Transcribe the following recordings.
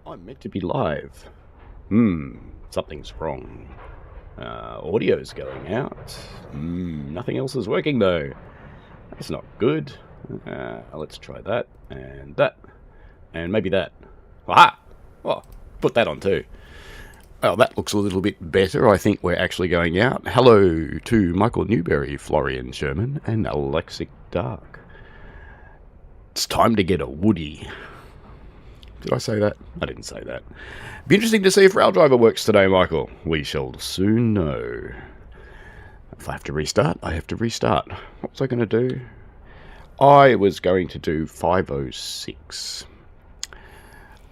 I'm meant to be live. Something's wrong. Audio's going out. Nothing else is working though. That's not good. Let's try that, and maybe that. Aha! Well, put that on too. Well, that looks a little bit better. I think we're actually going out. Hello to Michael Newberry, Florian Sherman, and Alexic Dark. It's time to get a Woody. Did I say that? I didn't say that. Be interesting to see if Rail Driver works today, Michael. We shall soon know. If I have to restart, I have to restart. What was I going to do? I was going to do 506.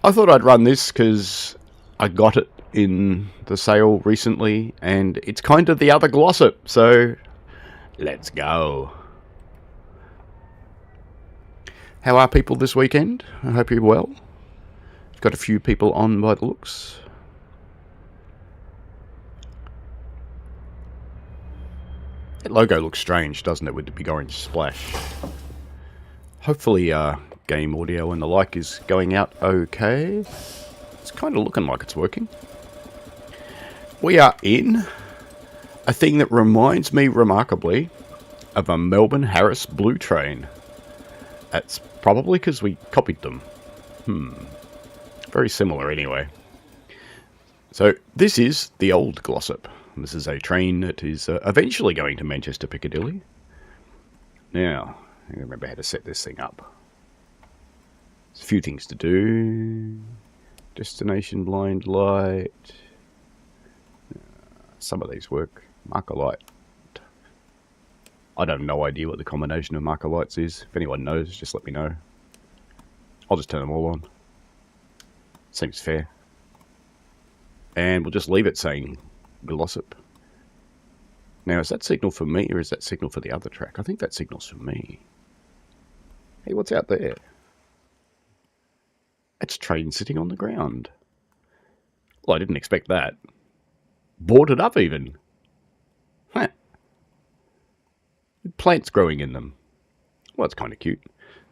I thought I'd run this because I got it in the sale recently, and it's kind of the other Glossop, so let's go. How are people this weekend? I hope you're well. Got a few people on by the looks. That logo looks strange, doesn't it, with the big orange splash? Hopefully game audio and the like is going out okay. It's kind of looking like it's working. We are in a thing that reminds me remarkably of a Melbourne Harris Blue train. That's probably because we copied them. Very similar anyway. So this is the old Glossop. This is a train that is eventually going to Manchester Piccadilly. Now, I remember how to set this thing up. There's a few things to do. Destination blind light. Some of these work. Marker light. I don't have no idea what the combination of marker lights is. If anyone knows, just let me know. I'll just turn them all on. Seems fair. And we'll just leave it saying Glossop. Now, is that signal for me or is that signal for the other track? I think that signal's for me. Hey, what's out there? It's a train sitting on the ground. Well, I didn't expect that. Boarded up even. Huh. Plants growing in them. Well, it's kind of cute.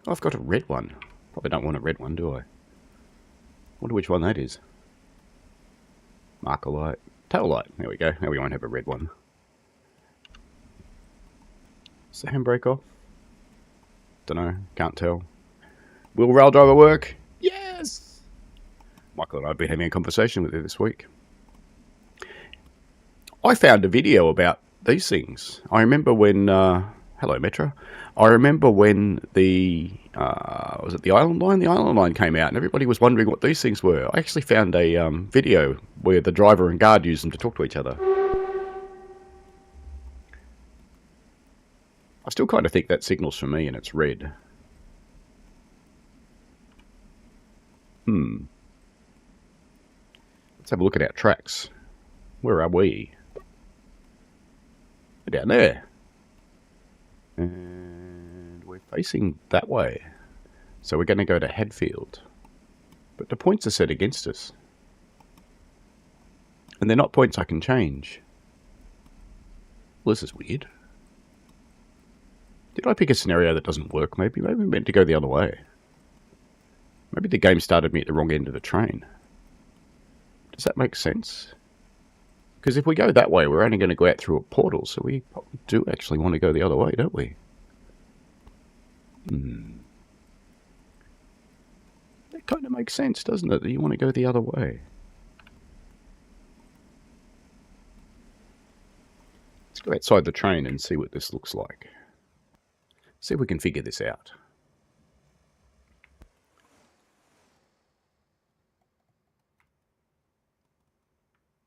Oh, I've got a red one. Probably don't want a red one, do I? Wonder which one that is. Marker light. Tail light. There we go. Now we won't have a red one. Is the handbrake off? Dunno. Can't tell. Will Rail Driver work? Yes! Michael and I have been having a conversation with you this week. I found a video about these things. I remember when... hello, Metro. I remember when the... was it the Island Line? The Island Line came out and everybody was wondering what these things were. I actually found a video where the driver and guard used them to talk to each other. I still kind of think that signal's for me and it's red. Let's have a look at our tracks. Where are we? We're down there. And we're facing that way. So we're going to go to Hadfield. But the points are set against us. And they're not points I can change. Well, this is weird. Did I pick a scenario that doesn't work? Maybe we meant to go the other way. Maybe the game started me at the wrong end of the train. Does that make sense? Because if we go that way, we're only going to go out through a portal, so we probably do actually want to go the other way, don't we? That kind of makes sense, doesn't it, that you want to go the other way? Let's go outside the train and see what this looks like. See if we can figure this out.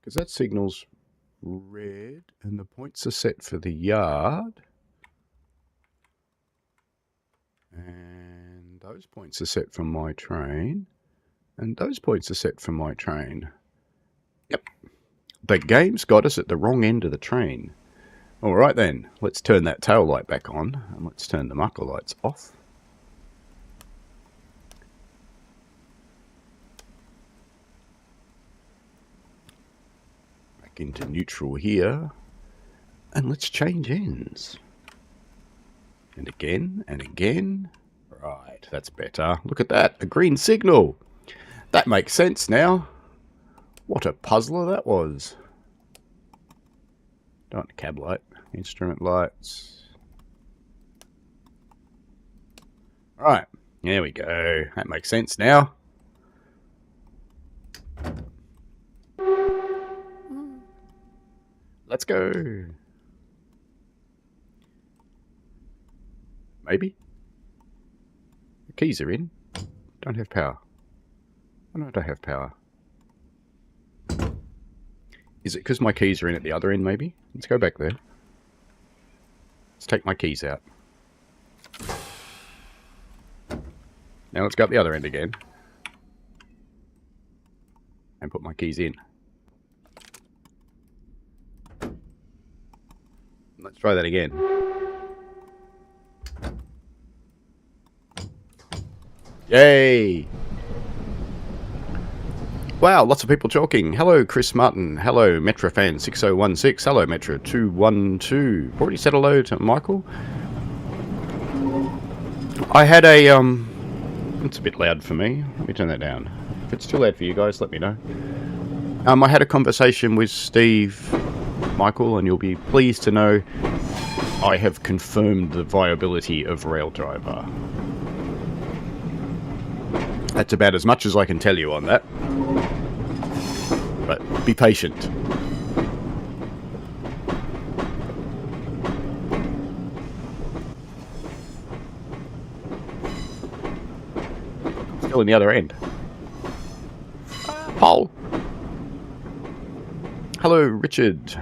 Because that signal's red and the points are set for the yard. And those points are set for my train. And those points are set for my train. Yep. The game's got us at the wrong end of the train. Alright then, let's turn that tail light back on. And let's turn the marker lights off. Into neutral here, and let's change ends. And again, and again. Right, that's better. Look at that, a green signal. That makes sense now. What a puzzler that was. Don't want a cab light. Instrument lights. Right. There we go. That makes sense now. Let's go. Maybe. The keys are in. Don't have power. Oh no, I don't have power. Is it because my keys are in at the other end, maybe? Let's go back there. Let's take my keys out. Now let's go up the other end again. And put my keys in. Let's try that again. Yay! Wow, lots of people talking. Hello, Chris Martin. Hello, Metrofan6016. Hello, Metro212. Already said hello to Michael. I had a, it's a bit loud for me. Let me turn that down. If it's too loud for you guys, let me know. I had a conversation with Steve, Michael, and you'll be pleased to know I have confirmed the viability of Raildriver. That's about as much as I can tell you on that. But be patient. Still in the other end. Paul. Hello, Richard.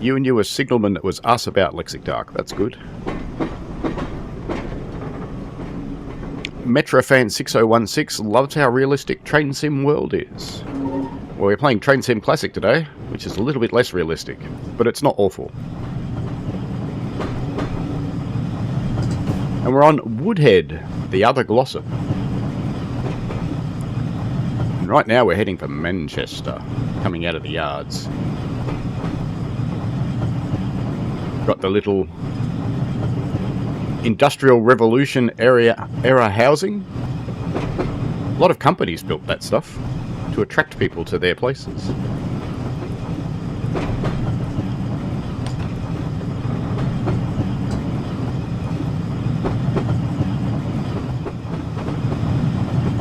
You knew a signalman that was us about Lexicdark. That's good. Metrofan6016 loves how realistic Train Sim World is. Well, we're playing Train Sim Classic today, which is a little bit less realistic, but it's not awful. And we're on Woodhead, the other Glossop. And right now we're heading for Manchester, coming out of the yards. Got the little Industrial Revolution era housing. A lot of companies built that stuff to attract people to their places.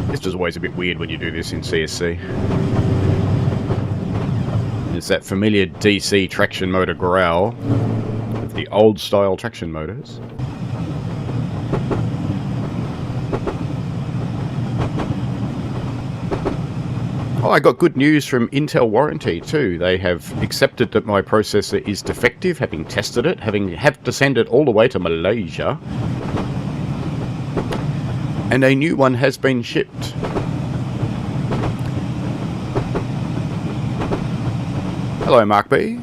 This is always a bit weird when you do this in CSC. It's that familiar DC traction motor growl of the old style traction motors. Oh, I got good news from Intel Warranty too. They have accepted that my processor is defective, having tested it, having had to send it all the way to Malaysia. And a new one has been shipped. Hello, Mark B.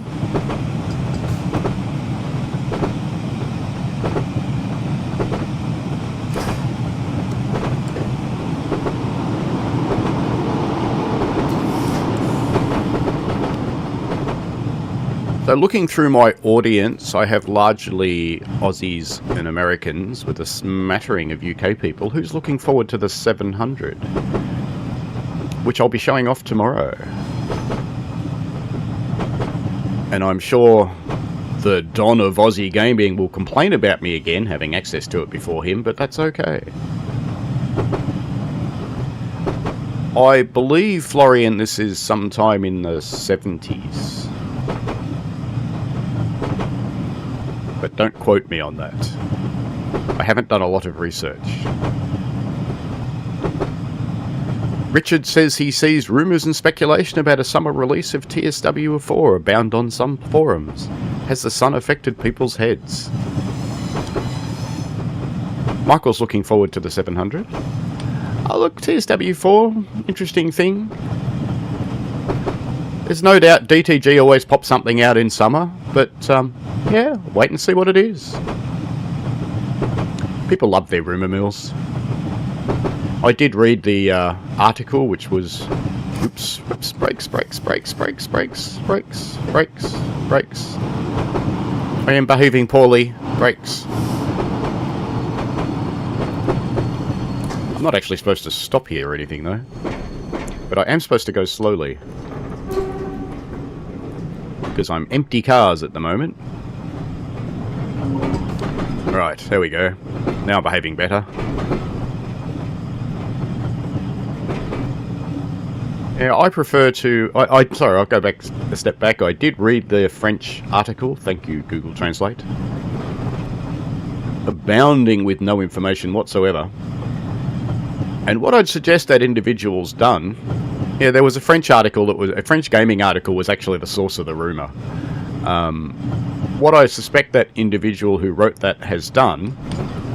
So looking through my audience, I have largely Aussies and Americans with a smattering of UK people who's looking forward to the 700, which I'll be showing off tomorrow. And I'm sure the Don of Aussie gaming will complain about me again, having access to it before him, but that's okay. I believe, Florian, this is sometime in the 70s. But don't quote me on that. I haven't done a lot of research. Richard says he sees rumours and speculation about a summer release of TSW3 abound on some forums. Has the sun affected people's heads? Michael's looking forward to the 700. Oh look, TSW4, interesting thing. There's no doubt DTG always pops something out in summer, but yeah, wait and see what it is. People love their rumour mills. I did read the article, which was, oops, brakes. I am behaving poorly. Brakes. I'm not actually supposed to stop here or anything though. But I am supposed to go slowly. Because I'm empty cars at the moment. Right, there we go. Now I'm behaving better. Yeah, I prefer to... sorry, I'll go back a step back. I did read the French article. Thank you, Google Translate. Abounding with no information whatsoever. And what I'd suggest that individual's done... Yeah, there was a French article that was... A French gaming article was actually the source of the rumour. What I suspect that individual who wrote that has done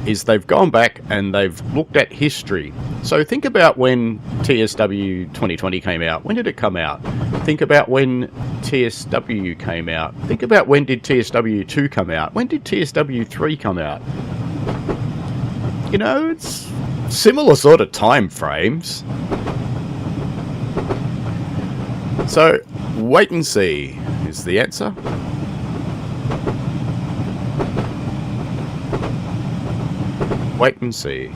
is they've gone back and they've looked at history. So think about when TSW 2020 came out. When did it come out? Think about when TSW came out. Think about when did TSW2 come out? When did TSW3 come out? You know, it's similar sort of time frames. So, wait and see is the answer. Wait and see.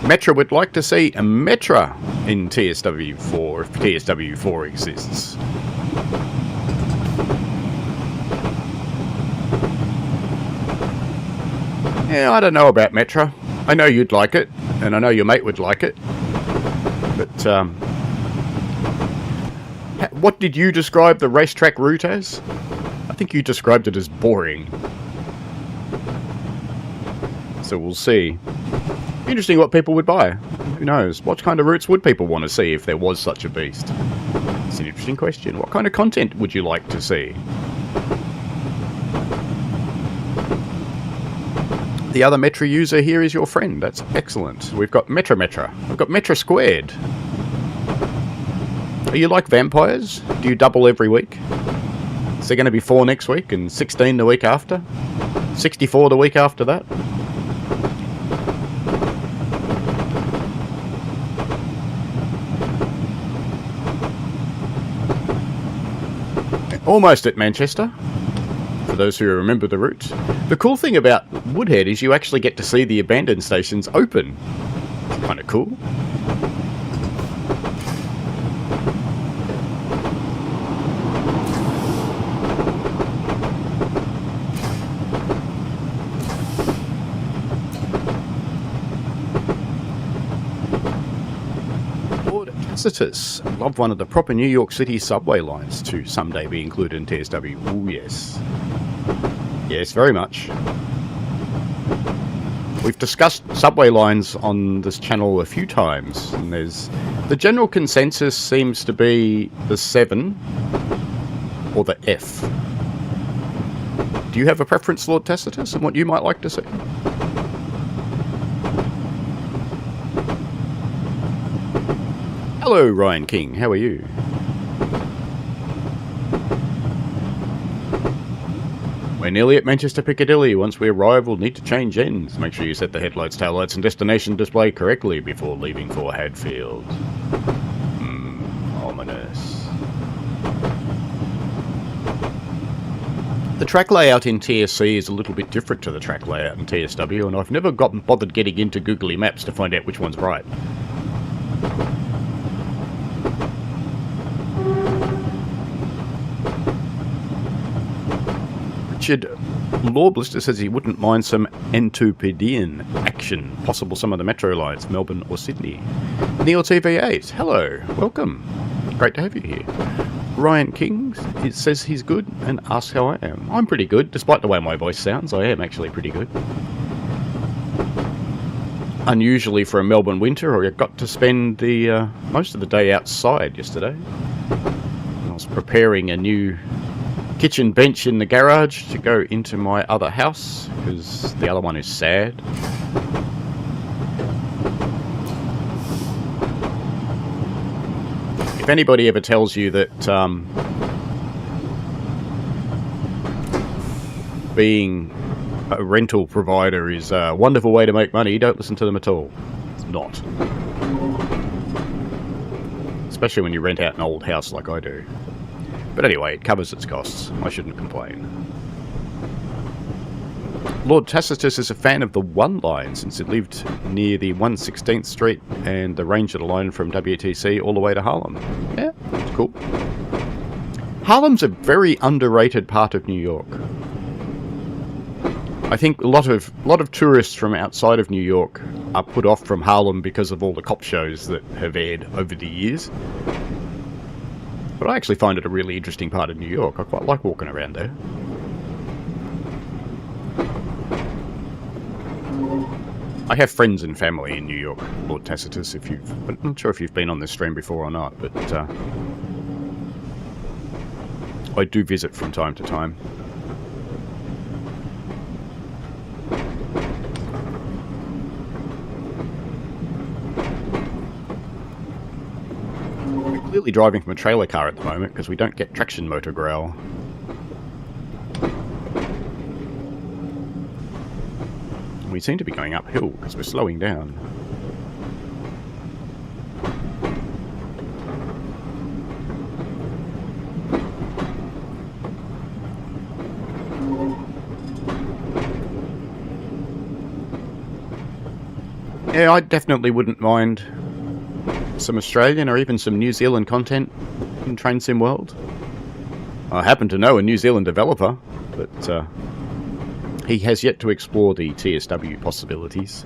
Metra would like to see a Metra in TSW4 if TSW4 exists. Yeah, I don't know about Metra. I know you'd like it, and I know your mate would like it. But, what did you describe the racetrack route as? I think you described it as boring. So we'll see. Interesting what people would buy. Who knows? What kind of routes would people want to see if there was such a beast? It's an interesting question. What kind of content would you like to see? The other Metra user here is your friend. That's excellent. We've got Metra. I've got Metra Squared. Are you like vampires? Do you double every week? Is there going to be 4 next week and 16 the week after? 64 the week after that? Almost at Manchester, for those who remember the route. The cool thing about Woodhead is you actually get to see the abandoned stations open. It's kind of cool. Love one of the proper New York City subway lines to someday be included in TSW. Ooh, yes. Yes, very much. We've discussed subway lines on this channel a few times, and there's... The general consensus seems to be the 7 or the F. Do you have a preference, Lord Tacitus, and what you might like to see? Hello, Ryan King. How are you? We're nearly at Manchester Piccadilly. Once we arrive, we'll need to change ends. Make sure you set the headlights, taillights, and destination display correctly before leaving for Hadfield. Ominous. The track layout in TSC is a little bit different to the track layout in TSW, and I've never bothered getting into Googly Maps to find out which one's right. Richard Lawblister says he wouldn't mind some Entopidian action, possible some of the metro lines, Melbourne or Sydney. Neil TV8, hello, welcome. Great to have you here. Ryan King says he's good and asks how I am. I'm pretty good, despite the way my voice sounds. I am actually pretty good. Unusually for a Melbourne winter, I got to spend the most of the day outside yesterday. I was preparing a new kitchen bench in the garage to go into my other house because the other one is sad. If anybody ever tells you that being a rental provider is a wonderful way to make money, don't listen to them at all. It's not. Especially when you rent out an old house like I do. But anyway, it covers its costs. I shouldn't complain. Lord Tacitus is a fan of the One line since it lived near the 116th Street and the range of the line from WTC all the way to Harlem. Yeah, it's cool. Harlem's a very underrated part of New York. I think a lot of tourists from outside of New York are put off from Harlem because of all the cop shows that have aired over the years. But I actually find it a really interesting part of New York. I quite like walking around there. I have friends and family in New York, Lord Tacitus, I'm not sure if you've been on this stream before or not, but I do visit from time to time. We're clearly driving from a trailer car at the moment because we don't get traction motor growl. We seem to be going uphill because we're slowing down. Yeah, I definitely wouldn't mind some Australian or even some New Zealand content in Train Sim World. I happen to know a New Zealand developer, but he has yet to explore the TSW possibilities.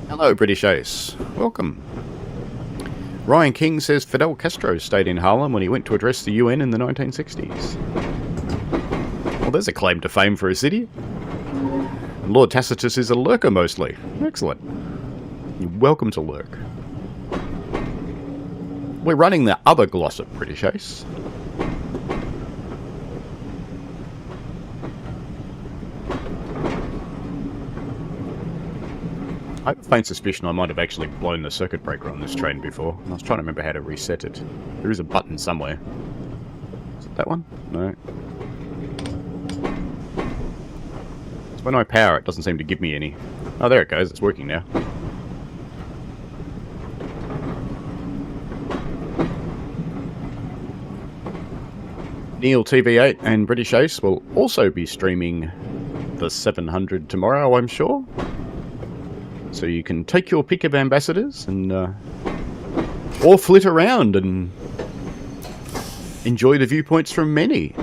Hello, British Ace. Welcome. Ryan King says Fidel Castro stayed in Harlem when he went to address the UN in the 1960s. Well, there's a claim to fame for a city. Lord Tacitus is a lurker mostly. Excellent. You're welcome to lurk. We're running the other Glossop, British Ace. I have a faint suspicion I might have actually blown the circuit breaker on this train before. I was trying to remember how to reset it. There is a button somewhere. Is it that one? No. When I power, it doesn't seem to give me any. Oh, there it goes. It's working now. Neil TV8 and British Ace will also be streaming the 700 tomorrow, I'm sure. So you can take your pick of ambassadors and or flit around and enjoy the viewpoints from many.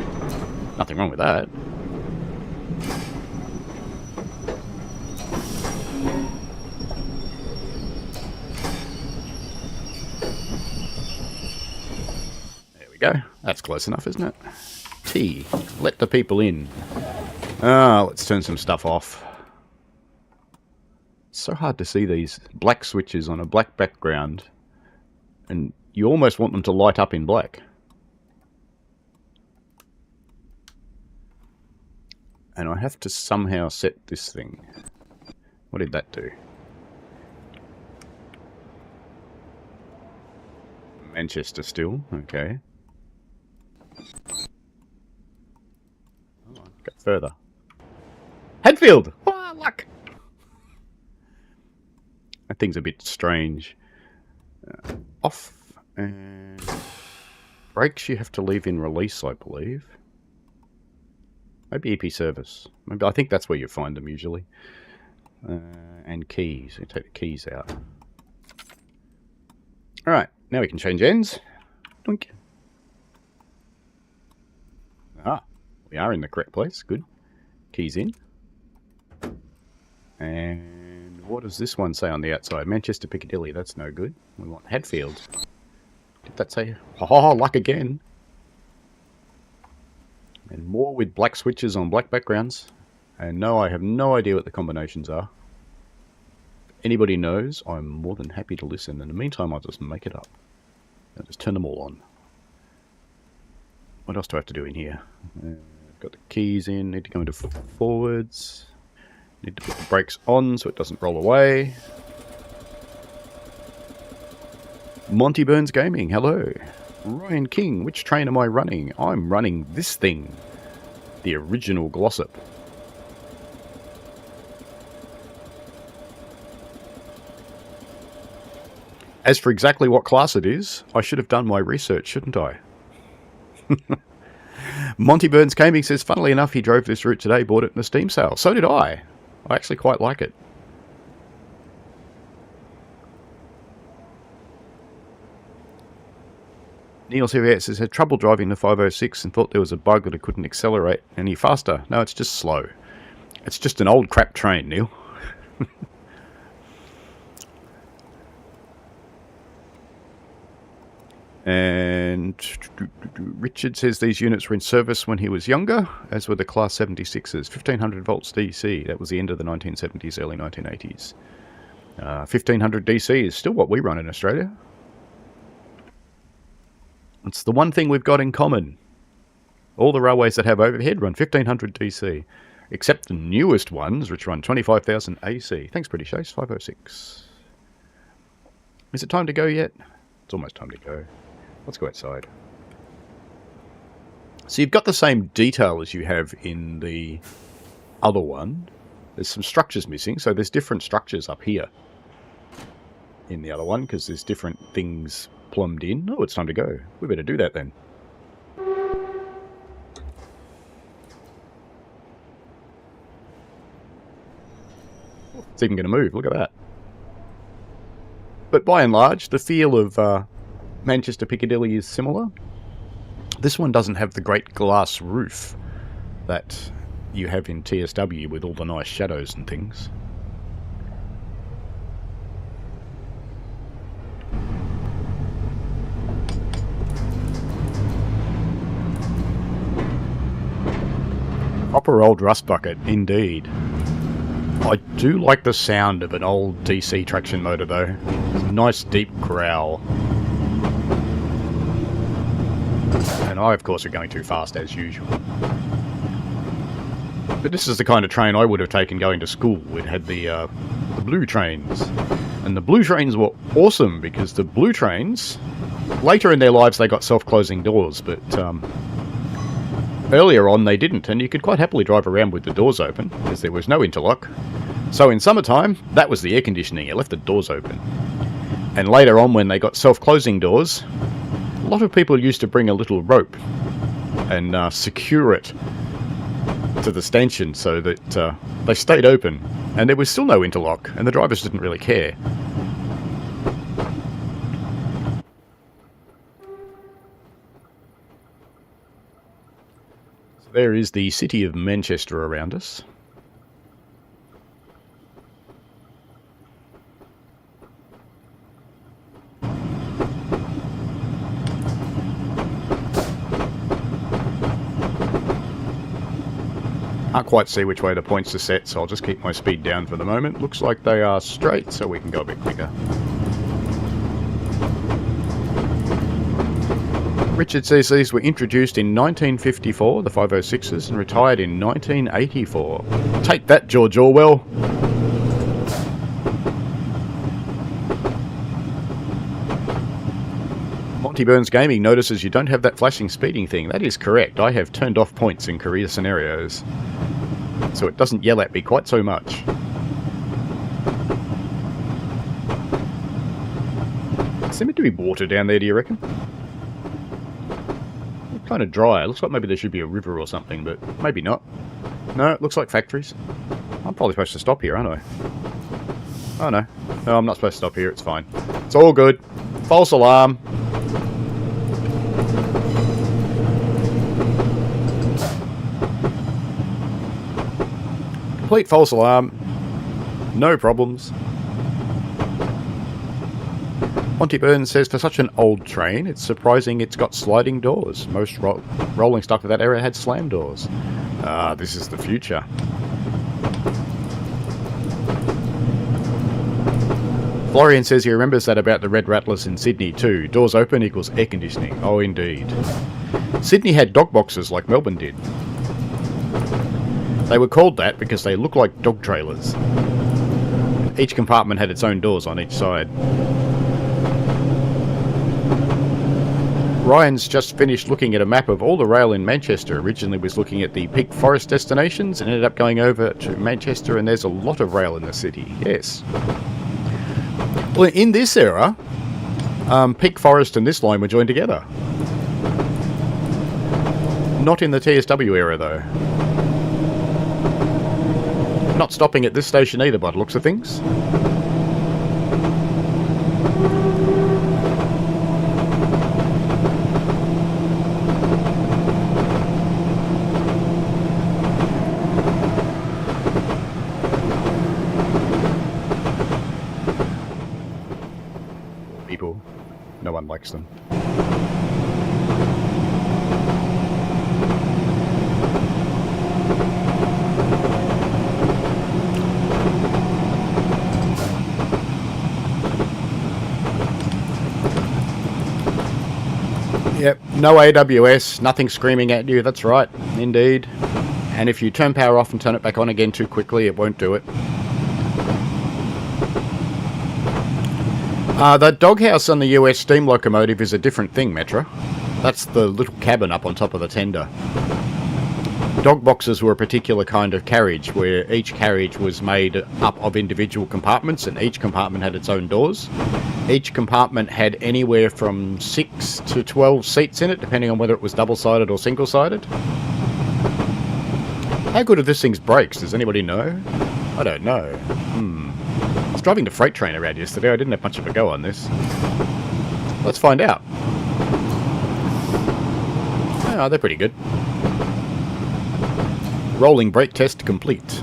Nothing wrong with that. There we go. That's close enough, isn't it? T. Let the people in. Let's turn some stuff off. It's so hard to see these black switches on a black background, and you almost want them to light up in black. And I have to somehow set this thing. What did that do? Manchester still, okay. Oh, go further. Hadfield! Oh, luck! That thing's a bit strange. Off, and brakes you have to leave in release, I believe. Maybe EP service. Maybe I think that's where you find them usually. And keys. You take the keys out. Alright, now we can change ends. Doink. Ah, we are in the correct place. Good. Keys in. And what does this one say on the outside? Manchester Piccadilly. That's no good. We want Hadfield. Did that say? Oh, luck again. And more with black switches on black backgrounds. And no, I have no idea what the combinations are. If anybody knows, I'm more than happy to listen. In the meantime, I'll just make it up. I'll just turn them all on. What else do I have to do in here? Got the keys in. Need to go into forwards. Need to put the brakes on so it doesn't roll away. Monty Burns Gaming, hello. Ryan King, which train am I running? I'm running this thing. The original Glossop. As for exactly what class it is, I should have done my research, shouldn't I? Monty Burns Gaming says, funnily enough, he drove this route today, bought it in a Steam sale. So did I. I actually quite like it. Neil Silvier says, had trouble driving the 506 and thought there was a bug that it couldn't accelerate any faster. No, it's just slow. It's just an old crap train, Neil. And Richard says these units were in service when he was younger, as were the Class 76s. 1500 volts DC. That was the end of the 1970s, early 1980s. 1500 DC is still what we run in Australia. It's the one thing we've got in common. All the railways that have overhead run 1500 DC, except the newest ones, which run 25,000 AC. Thanks, British Ace. 506. Is it time to go yet? It's almost time to go. Let's go outside. So you've got the same detail as you have in the other one. There's some structures missing, so there's different structures up here in the other one, because there's different things plumbed in. Oh, it's time to go. We better do that then. It's even going to move. Look at that. But by and large, the feel of Manchester Piccadilly is similar. This one doesn't have the great glass roof that you have in TSW with all the nice shadows and things. Proper old rust bucket, indeed. I do like the sound of an old DC traction motor though. It's a nice deep growl. And I, of course, are going too fast as usual. But this is the kind of train I would have taken going to school. It had the blue trains. And the blue trains were awesome because the blue trains, later in their lives they got self-closing doors, but earlier on they didn't, and you could quite happily drive around with the doors open because there was no interlock. So in summertime, that was the air conditioning. It left the doors open. And later on, when they got self-closing doors, a lot of people used to bring a little rope and secure it to the stanchion so that they stayed open. And there was still no interlock, and the drivers didn't really care. So there is the city of Manchester around us. Can't quite see which way the points are set, so I'll just keep my speed down for the moment. Looks like they are straight, so we can go a bit quicker. Richard says these were introduced in 1954, the 506s, and retired in 1984. Take that, George Orwell! Monty Burns Gaming notices you don't have that flashing speeding thing. That is correct. I have turned off points in career scenarios, so it doesn't yell at me quite so much. Is there meant to be water down there, do you reckon? It's kind of dry. It looks like maybe there should be a river or something, but maybe not. No, it looks like factories. I'm probably supposed to stop here, aren't I? Oh no. No, I'm not supposed to stop here. It's fine. It's all good. False alarm. Complete false alarm. No problems. Monty Burns says, for such an old train, it's surprising it's got sliding doors. Most rolling stock of that era had slam doors. Ah, this is the future. Florian says he remembers that about the Red Rattlers in Sydney too. Doors open equals air conditioning. Oh, indeed. Sydney had dog boxes like Melbourne did. They were called that because they looked like dog trailers. Each compartment had its own doors on each side. Ryan's just finished looking at a map of all the rail in Manchester. Originally was looking at the Peak Forest destinations and ended up going over to Manchester, and there's a lot of rail in the city. Yes. Well, in this era, Peak Forest and this line were joined together. Not in the TSW era, though. Not stopping at this station either, by the looks of things. People. No one likes them. Yep, no AWS, nothing screaming at you, that's right, indeed. And if you turn power off and turn it back on again too quickly, it won't do it. That doghouse on the US steam locomotive is a different thing, Metro. That's the little cabin up on top of the tender. Dog boxes were a particular kind of carriage, where each carriage was made up of individual compartments, and each compartment had its own doors. Each compartment had anywhere from 6 to 12 seats in it, depending on whether it was double-sided or single-sided. How good are this thing's brakes? Does anybody know? I don't know. I was driving the freight train around yesterday. I didn't have much of a go on this. Let's find out. Oh, they're pretty good. Rolling brake test complete.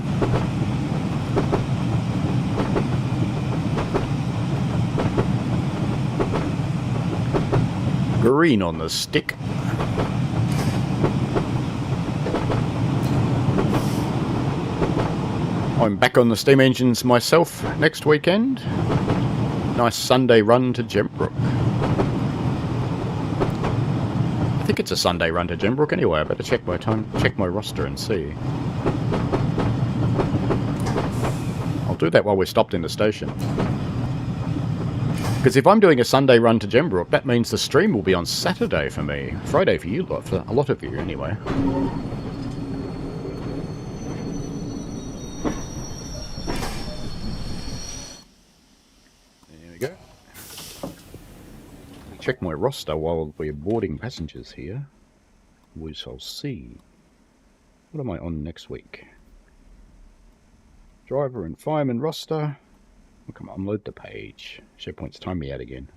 Green on the stick. I'm back on the steam engines myself next weekend. Nice Sunday run to Gembrook. I think it's a Sunday run to Gembrook anyway. I better check my roster and see. I'll do that while we're stopped in the station. Because if I'm doing a Sunday run to Gembrook, that means the stream will be on Saturday for me. Friday for you lot, for a lot of you anyway. There we go. Check my roster while we're boarding passengers here. We shall see. What am I on next week? Driver and fireman roster. Oh, come on, load the page. SharePoint's timed me out again.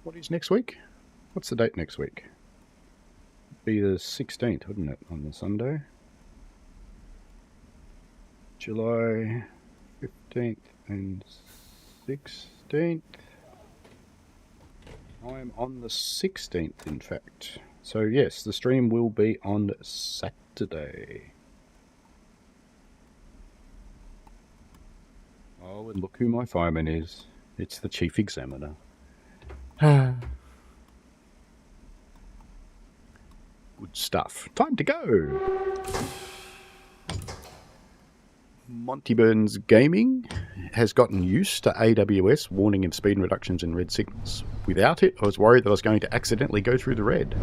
What is next week? What's the date next week? It'd be the 16th, wouldn't it, on the Sunday? July 15th and 16th. I'm on the 16th, in fact. So yes, the stream will be on Saturday. Oh, and look who my fireman is. It's the chief examiner. Good stuff. Time to go! Monty Burns Gaming has gotten used to AWS warning of speed reductions and red signals. Without it, I was worried that I was going to accidentally go through the red.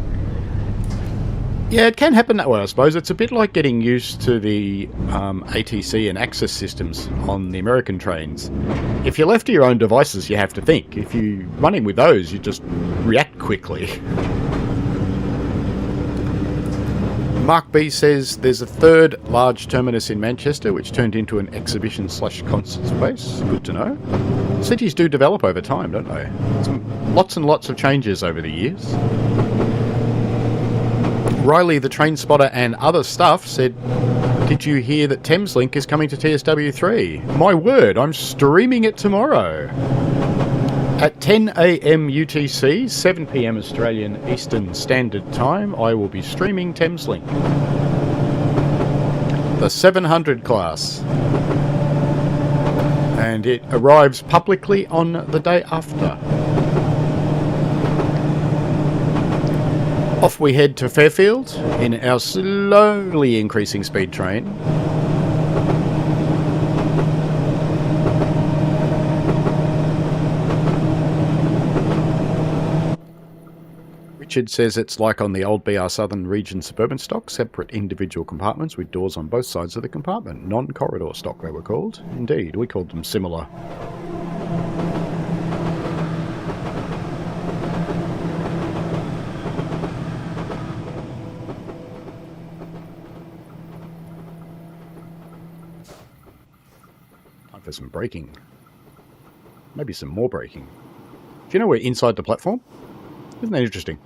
Yeah, it can happen that way, I suppose. It's a bit like getting used to the ATC and access systems on the American trains. If you're left to your own devices, you have to think. If you're running with those, you just react quickly. Mark B says there's a third large terminus in Manchester which turned into an exhibition/concert space. Good to know. Cities do develop over time, don't they? Lots and lots of changes over the years. Riley, the train spotter and other stuff, said, did you hear that Thameslink is coming to TSW3? My word, I'm streaming it tomorrow. At 10 AM UTC, 7 PM Australian Eastern Standard Time, I will be streaming Thameslink. The 700 class. And it arrives publicly on the day after. Off we head to Fairfield in our slowly increasing speed train. Richard says it's like on the old BR Southern Region suburban stock, separate individual compartments with doors on both sides of the compartment. Non-corridor stock they were called. Indeed, we called them similar. Time for some braking. Maybe some more braking. Do you know we're inside the platform? Isn't that interesting?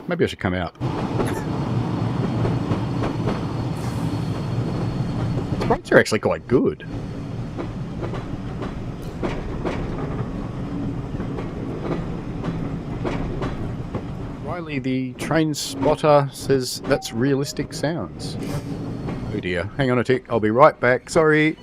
Maybe I should come out. The brakes are actually quite good. Riley, the train spotter, says that's realistic sounds. Oh dear. Hang on a tick. I'll be right back. Sorry.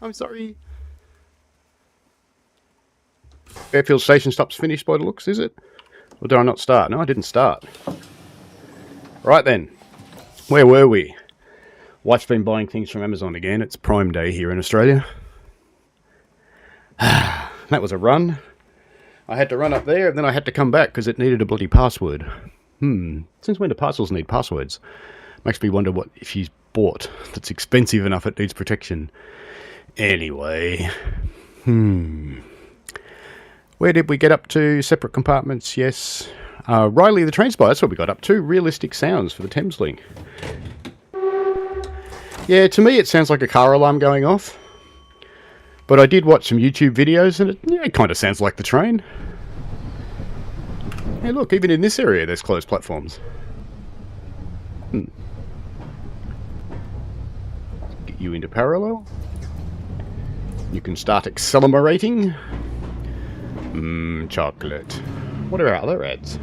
I'm sorry. Fairfield station stop's finished by the looks, is it? Or did I not start? No, I didn't start. Right then. Where were we? Wife's been buying things from Amazon again. It's Prime Day here in Australia. That was a run. I had to run up there and then I had to come back because it needed a bloody password. Since when do parcels need passwords? Makes me wonder what if she's bought that's expensive enough it needs protection. Anyway, where did we get up to? Separate compartments, yes. Riley the train spy, that's what we got up to. Realistic sounds for the Thameslink. Yeah, to me it sounds like a car alarm going off. But I did watch some YouTube videos and it kind of sounds like the train. Hey look, even in this area there's closed platforms. Get you into parallel. You can start accelerating. Chocolate. What are our other ads?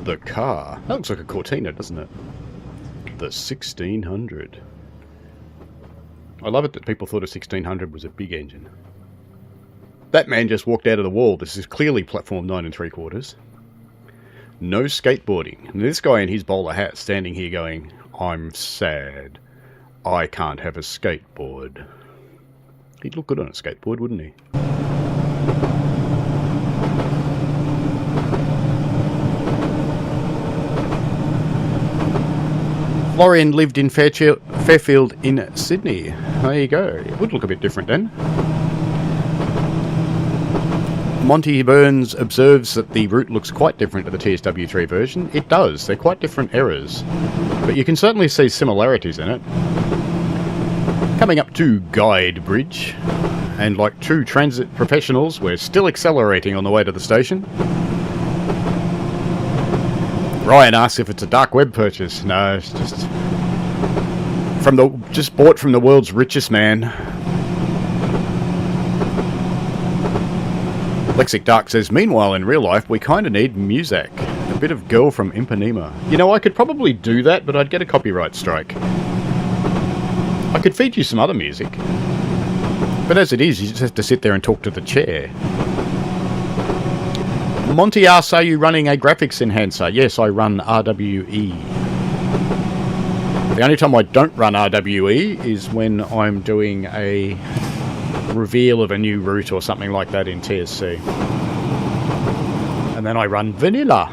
The car. That looks like a Cortina, doesn't it? The 1600. I love it that people thought a 1600 was a big engine. That man just walked out of the wall. This is clearly platform 9 3/4. No skateboarding. And this guy in his bowler hat standing here going, I'm sad. I can't have a skateboard. He'd look good on a skateboard, wouldn't he? Florian lived in Fairfield in Sydney. There you go. It would look a bit different then. Monty Burns observes that the route looks quite different to the TSW3 version. It does. They're quite different errors. But you can certainly see similarities in it. Coming up to Guide Bridge. And like true transit professionals, we're still accelerating on the way to the station. Ryan asks if it's a dark web purchase. No, it's just bought from the world's richest man. Lexic Dark says, meanwhile, in real life, we kind of need Muzak. A bit of Girl from Ipanema. You know, I could probably do that, but I'd get a copyright strike. I could feed you some other music. But as it is, you just have to sit there and talk to the chair. Monty asks, are you running a graphics enhancer? Yes, I run RWE. The only time I don't run RWE is when I'm doing a reveal of a new route or something like that in TSC. And then I run vanilla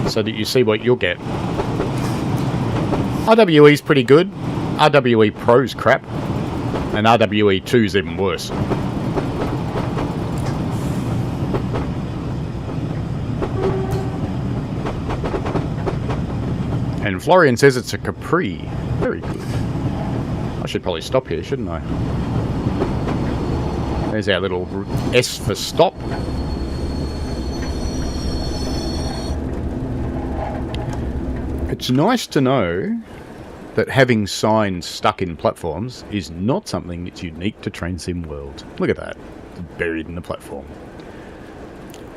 so that you see what you'll get. RWE's pretty good. RWE Pro's crap. And RWE 2's even worse. And Florian says it's a Capri. Very good. I should probably stop here, shouldn't I? There's our little S for stop. It's nice to know that having signs stuck in platforms is not something that's unique to Train Sim World. Look at that. It's buried in the platform.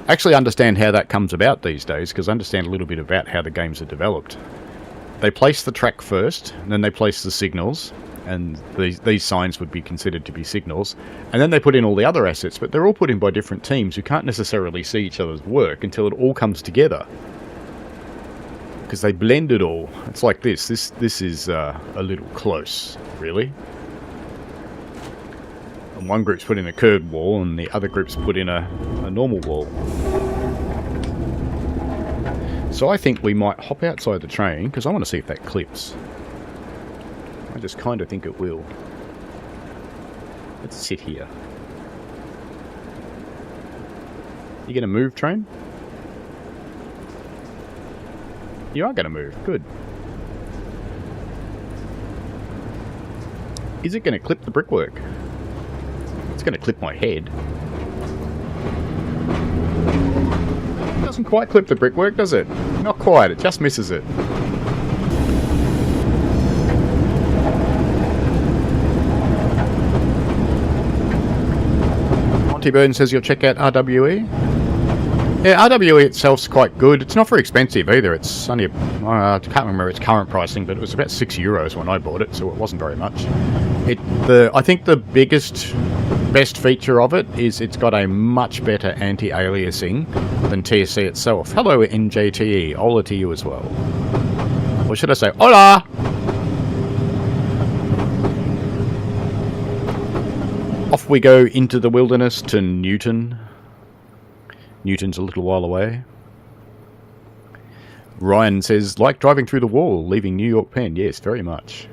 I actually understand how that comes about these days, because I understand a little bit about how the games are developed. They place the track first, and then they place the signals, and these signs would be considered to be signals, and then they put in all the other assets, but they're all put in by different teams who can't necessarily see each other's work until it all comes together. Because they blend it all. It's like this. This is a little close, really. And one group's put in a curved wall, and the other group's put in a normal wall. So I think we might hop outside the train, because I want to see if that clips. I just kind of think it will. Let's sit here. You gonna move, train? You are going to move. Good. Is it going to clip the brickwork? It's going to clip my head. It doesn't quite clip the brickwork, does it? Not quite. It just misses it. Monty Burton says you'll check out RWE. Yeah, RWE itself's quite good. It's not very expensive either. It's only, I can't remember its current pricing, but it was about €6 when I bought it, so it wasn't very much. I think the best feature of it is it's got a much better anti-aliasing than TSC itself. Hello, NJTE. Hola to you as well. Or should I say, hola! Off we go into the wilderness to Newton. Newton's a little while away. Ryan says, like driving through the wall, leaving New York Penn. Yes, very much.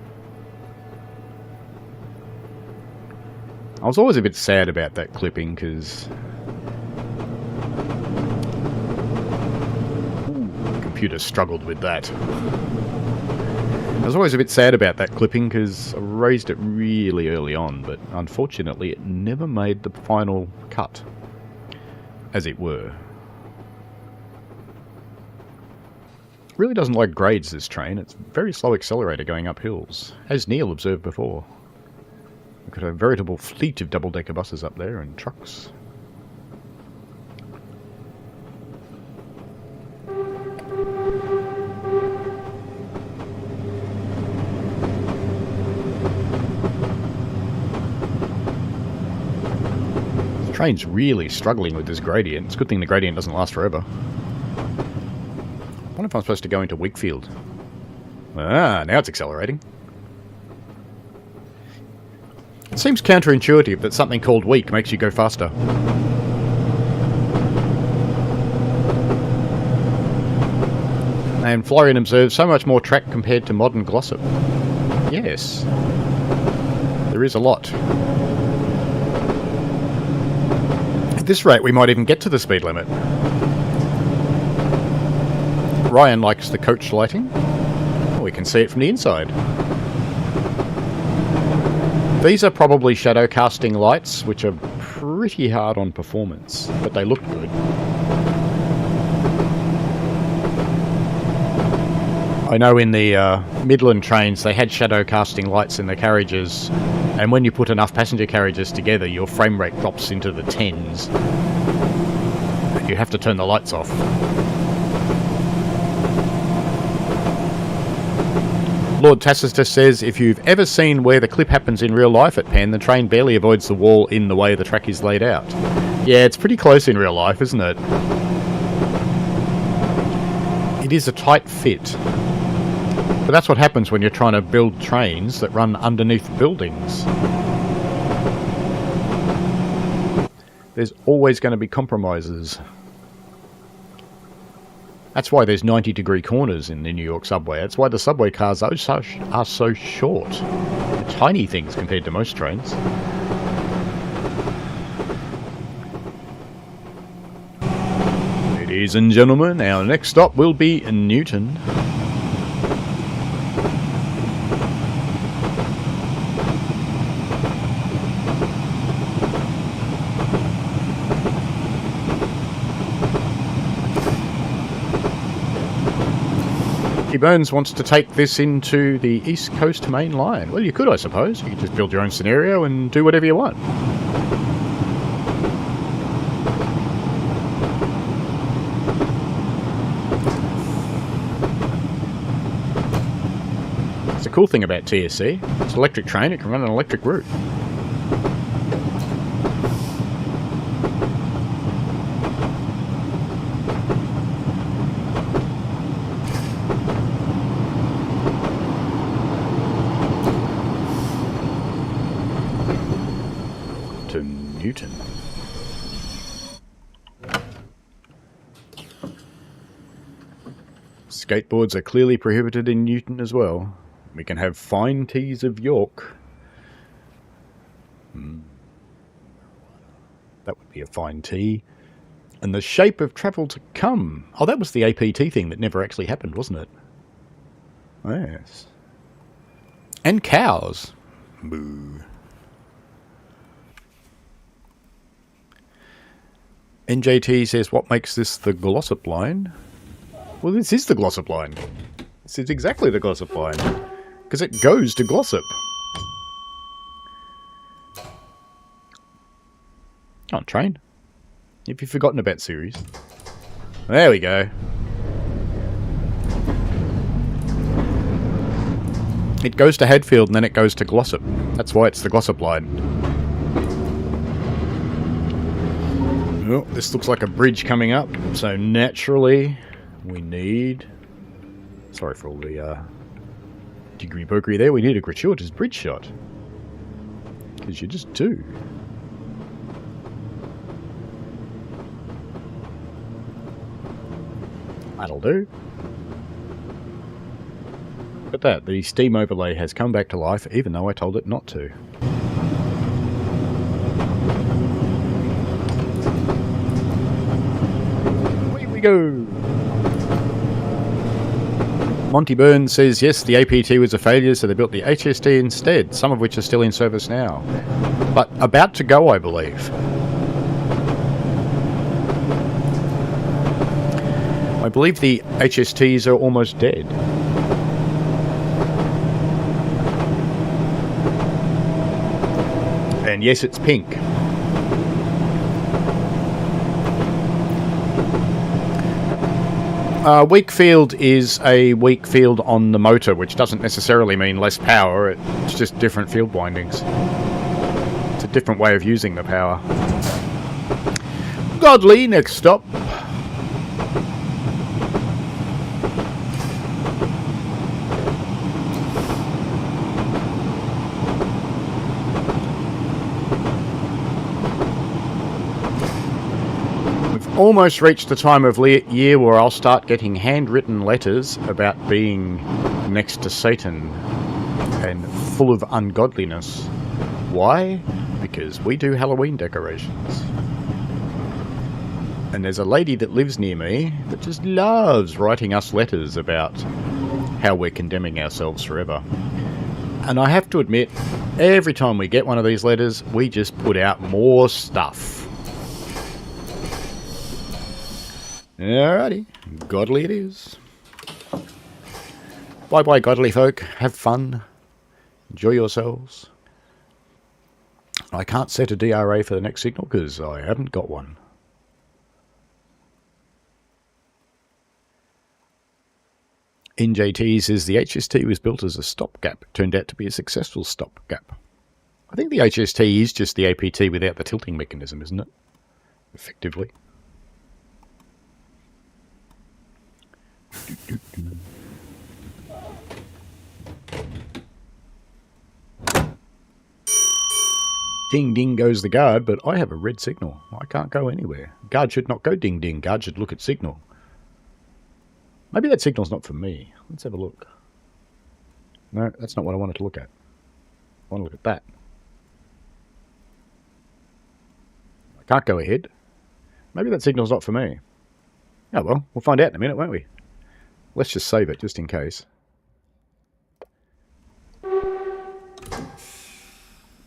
I was always a bit sad about that clipping, because... the computer struggled with that. I was always a bit sad about that clipping, because I raised it really early on, but unfortunately it never made the final cut. As it were. Really doesn't like grades, this train. It's very slow accelerator going up hills, as Neil observed before. We've got a veritable fleet of double-decker buses up there and trucks. The train's really struggling with this gradient. It's a good thing the gradient doesn't last forever. I wonder if I'm supposed to go into Wakefield. Ah, now it's accelerating. It seems counterintuitive that something called weak makes you go faster. And Florian observes so much more track compared to modern Glossop. Yes. There is a lot. At this rate, we might even get to the speed limit. Ryan likes the coach lighting. Oh, we can see it from the inside. These are probably shadow casting lights, which are pretty hard on performance, but they look good. I know in the Midland trains they had shadow casting lights in the carriages, and when you put enough passenger carriages together, your frame rate drops into the 10s. You have to turn the lights off. Lord Tacitus says, if you've ever seen where the clip happens in real life at Penn, the train barely avoids the wall in the way the track is laid out. Yeah, it's pretty close in real life, isn't it? It is a tight fit. But that's what happens when you're trying to build trains that run underneath buildings. There's always going to be compromises. That's why there's 90-degree corners in the New York subway. That's why the subway cars are so short. They're tiny things compared to most trains. Ladies and gentlemen, our next stop will be in Newton. Monty Burns wants to take this into the East Coast Main Line. Well, you could, I suppose. You could just build your own scenario and do whatever you want. It's the cool thing about TSC. It's an electric train. It can run an electric route. Newton. Skateboards are clearly prohibited in Newton as well. We can have fine teas of York. That would be a fine tea. And the shape of travel to come. Oh, that was the APT thing that never actually happened, wasn't it? Yes. And cows. Boo. NJT says, what makes this the Glossop line? Well, this is the Glossop line. This is exactly the Glossop line. Because it goes to Glossop. Oh, train. Have you forgotten about series? There we go. It goes to Hadfield and then it goes to Glossop. That's why it's the Glossop line. Oh, this looks like a bridge coming up, so naturally we need... Sorry for all the degree pokery there. We need a gratuitous bridge shot. Because you just do. That'll do. Look at that. The steam overlay has come back to life, even though I told it not to. We go. Monty Burns says, yes, the APT was a failure, so they built the HST instead, some of which are still in service now. But about to go, I believe. I believe the HSTs are almost dead. And yes, it's pink. Weak field is a weak field on the motor, which doesn't necessarily mean less power, it's just different field windings. It's a different way of using the power. Godly, next stop. Almost reached the time of year where I'll start getting handwritten letters about being next to Satan and full of ungodliness. Why? Because we do Halloween decorations. And there's a lady that lives near me that just loves writing us letters about how we're condemning ourselves forever. And I have to admit, every time we get one of these letters, we just put out more stuff. Alrighty, godly it is. Bye bye, godly folk. Have fun. Enjoy yourselves. I can't set a DRA for the next signal because I haven't got one. NJT says the HST was built as a stopgap. It turned out to be a successful stopgap. I think the HST is just the APT without the tilting mechanism, isn't it? Effectively. Ding ding goes the guard, but I have a red signal. I can't go anywhere. Guard should not go ding ding. Guard should look at signal. Maybe that signal's not for me. Let's have a look. No, that's not what I wanted to look at. I want to look at that. I can't go ahead. Maybe that signal's not for me. Oh well, we'll find out in a minute, won't we? Let's just save it, just in case.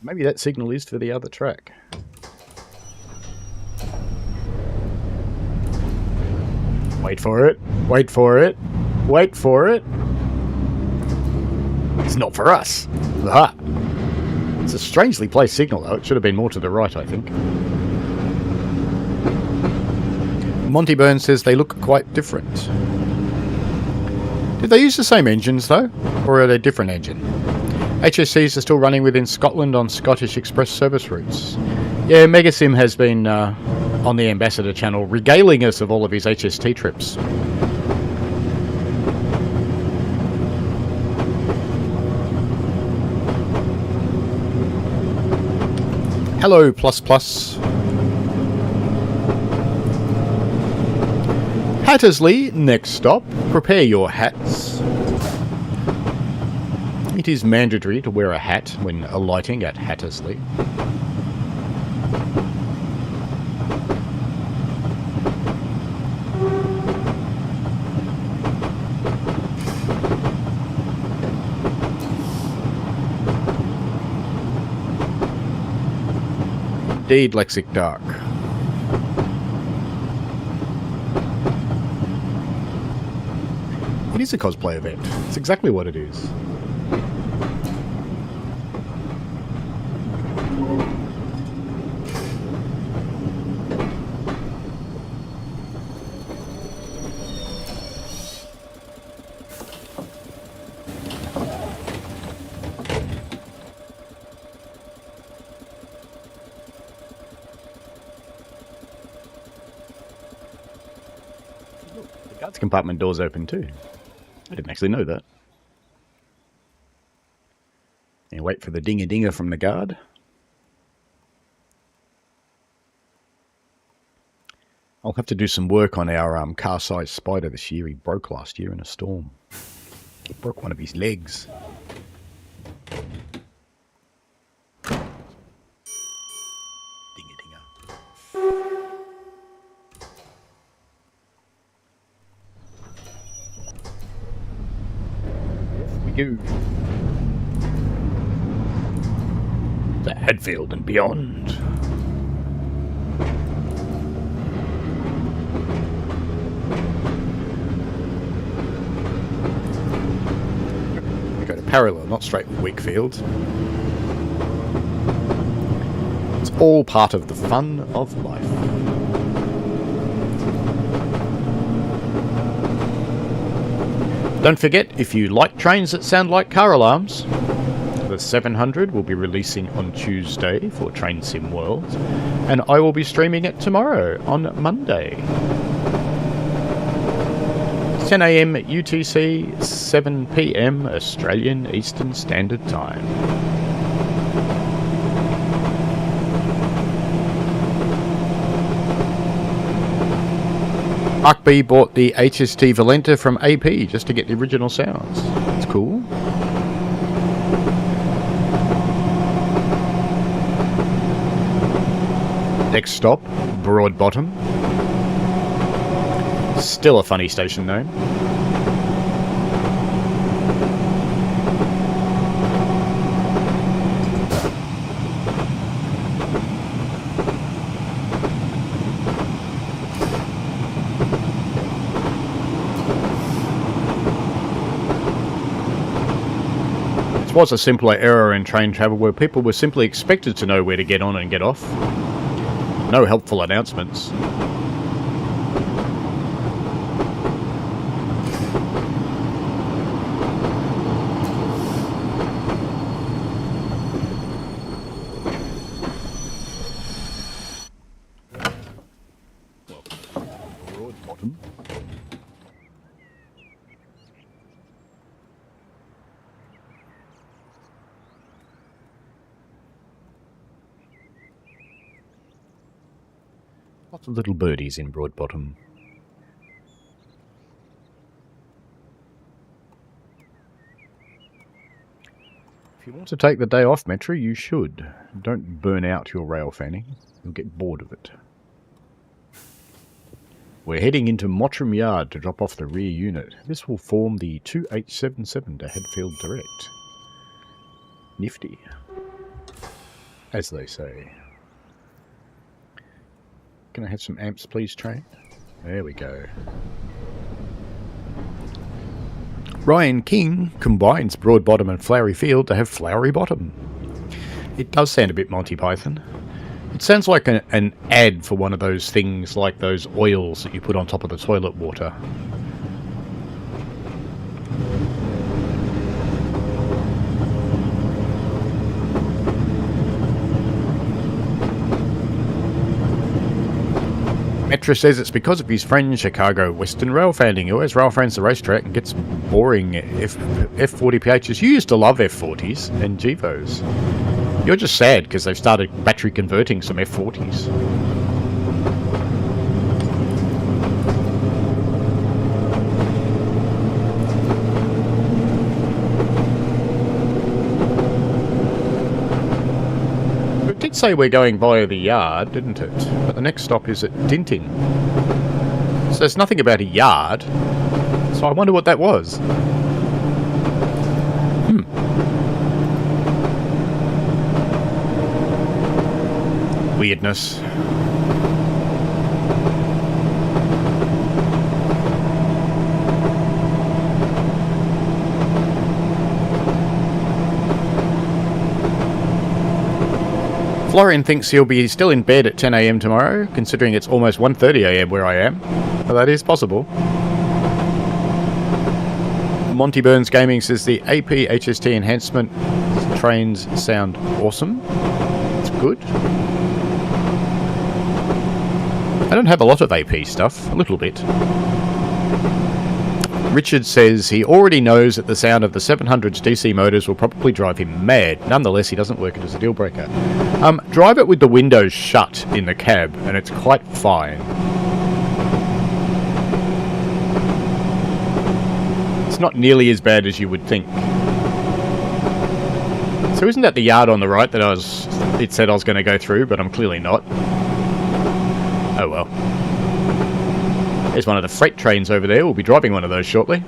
Maybe that signal is for the other track. Wait for it. Wait for it. Wait for it. It's not for us. Aha. It's a strangely placed signal, though. It should have been more to the right, I think. Monty Burns says they look quite different. Did they use the same engines, though? Or are they different engine? HSCs are still running within Scotland on Scottish Express service routes. Yeah, Megasim has been on the Ambassador channel regaling us of all of his HST trips. Hello, plus plus. Hattersley, next stop. Prepare your hats. It is mandatory to wear a hat when alighting at Hattersley. Indeed, Lexic Dark. It is a cosplay event. It's exactly what it is. The guards compartment door's open too. I didn't actually know that. And wait for the dinger from the guard. I'll have to do some work on our car-sized spider this year. He broke last year in a storm. He broke one of his legs. To Hadfield and beyond. We go to parallel, not straight with Wakefield. It's all part of the fun of life. Don't forget, if you like trains that sound like car alarms, the 700 will be releasing on Tuesday for Train Sim World, and I will be streaming it tomorrow on Monday. 10 AM UTC, 7 PM Australian Eastern Standard Time. Mark B bought the HST Valenta from AP just to get the original sounds. It's cool. Next stop, Broadbottom. Still a funny station name. It was a simpler era in train travel where people were simply expected to know where to get on and get off. No helpful announcements. Broadbottom. Lots of little birdies in Broadbottom. If you want to take the day off, Metro, you should. Don't burn out your rail fanning. You'll get bored of it. We're heading into Mottram Yard to drop off the rear unit. This will form the 2877 to Hadfield Direct. Nifty, as they say. Can I have some amps, please, train? There we go. Ryan King combines Broadbottom and Flowery Field to have Flowery Bottom. It does sound a bit Monty Python. It sounds like an ad for one of those things, like those oils that you put on top of the toilet water. Metra says it's because of his friend Chicago Western Rail fanning, who always rail fans the racetrack and gets boring F40PHs. You used to love F40s and Gevos. You're just sad because they've started battery converting some F40s. It did say we're going via the yard, didn't it? But the next stop is at Denting. So there's nothing about a yard. So I wonder what that was. Weirdness. Florian thinks he'll be still in bed at 10 AM tomorrow, considering it's almost 1:30 AM where I am. Well, that is possible. Monty Burns Gaming says the AP HST enhancement trains sound awesome. It's good. I don't have a lot of AP stuff, a little bit. Richard says he already knows that the sound of the 700's DC motors will probably drive him mad. Nonetheless, he doesn't work it as a deal breaker. Drive it with the windows shut in the cab, and it's quite fine. It's not nearly as bad as you would think. So isn't that the yard on the right that it said I was going to go through, but I'm clearly not. Oh well. There's one of the freight trains over there. We'll be driving one of those shortly.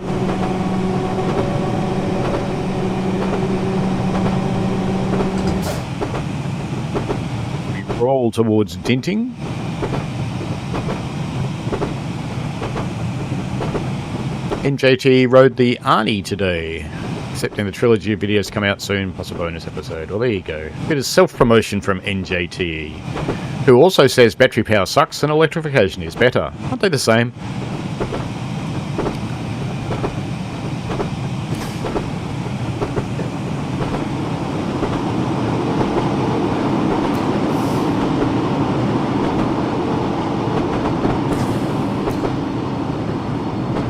We roll towards Denting. NJT rode the Arnie today. Accepting the trilogy of videos come out soon, plus a bonus episode. Well, there you go. Bit of self-promotion from NJT, who also says battery power sucks and electrification is better. Aren't they the same?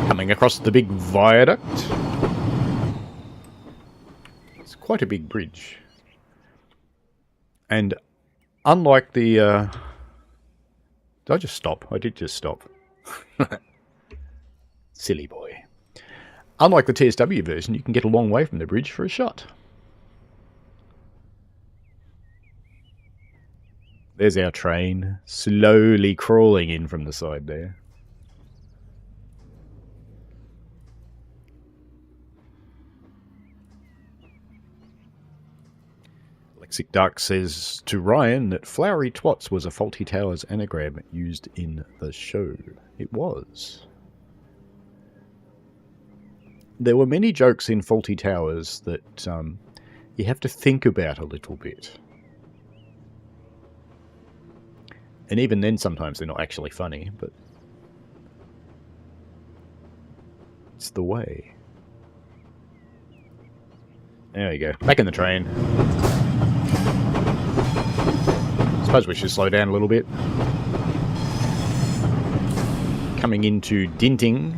Coming across the big viaduct. It's quite a big bridge. And unlike the... Did I just stop? I did just stop. Silly boy. Unlike the TSW version, you can get a long way from the bridge for a shot. There's our train, slowly crawling in from the side there. Lexic Dark says to Ryan that Flowery Twats was a Faulty Towers anagram used in the show. It was. There were many jokes in Faulty Towers that you have to think about a little bit. And even then sometimes they're not actually funny, but it's the way. There we go. Back in the train. Suppose we should slow down a little bit. Coming into Denting.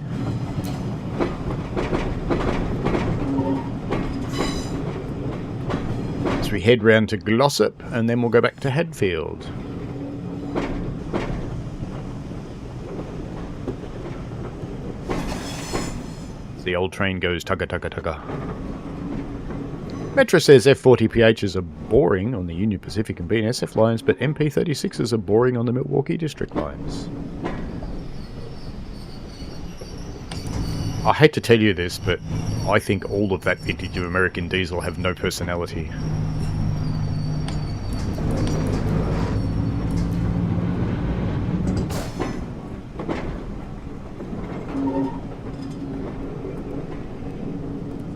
So we head round to Glossop and then we'll go back to Hadfield. The old train goes tugga tugga tugga. Metro says F40PHs are boring on the Union Pacific and BNSF lines, but MP36s are boring on the Milwaukee District lines. I hate to tell you this, but I think all of that vintage of American diesel have no personality.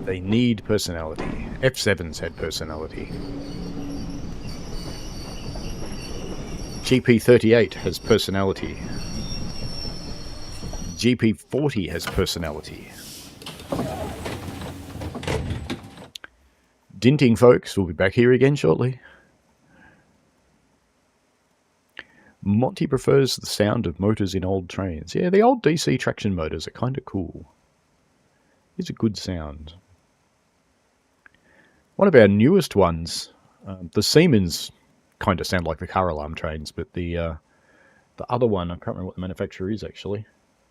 They need personality. F7s had personality. GP38 has personality. GP40 has personality. Denting folks will be back here again shortly. Monty prefers the sound of motors in old trains. Yeah, the old DC traction motors are kind of cool. It's a good sound. One of our newest ones, the Siemens kind of sound like the car alarm trains, but the other one, I can't remember what the manufacturer is actually.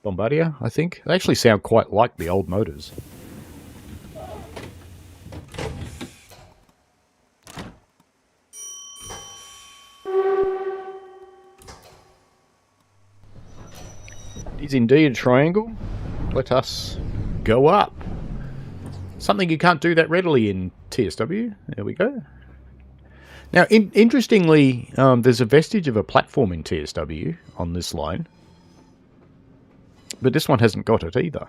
Bombardier, I think. They actually sound quite like the old motors. It is indeed a triangle. Let us go up. Something you can't do that readily in TSW. There we go. Now, interestingly, there's a vestige of a platform in TSW on this line. But this one hasn't got it either.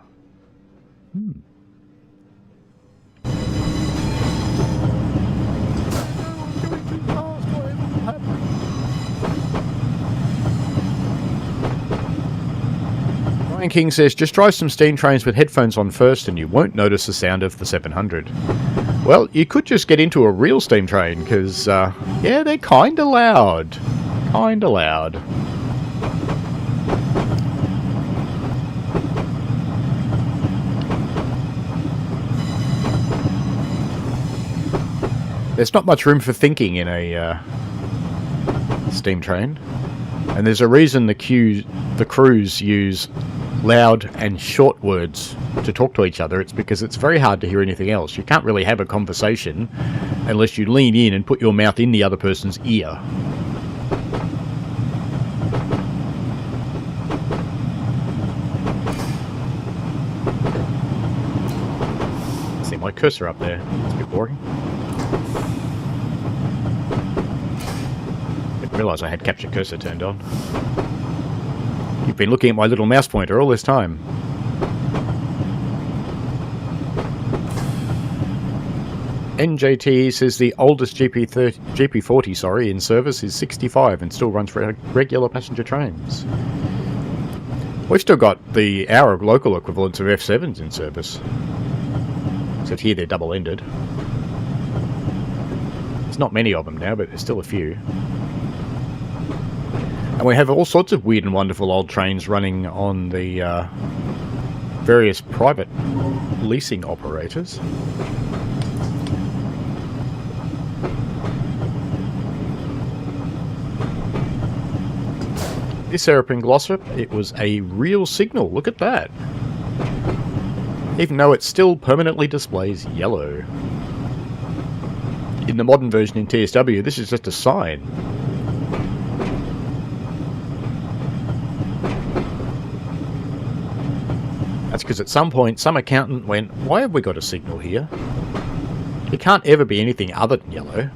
Ryan King says, just drive some steam trains with headphones on first and you won't notice the sound of the 700. Well, you could just get into a real steam train, because, yeah, they're kind of loud. Kind of loud. There's not much room for thinking in a steam train. And there's a reason the crews use loud and short words to talk to each other. It's because it's very hard to hear anything else. You can't really have a conversation unless you lean in and put your mouth in the other person's ear. See my cursor up there. It's a bit boring. Didn't realise I had capture cursor turned on. You've been looking at my little mouse pointer all this time. NJT says the oldest GP40 in service is 65 and still runs regular passenger trains. We've still got our local equivalents of F7s in service. Except here they're double-ended. There's not many of them now, but there's still a few. And we have all sorts of weird and wonderful old trains running on the various private leasing operators. This aeroplane Glossop, it was a real signal. Look at that. Even though it still permanently displays yellow. In the modern version in TSW, this is just a sign. That's because at some point, some accountant went, why have we got a signal here? It can't ever be anything other than yellow.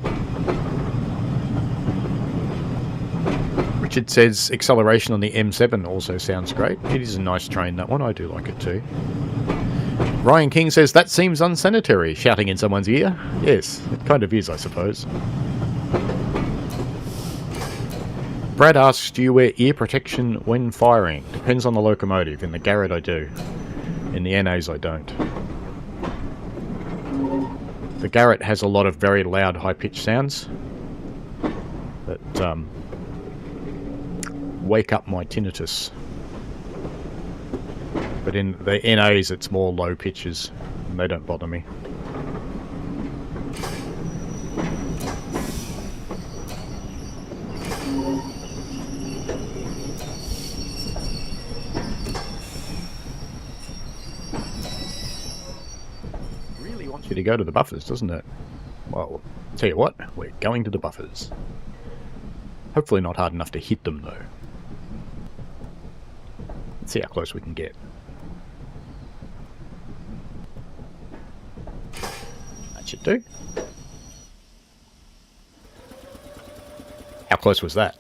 Richard says acceleration on the M7 also sounds great. It is a nice train, that one. I do like it too. Ryan King says, that seems unsanitary, shouting in someone's ear. Yes, it kind of is, I suppose. Brad asks, do you wear ear protection when firing? Depends on the locomotive. In the Garrett I do. In the NAs I don't. The Garrett has a lot of very loud, high-pitched sounds that wake up my tinnitus. But in the NAs it's more low pitches and they don't bother me. Really wants you to go to the buffers, doesn't it? Well, tell you what, we're going to the buffers. Hopefully not hard enough to hit them though. Let's see how close we can get. That should do. How close was that?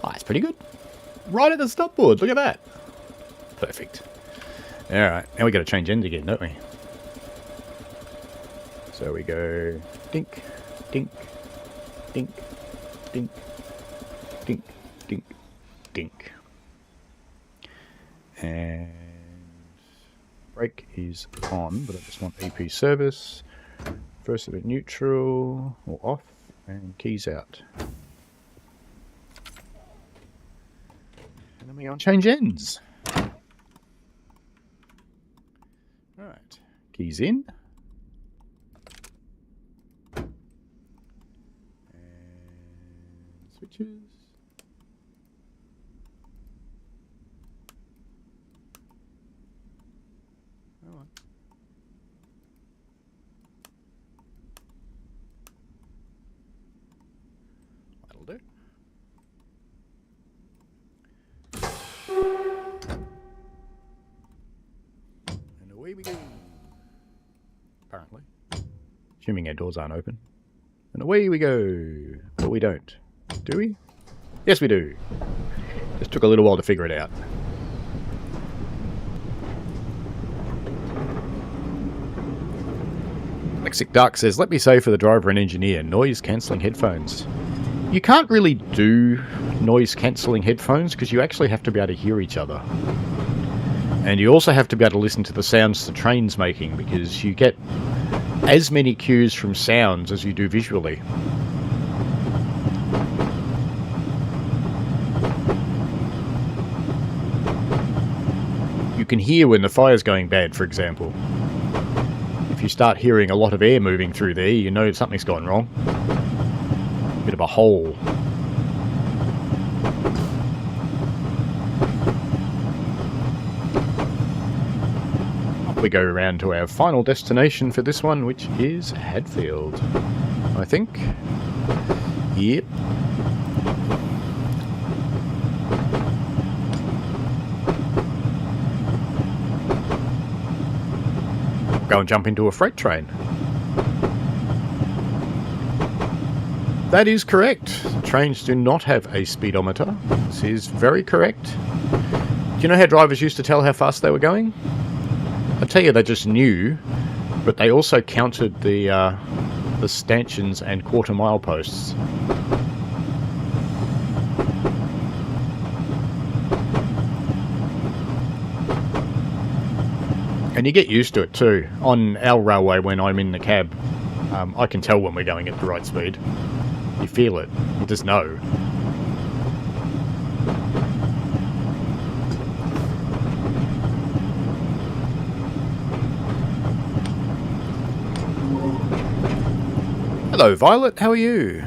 Oh, that's pretty good. Right at the stopboard, look at that. Perfect. Alright, now we got to change ends again, don't we? So we go dink, dink, dink, dink, dink, dink, dink. And brake is on, but I just want EP service. First event neutral or off, and keys out. And then we go and change ends. Alright, keys in. And switches. Alright. That'll do. And away we go. Apparently. Assuming our doors aren't open. And away we go. But we don't. Do we? Yes, we do. Just took a little while to figure it out. Lexic Dark says, let me say for the driver and engineer, noise cancelling headphones. You can't really do noise cancelling headphones because you actually have to be able to hear each other. And you also have to be able to listen to the sounds the train's making because you get as many cues from sounds as you do visually. You can hear when the fire's going bad, for example. If you start hearing a lot of air moving through there, you know something's gone wrong. Bit of a hole. Up we go around to our final destination for this one, which is Hadfield, I think. Yep. Go and jump into a freight train. That is correct. Trains do not have a speedometer. This is very correct. Do you know how drivers used to tell how fast they were going? I tell you, they just knew, but they also counted the stanchions and quarter mile posts. And you get used to it too. On our railway, when I'm in the cab, I can tell when we're going at the right speed. You feel it. You just know. Hello, Violet. How are you?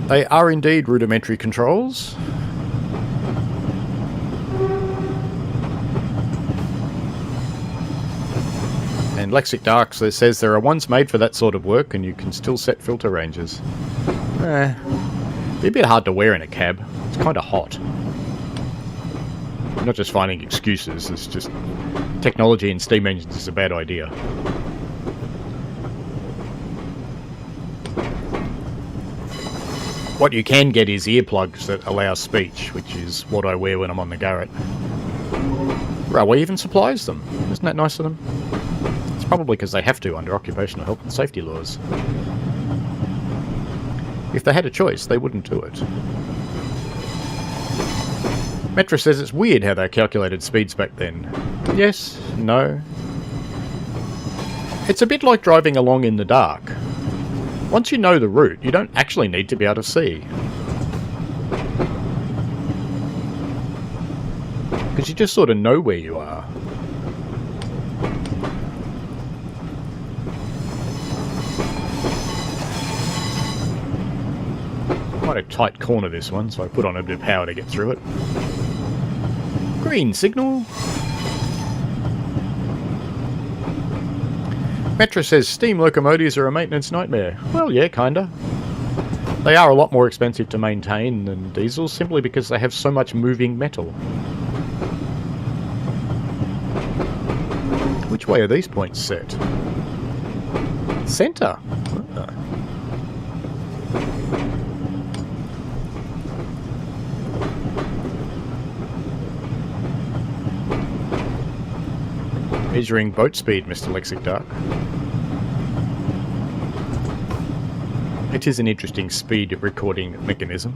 They are indeed rudimentary controls. And Lexic Dark says there are ones made for that sort of work and you can still set filter ranges. Be a bit hard to wear in a cab. It's kind of hot. I'm not just finding excuses, it's just technology in steam engines is a bad idea. What you can get is earplugs that allow speech, which is what I wear when I'm on the Garrett. Railway even supplies them. Isn't that nice of them? Probably because they have to under occupational health and safety laws. If they had a choice, they wouldn't do it. Metra says it's weird how they calculated speeds back then. Yes, no. It's a bit like driving along in the dark. Once you know the route, you don't actually need to be able to see. Because you just sort of know where you are. Quite a tight corner this one, so I put on a bit of power to get through it. Green signal. Metra says steam locomotives are a maintenance nightmare. Well, yeah, kinda. They are a lot more expensive to maintain than diesels, simply because they have so much moving metal. Which way are these points set? Centre. Ah. Measuring boat speed, Mr. Lexic Dark. It is an interesting speed recording mechanism.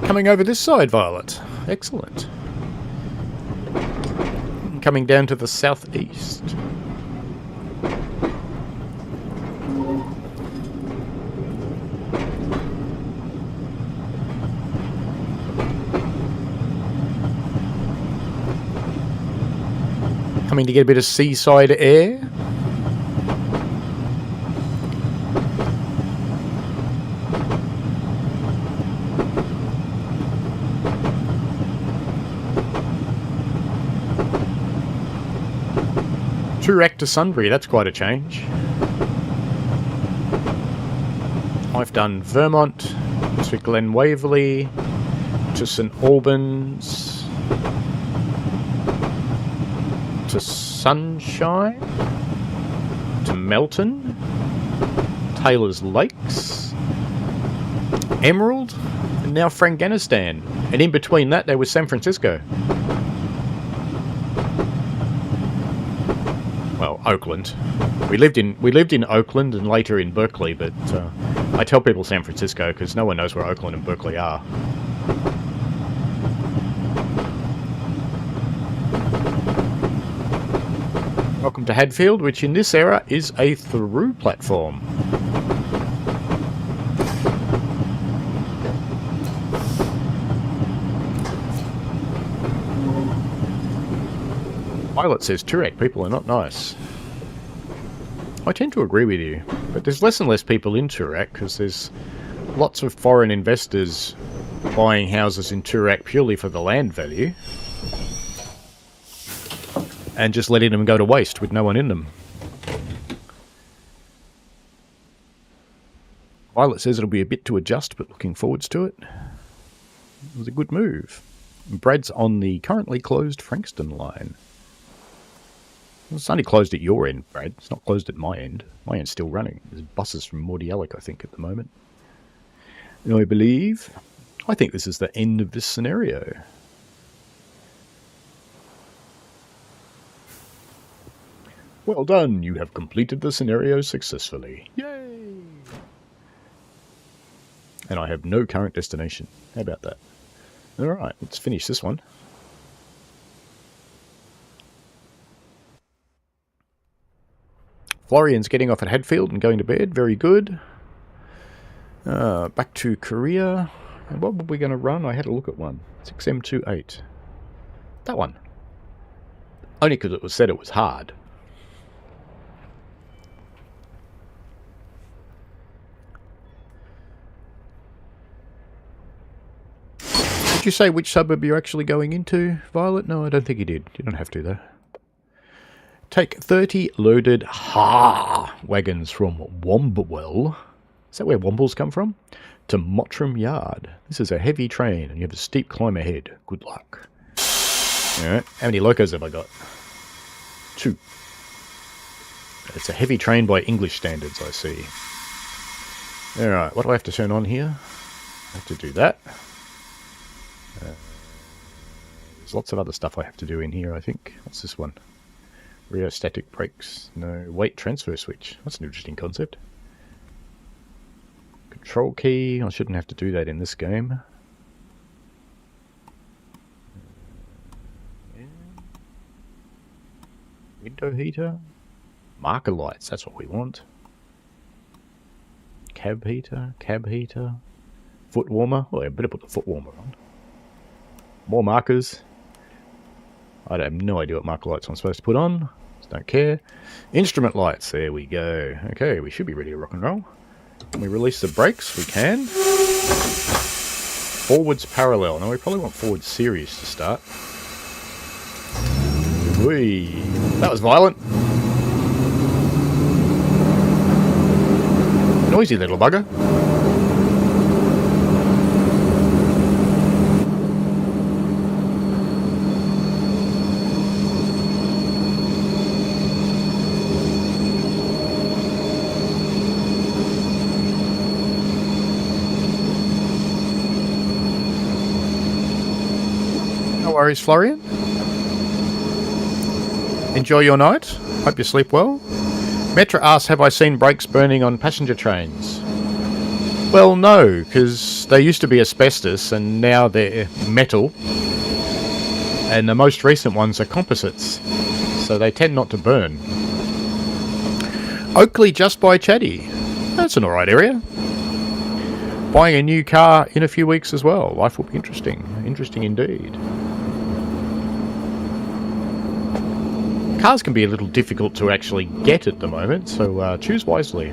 Coming over this side, Violet. Excellent. Coming down to the southeast. Coming to get a bit of seaside air. Toorak to Sunbury, that's quite a change. I've done Vermont to Glen Waverley to St Albans to Sunshine to Melton, Taylor's Lakes, Emerald, and now Afghanistan. And in between that there was San Francisco. Well, Oakland. We lived in Oakland and later in Berkeley, but I tell people San Francisco because no one knows where Oakland and Berkeley are. Welcome to Hadfield, which in this era is a through platform. Pilot says Toorak people are not nice. I tend to agree with you, but there's less and less people in Toorak because there's lots of foreign investors buying houses in Toorak purely for the land value and just letting them go to waste with no one in them. Violet says it'll be a bit to adjust, but looking forwards to it. It was a good move. Brad's on the currently closed Frankston line. It's only closed at your end, Brad. It's not closed at my end. My end's still running. There's buses from Mordialloc, I think, at the moment. And I think this is the end of this scenario. Well done. You have completed the scenario successfully. Yay! And I have no current destination. How about that? Alright, let's finish this one. Florian's getting off at Hadfield and going to bed. Very good. Back to Korea. And what were we going to run? I had a look at one. 6M28. That one. Only because it was said it was hard. Did you say which suburb you're actually going into, Violet? No, I don't think you did. You don't have to, though. Take 30 loaded wagons from Wombwell. Is that where Wombles come from? To Mottram Yard. This is a heavy train and you have a steep climb ahead. Good luck. Alright, how many locos have I got? 2. It's a heavy train by English standards, I see. Alright, what do I have to turn on here? I have to do that. There's lots of other stuff I have to do in here, I think. What's this one? Rheostatic brakes. No, weight transfer switch. That's an interesting concept. Control key. I shouldn't have to do that in this game. Window heater. Marker lights. That's what we want. Cab heater. Cab heater. Foot warmer. Oh, I better put the foot warmer on. More markers. I have no idea what marker lights I'm supposed to put on. Just don't care. Instrument lights. There we go. Okay, we should be ready to rock and roll. Can we release the brakes? We can. Forwards parallel. Now we probably want forward series to start. Whee! That was violent. Noisy little bugger. worries, Florian. Enjoy your night. Hope you sleep well. Metra asks, have I seen brakes burning on passenger trains? Well, no, because they used to be asbestos and now they're metal. And the most recent ones are composites, so they tend not to burn. Oakley just by Chatty. That's an alright area. Buying a new car in a few weeks as well. Life will be interesting. Interesting indeed. Cars can be a little difficult to actually get at the moment, so choose wisely.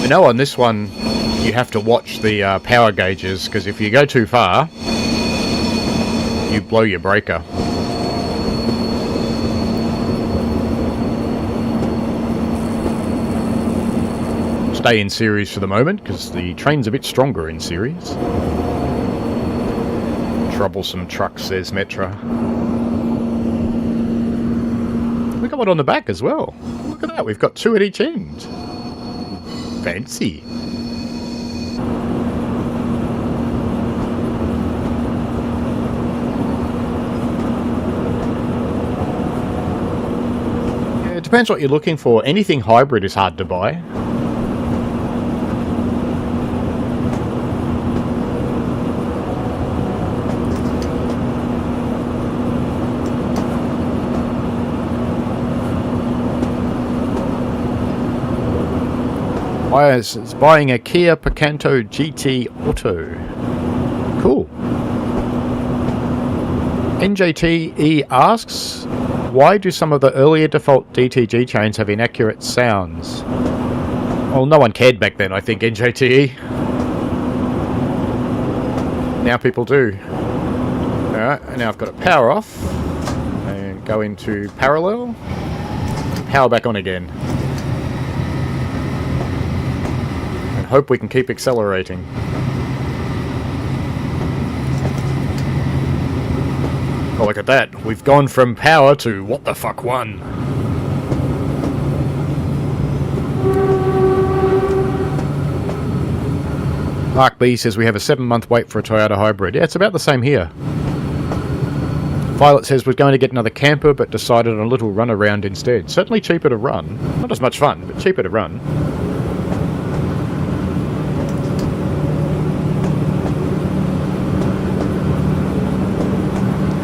I know on this one you have to watch the power gauges, because if you go too far you blow your breaker. Stay in series for the moment because the train's a bit stronger in series. Troublesome truck, says Metra. We got one on the back as well. Look at that, we've got two at each end. Fancy. Yeah, it depends what you're looking for. Anything hybrid is hard to buy. Is buying a Kia Picanto GT Auto. Cool. NJTE asks, why do some of the earlier default DTG chains have inaccurate sounds? Well, no one cared back then, I think, NJTE. Now people do. Alright, now I've got to power off and go into parallel. Power back on again. Hope we can keep accelerating. Oh, look at that. We've gone from power to what the fuck one. Mark B says we have a 7-month wait for a Toyota hybrid. Yeah, it's about the same here. Violet says we're going to get another camper but decided on a little run around instead. Certainly cheaper to run. Not as much fun, but cheaper to run.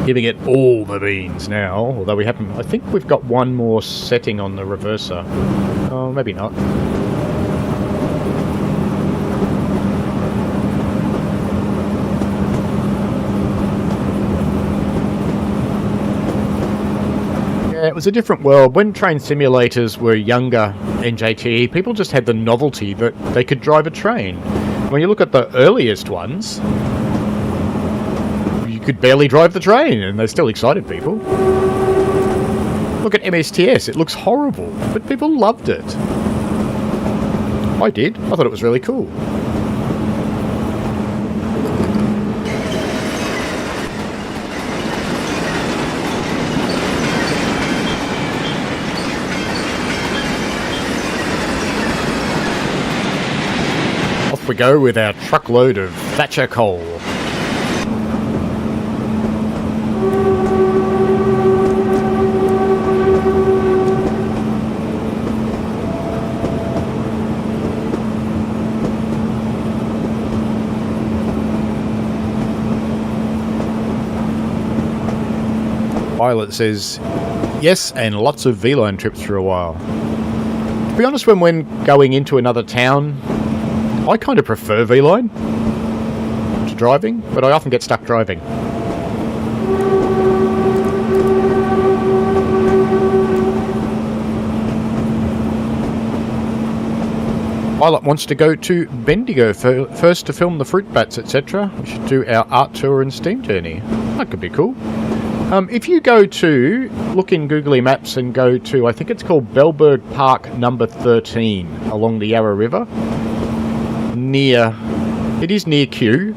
Giving it all the beans now, although we haven't. I think we've got one more setting on the reverser. Oh, maybe not. Yeah, it was a different world. When train simulators were younger, NJTE, people just had the novelty that they could drive a train. When you look at the earliest ones, could barely drive the train, and they still excited people. Look at MSTS, it looks horrible, but people loved it. I did. I thought it was really cool. Off we go with our truckload of Thatcher coal. Violet says, yes, and lots of V-line trips for a while. To be honest, when going into another town, I kind of prefer V-line to driving, but I often get stuck driving. Violet wants to go to Bendigo first to film the fruit bats, etc. We should do our art tour and steam journey. That could be cool. If you go to, look in Googly Maps and go to, I think it's called Bellberg Park number 13 along the Yarra River. It is near Kew.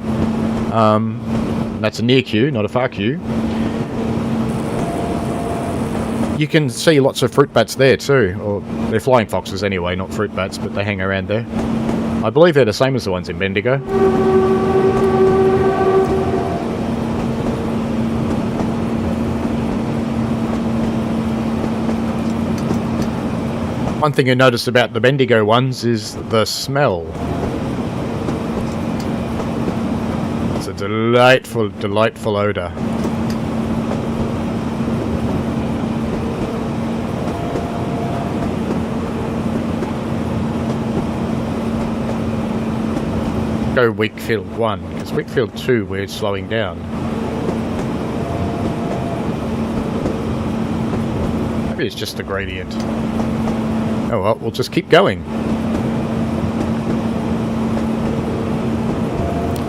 That's a near Kew, not a far Kew. You can see lots of fruit bats there too, or they're flying foxes anyway, not fruit bats, but they hang around there. I believe they're the same as the ones in Bendigo. One thing you notice about the Bendigo ones is the smell. It's a delightful, delightful odour. Go Wakefield 1, because Wakefield 2 we're slowing down. Maybe it's just the gradient. Oh well, we'll just keep going.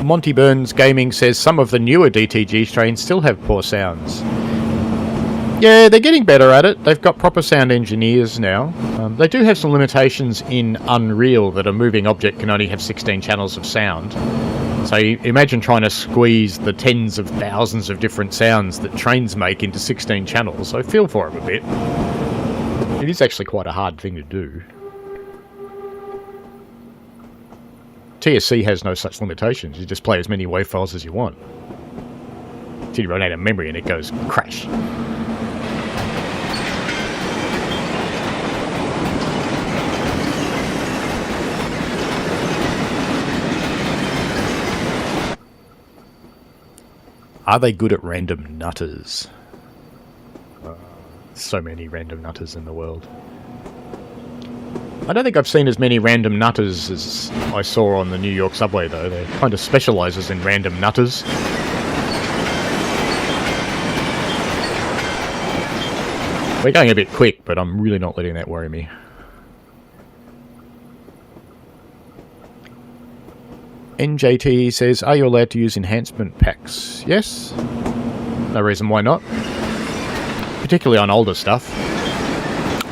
Monty Burns Gaming says some of the newer DTG trains still have poor sounds. Yeah, they're getting better at it. They've got proper sound engineers now. They do have some limitations in Unreal that a moving object can only have 16 channels of sound. So you imagine trying to squeeze the tens of thousands of different sounds that trains make into 16 channels, so feel for them a bit. It is actually quite a hard thing to do. TSC has no such limitations. You just play as many WAV files as you want. Until you run out of memory and it goes crash. Are they good at random nutters? So many random nutters in the world. I don't think I've seen as many random nutters as I saw on the New York subway, though. They kind of specialises in random nutters. We're going a bit quick, but I'm really not letting that worry me. NJT says, are you allowed to use enhancement packs? Yes. No reason why not. Particularly on older stuff.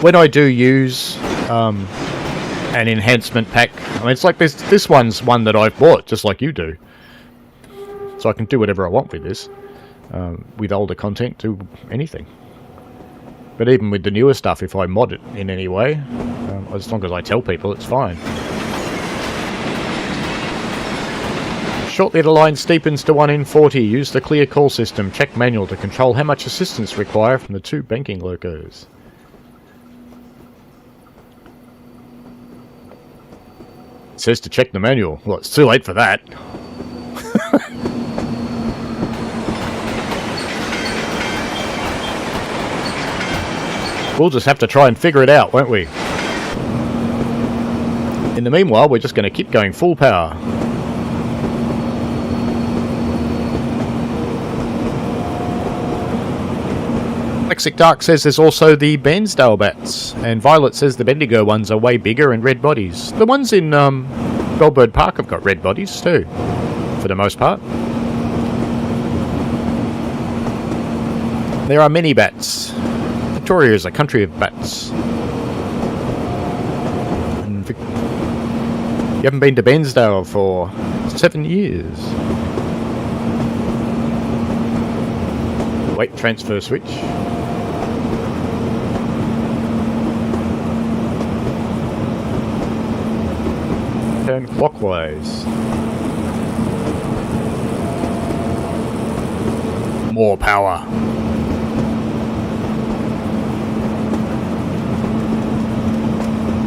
When I do use an enhancement pack, I mean, it's like this one's one that I've bought, just like you do. So I can do whatever I want with this. With older content, do anything. But even with the newer stuff, if I mod it in any way, as long as I tell people, it's fine. Short leader line steepens to 1 in 40. Use the clear call system. Check manual to control how much assistance require from the 2 banking locos. It says to check the manual. Well, it's too late for that. We'll just have to try and figure it out, won't we? In the meanwhile, we're just going to keep going full power. Lexic Dark says there's also the Bairnsdale bats, and Violet says the Bendigo ones are way bigger and red bodies. The ones in Bellbird Park have got red bodies too, for the most part. There are many bats. Victoria is a country of bats. And you haven't been to Bairnsdale for 7 years. Wait, transfer switch. Turn clockwise. More power.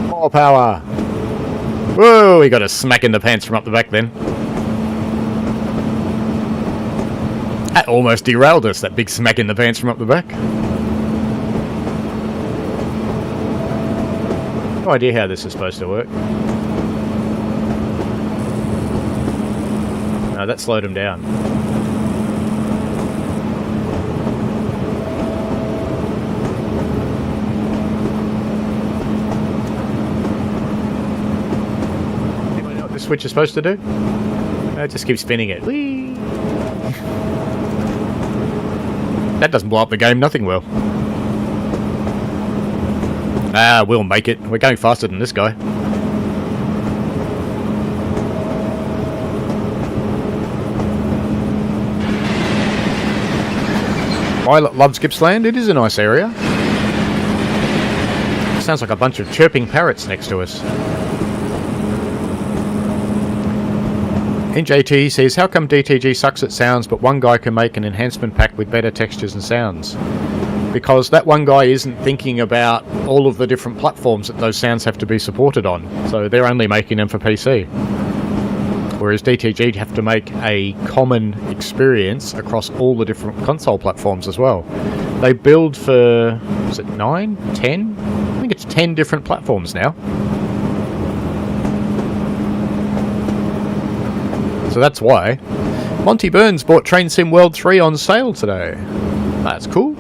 More power. Whoa, we got a smack in the pants from up the back then. That almost derailed us, that big smack in the pants from up the back. No idea how this is supposed to work. No, that slowed him down. Anybody know what this switch is supposed to do? No, it just keeps spinning it. Whee! That doesn't blow up the game, nothing will. Ah, we'll make it. We're going faster than this guy. Violet loves Gippsland. It is a nice area. Sounds like a bunch of chirping parrots next to us. NJT says, how come DTG sucks at sounds, but one guy can make an enhancement pack with better textures and sounds? Because that one guy isn't thinking about all of the different platforms that those sounds have to be supported on. So they're only making them for PC. Whereas DTG have to make a common experience across all the different console platforms as well. They build for, is it 9? 10? I think it's 10 different platforms now. So that's why. Monty Burns bought Train Sim World 3 on sale today. That's cool.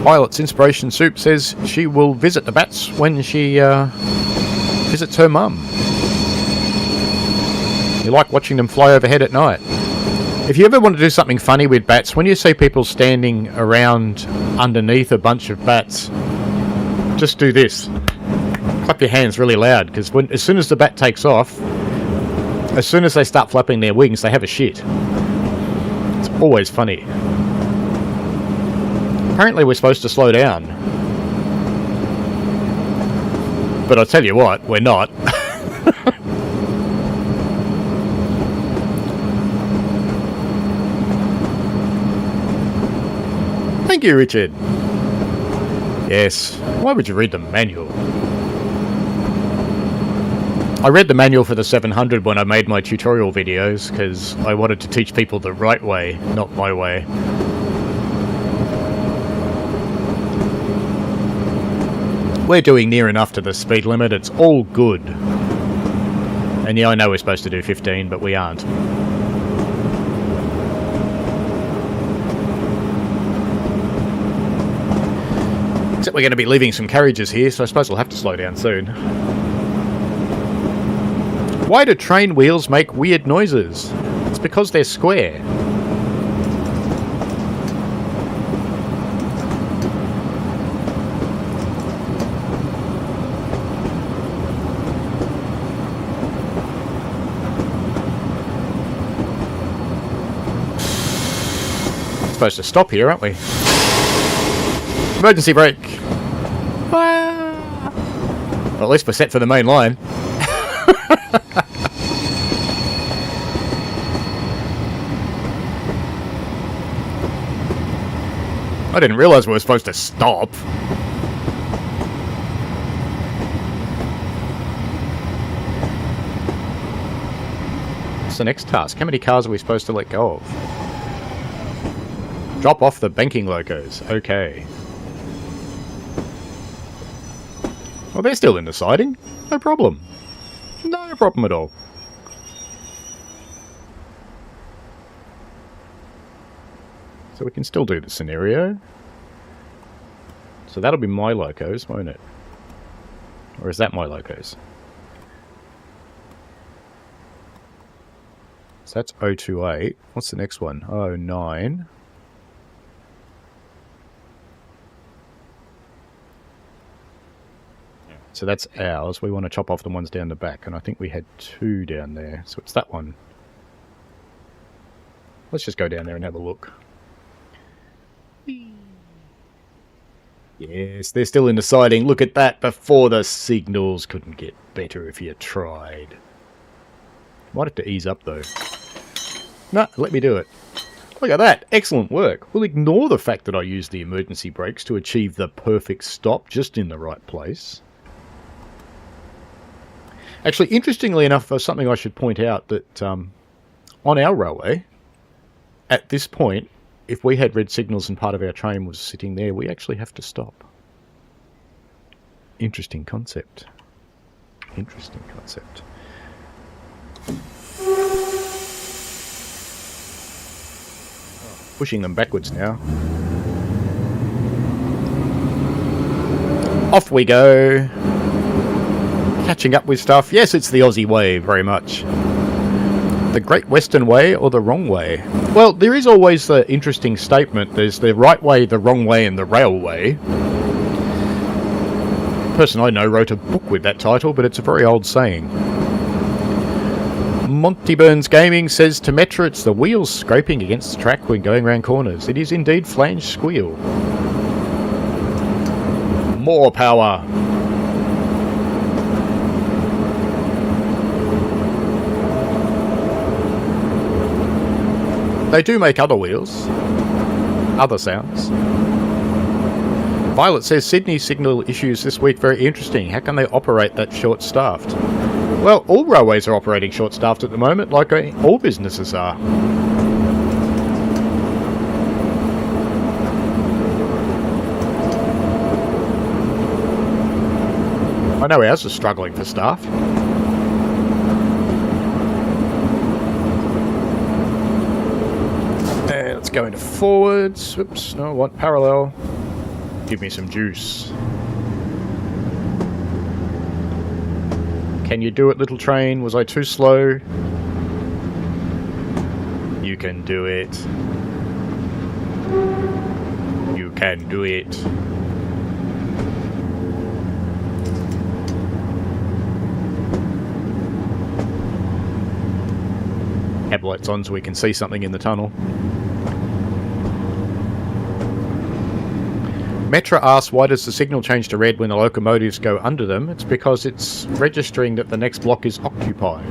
Pilot's Inspiration Soup says she will visit the bats when she visits her mum. You like watching them fly overhead at night. If you ever want to do something funny with bats, when you see people standing around underneath a bunch of bats, just do this. Clap your hands really loud, because as soon as the bat takes off, as soon as they start flapping their wings, they have a shit. It's always funny. Apparently we're supposed to slow down. But I'll tell you what, we're not. Thank you, Richard. Yes. Why would you read the manual? I read the manual for the 700 when I made my tutorial videos, because I wanted to teach people the right way, not my way. We're doing near enough to the speed limit, it's all good. And yeah, I know we're supposed to do 15, but we aren't. Except we're going to be leaving some carriages here, so I suppose we'll have to slow down soon. Why do train wheels make weird noises? It's because they're square. Supposed to stop here, aren't we? Emergency brake. Well, at least we're set for the main line. I didn't realise we were supposed to stop. What's the next task? How many cars are we supposed to let go of? Drop off the banking locos. Okay. Well, they're still in the siding. No problem. No problem at all. So we can still do the scenario. So that'll be my locos, won't it? Or is that my locos? So that's 028. What's the next one? 09. So that's ours. We want to chop off the ones down the back, and I think we had 2 down there. So it's that one. Let's just go down there and have a look. Yes, they're still in the siding. Look at that. Before the signals couldn't get better if you tried. Might have to ease up though. No, let me do it. Look at that. Excellent work. We'll ignore the fact that I used the emergency brakes to achieve the perfect stop just in the right place. Actually, interestingly enough, something I should point out that on our railway, at this point, if we had red signals and part of our train was sitting there, we actually have to stop. Interesting concept. Interesting concept. Pushing them backwards now. Off we go. Catching up with stuff. Yes, it's the Aussie way, very much. The Great Western Way or the wrong way? Well, there is always the interesting statement. There's the right way, the wrong way, and the railway. The person I know wrote a book with that title, but it's a very old saying. Monty Burns Gaming says to Metra it's the wheels scraping against the track when going around corners. It is indeed flange squeal. More power. They do make other wheels. Other sounds. Violet says Sydney signal issues this week very interesting. How can they operate that short-staffed? Well, all railways are operating short-staffed at the moment, like all businesses are. I know ours is struggling for staff. Let's go into forwards. Oops, no, I want parallel. Give me some juice. Can you do it, little train? Was I too slow? You can do it. You can do it. Headlights on so we can see something in the tunnel. Metra asks, why does the signal change to red when the locomotives go under them? It's because it's registering that the next block is occupied.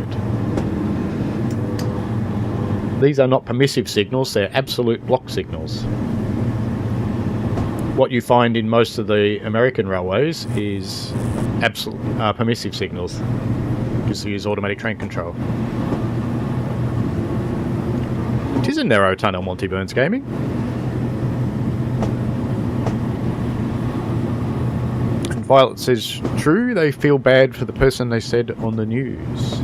These are not permissive signals, they're absolute block signals. What you find in most of the American railways is absolute permissive signals, because they use automatic train control. It is a narrow tunnel, Monty Burns Gaming. Violet says, true, they feel bad for the person they said on the news.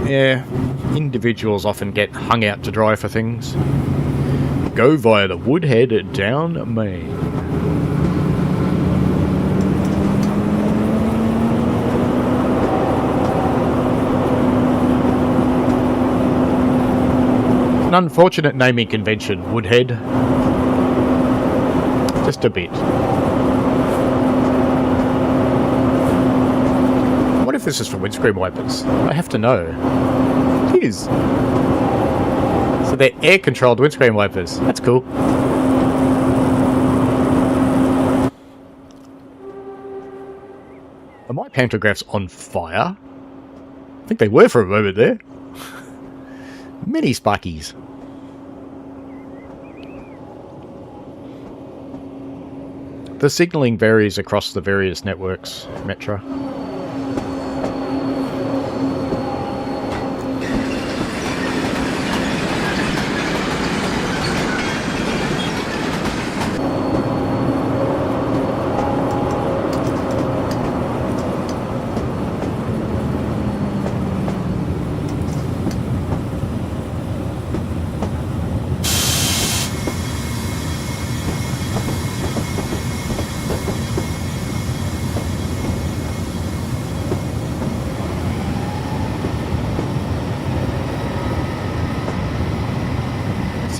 Yeah, individuals often get hung out to dry for things. Go via the Woodhead down Main. An unfortunate naming convention, Woodhead. Just a bit. What if this is for windscreen wipers? I have to know. It is. So they're air-controlled windscreen wipers. That's cool. Are my pantographs on fire? I think they were for a moment there. Many sparkies. The signalling varies across the various networks, Metra.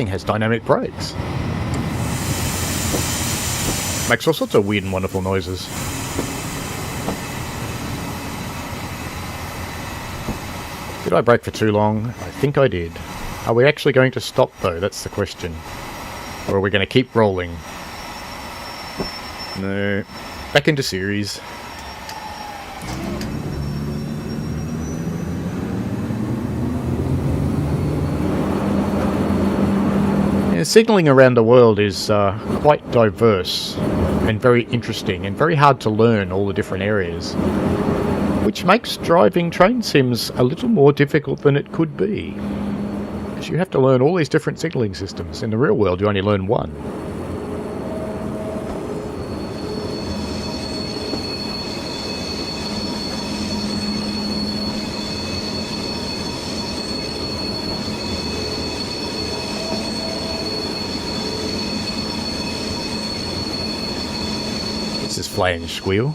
Has dynamic brakes. Makes all sorts of weird and wonderful noises. Did I brake for too long? I think I did. Are we actually going to stop though? That's the question. Or are we going to keep rolling? No. Back into series. Signalling around the world is quite diverse and very interesting and very hard to learn all the different areas, which makes driving train sims a little more difficult than it could be, because you have to learn all these different signalling systems. In the real world you only learn one. This is flange squeal.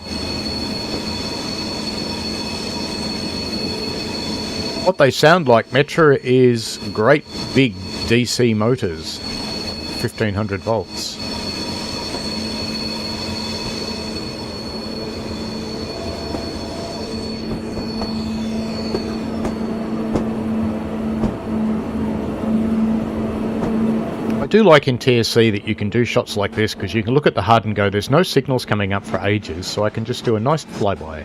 What they sound like, Metra, is great big DC motors, 1500 volts. do like in TSC that you can do shots like this, because you can look at the HUD and go, there's no signals coming up for ages, so I can just do a nice flyby.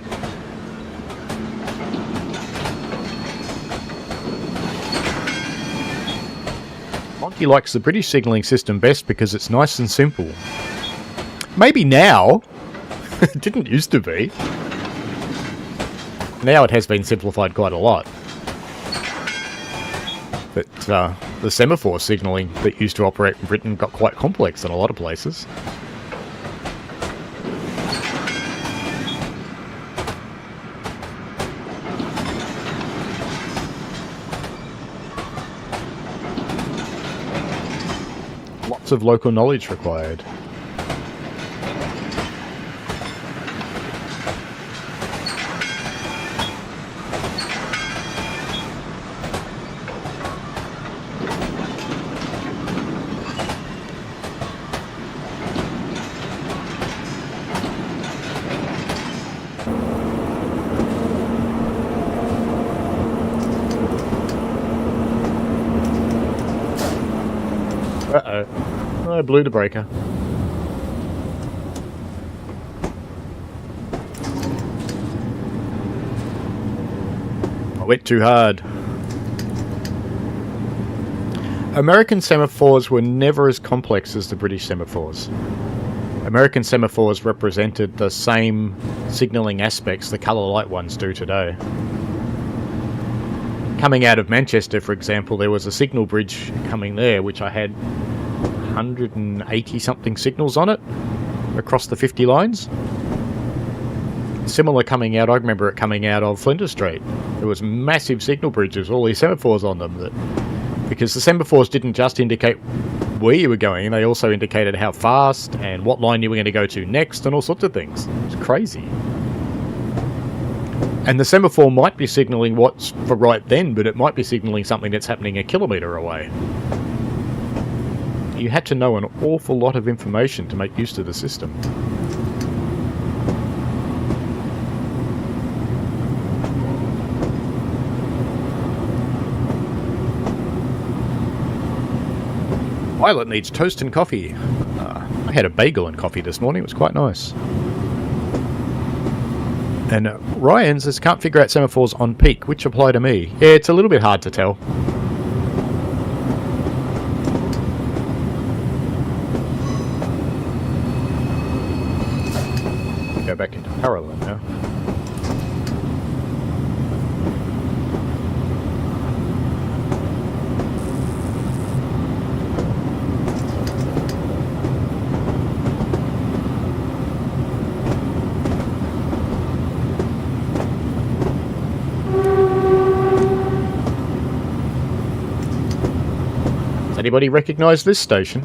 Monty likes the British signalling system best because it's nice and simple. Maybe now. It didn't used to be. Now it has been simplified quite a lot. But the semaphore signalling that used to operate in Britain got quite complex in a lot of places. Lots of local knowledge required. Uh-oh. I blew the breaker. I went too hard. American semaphores were never as complex as the British semaphores. American semaphores represented the same signalling aspects the colour light ones do today. Coming out of Manchester, for example, there was a signal bridge coming there, which I had 180 something signals on it across the 50 lines. Similar coming out, I remember it coming out of Flinders Street. There was massive signal bridges, all these semaphores on them, because the semaphores didn't just indicate where you were going, they also indicated how fast and what line you were going to go to next and all sorts of things. It's crazy. And the semaphore might be signalling what's for right then, but it might be signalling something that's happening a kilometre away. You had to know an awful lot of information to make use of the system. Violet needs toast and coffee. I had a bagel and coffee this morning. It was quite nice. And Ryan says, can't figure out semaphores on peak, which apply to me. Yeah, it's a little bit hard to tell. Go back into parallel now. Anybody recognise this station?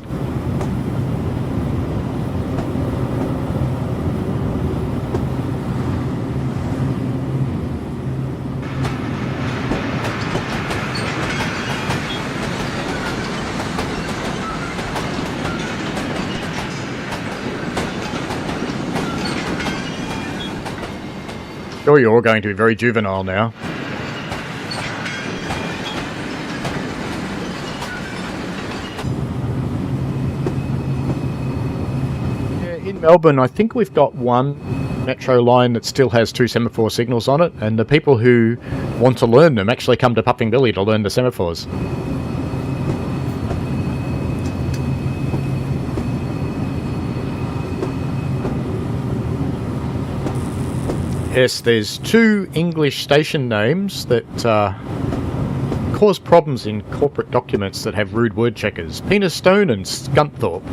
Sure, you're all going to be very juvenile now. Melbourne, I think we've got one metro line that still has 2 semaphore signals on it, and the people who want to learn them actually come to Piccadilly to learn the semaphores. Yes, there's 2 English station names that cause problems in corporate documents that have rude word checkers. Penistone and Scunthorpe.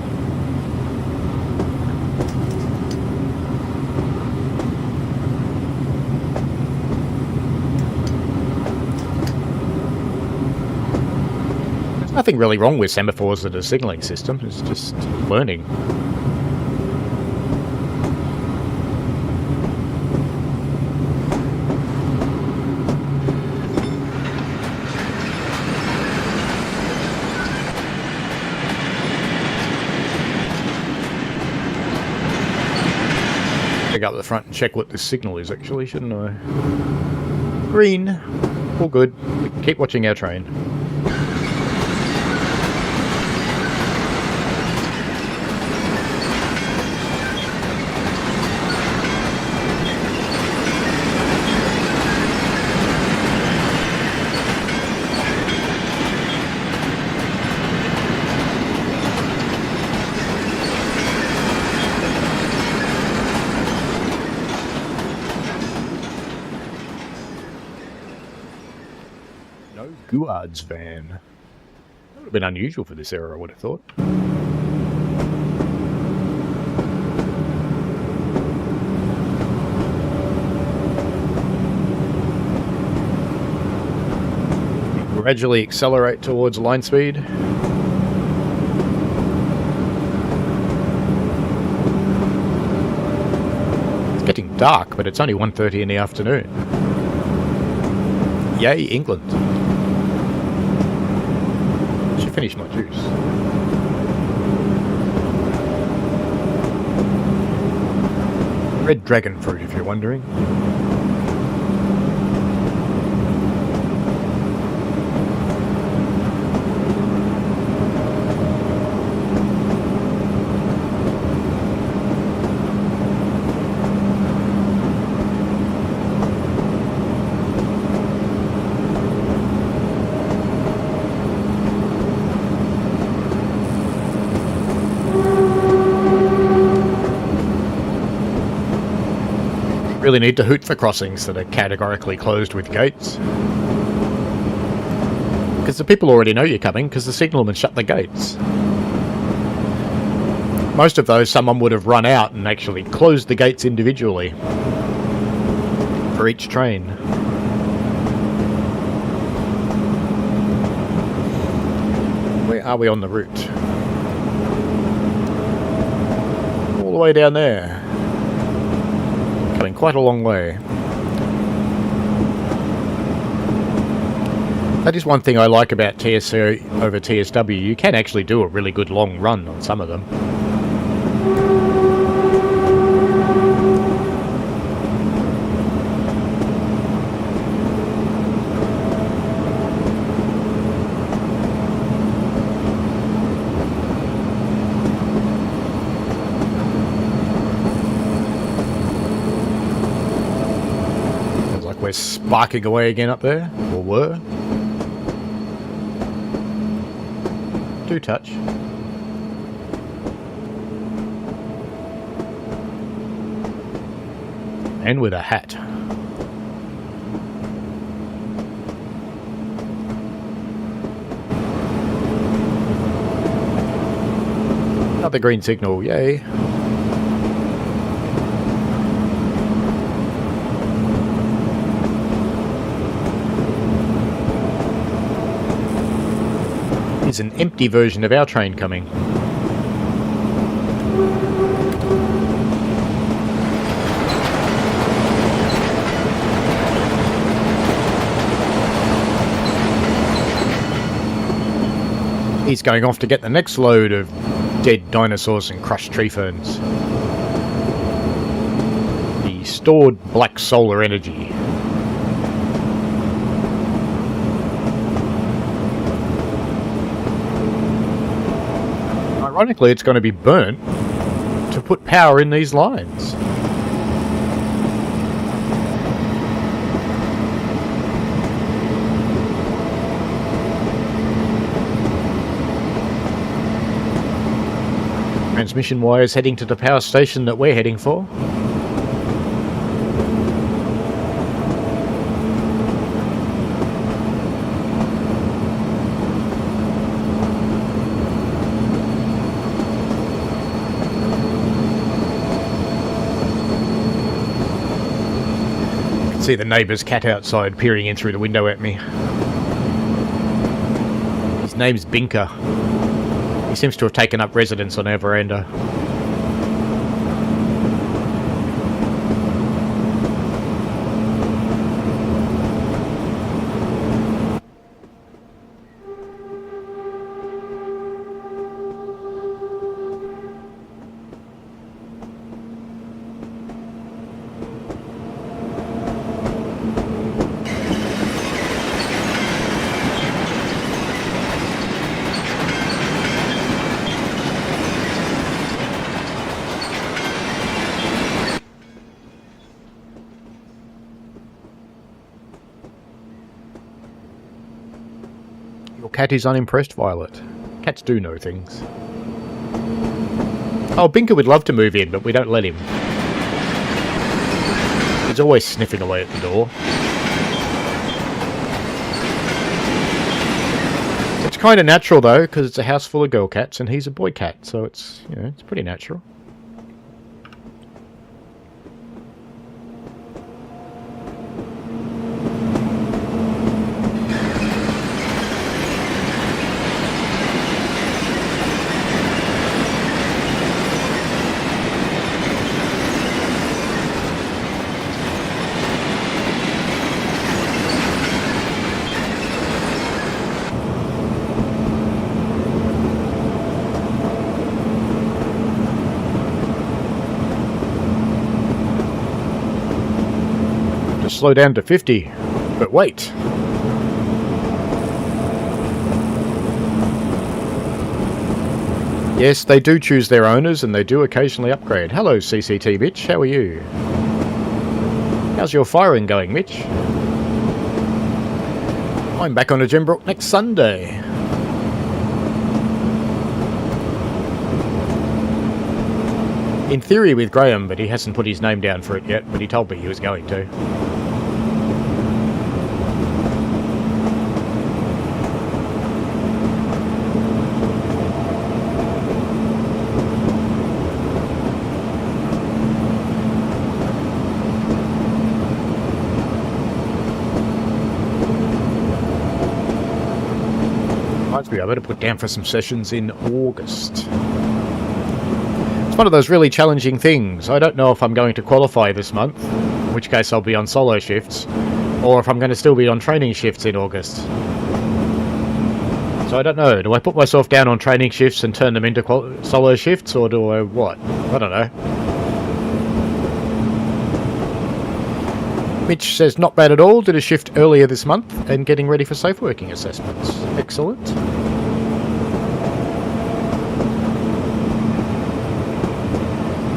Nothing really wrong with semaphores as a signalling system, it's just learning. Pick up the front and check what this signal is actually, shouldn't I? Green. All good. We can keep watching our train. Woodhead's van. That would have been unusual for this era, I would have thought. Gradually accelerate towards line speed. It's getting dark, but it's only 1:30 in the afternoon. Yay, England. Should finish my juice. Red dragon fruit, if you're wondering. Really need to hoot for crossings that are categorically closed with gates. Because the people already know you're coming because the signalman shut the gates. Most of those, someone would have run out and actually closed the gates individually for each train. Where are we on the route? All the way down there. Coming quite a long way. That is one thing I like about TSC over TSW. You can actually do a really good long run on some of them. We're sparking away again up there, or were. Do touch. And with a hat. Another green signal, yay. Is an empty version of our train coming. He's going off to get the next load of dead dinosaurs and crushed tree ferns. The stored black solar energy. Ironically, it's going to be burnt to put power in these lines. Transmission wires heading to the power station that we're heading for. See the neighbour's cat outside peering in through the window at me. His name's Binker. He seems to have taken up residence on our veranda. Your cat is unimpressed, Violet. Cats do know things. Oh, Binker would love to move in, but we don't let him. He's always sniffing away at the door. kind of natural though, because it's a house full of girl cats and he's a boy cat, so it's, you know, it's pretty natural. Slow down to 50, but wait. Yes, they do choose their owners and they do occasionally upgrade. Hello CCT Mitch, how are you? How's your firing going, Mitch? I'm back on a Gembrook next Sunday. In theory with Graham, but he hasn't put his name down for it yet, but he told me he was going to. I better put down for some sessions in August. It's one of those really challenging things. I don't know if I'm going to qualify this month, in which case I'll be on solo shifts, or if I'm going to still be on training shifts in August. So I don't know. Do I put myself down on training shifts and turn them into solo shifts, or do I what? I don't know. Mitch says, not bad at all. Did a shift earlier this month and getting ready for safe working assessments. Excellent.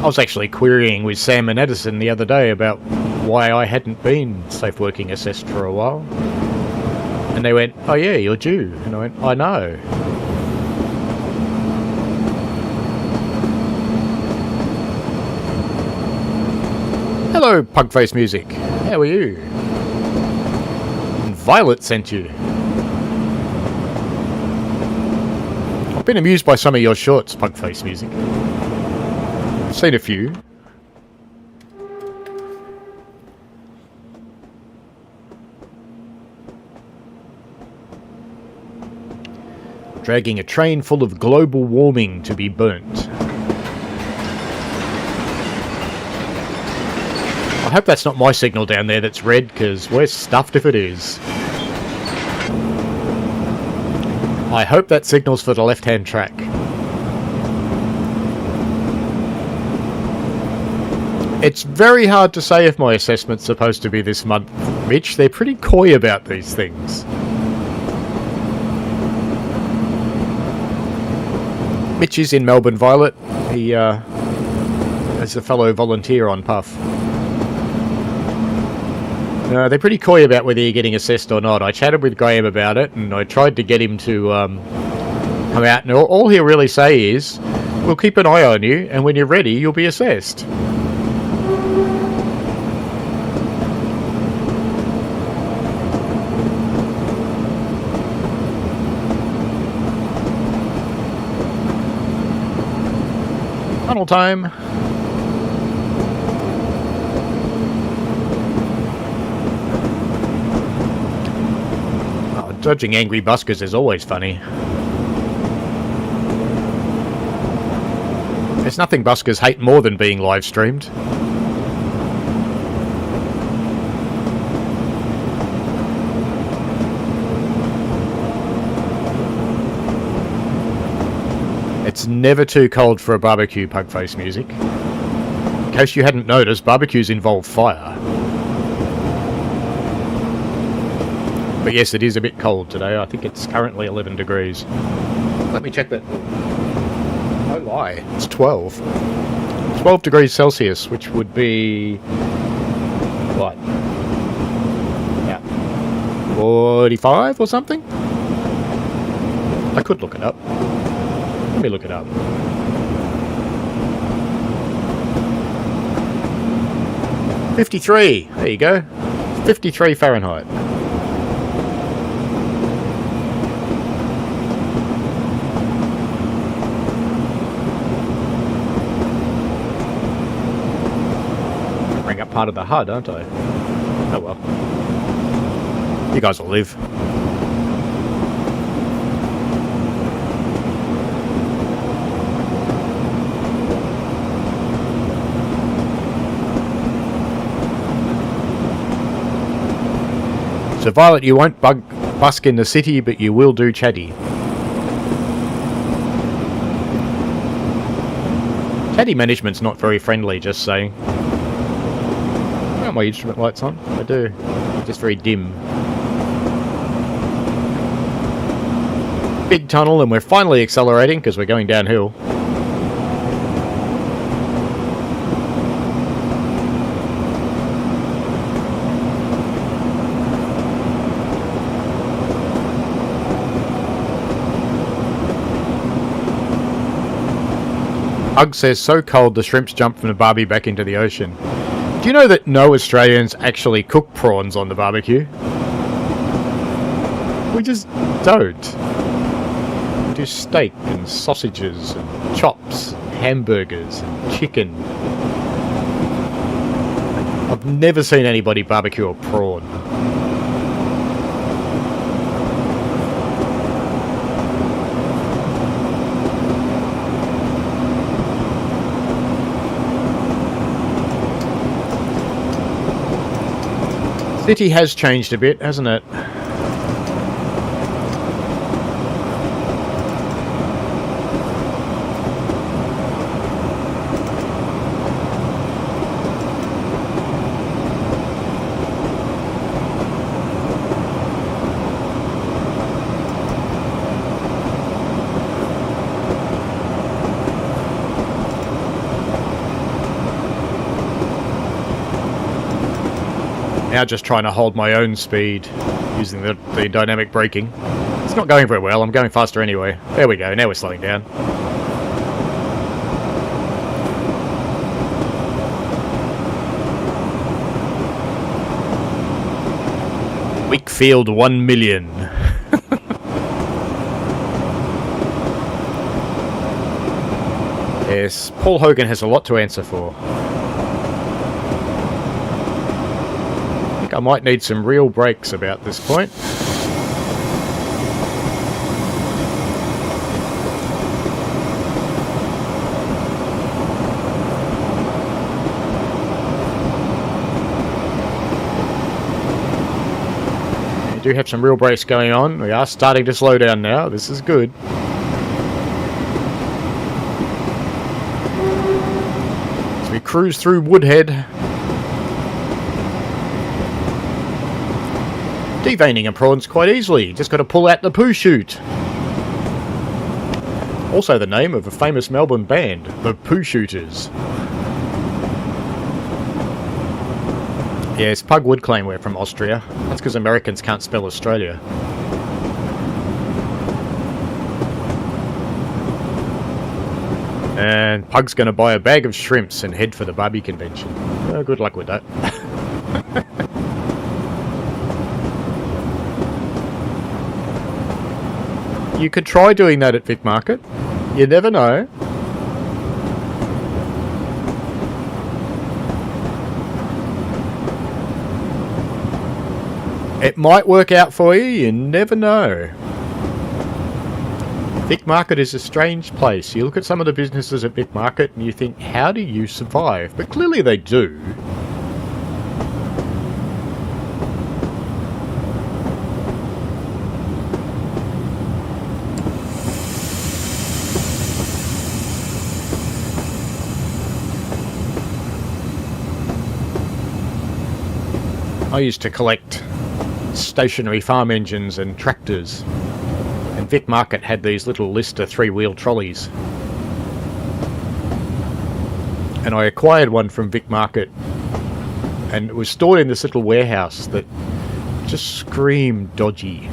I was actually querying with Sam and Edison the other day about why I hadn't been safe working assessed for a while. And they went, oh yeah, you're due. And I went, I know. Hello, Pugface Music. How are you? And Violet sent you. I've been amused by some of your shorts, Pugface Music. I've seen a few. Dragging a train full of global warming to be burnt. I hope that's not my signal down there that's red, because we're stuffed if it is. I hope that signal's for the left-hand track. It's very hard to say if my assessment's supposed to be this month, Mitch. They're pretty coy about these things. Mitch is in Melbourne, Violet. He is a fellow volunteer on Puff. They're pretty coy about whether you're getting assessed or not. I chatted with Graham about it, and I tried to get him to come out, and all he'll really say is, we'll keep an eye on you, and when you're ready, you'll be assessed. Tunnel time. Oh, dodging angry buskers is always funny. There's nothing buskers hate more than being live streamed. It's never too cold for a barbecue, Pugface Music. In case you hadn't noticed, barbecues involve fire. But yes, it is a bit cold today. I think it's currently 11 degrees. Let me check that. Oh lie, it's 12. 12 degrees Celsius, which would be... what? Yeah. 45 or something? I could look it up. Let me look it up. $53. There you go. 53 Fahrenheit. part of the HUD, aren't I? Oh well. You guys will live. So Violet, you won't busk in the city, but you will do chatty. Chatty management's not very friendly, just saying. Got my instrument lights on? I do. They're just very dim. Big tunnel, and we're finally accelerating because we're going downhill. Hug says, so cold the shrimps jump from the barbie back into the ocean. Do you know that no Australians actually cook prawns on the barbecue? We just don't. We do steak and sausages and chops, and hamburgers and chicken. I've never seen anybody barbecue a prawn. City has changed a bit, hasn't it? Now just trying to hold my own speed using the dynamic braking. It's not going very well. I'm going faster anyway. There we go. Now we're slowing down. Wakefield 1 million. Yes, Paul Hogan has a lot to answer for. I might need some real brakes about this point. We do have some real brakes going on. We are starting to slow down now. This is good. As we cruise through Woodhead. Deveining a prawn's quite easily, just got to pull out the poo chute. Also the name of a famous Melbourne band, the Poo Shooters. Yes, Pug would claim we're from Austria. That's because Americans can't spell Australia. And Pug's going to buy a bag of shrimps and head for the Barbie convention. Good luck with that. You could try doing that at Vic Market. You never know. It might work out for you. You never know. Vic Market is a strange place. You look at some of the businesses at Vic Market and you think, how do you survive? But clearly they do. I used to collect stationary farm engines and tractors, and Vic Market had these little Lister 3-wheel trolleys, and I acquired one from Vic Market, and it was stored in this little warehouse that just screamed dodgy.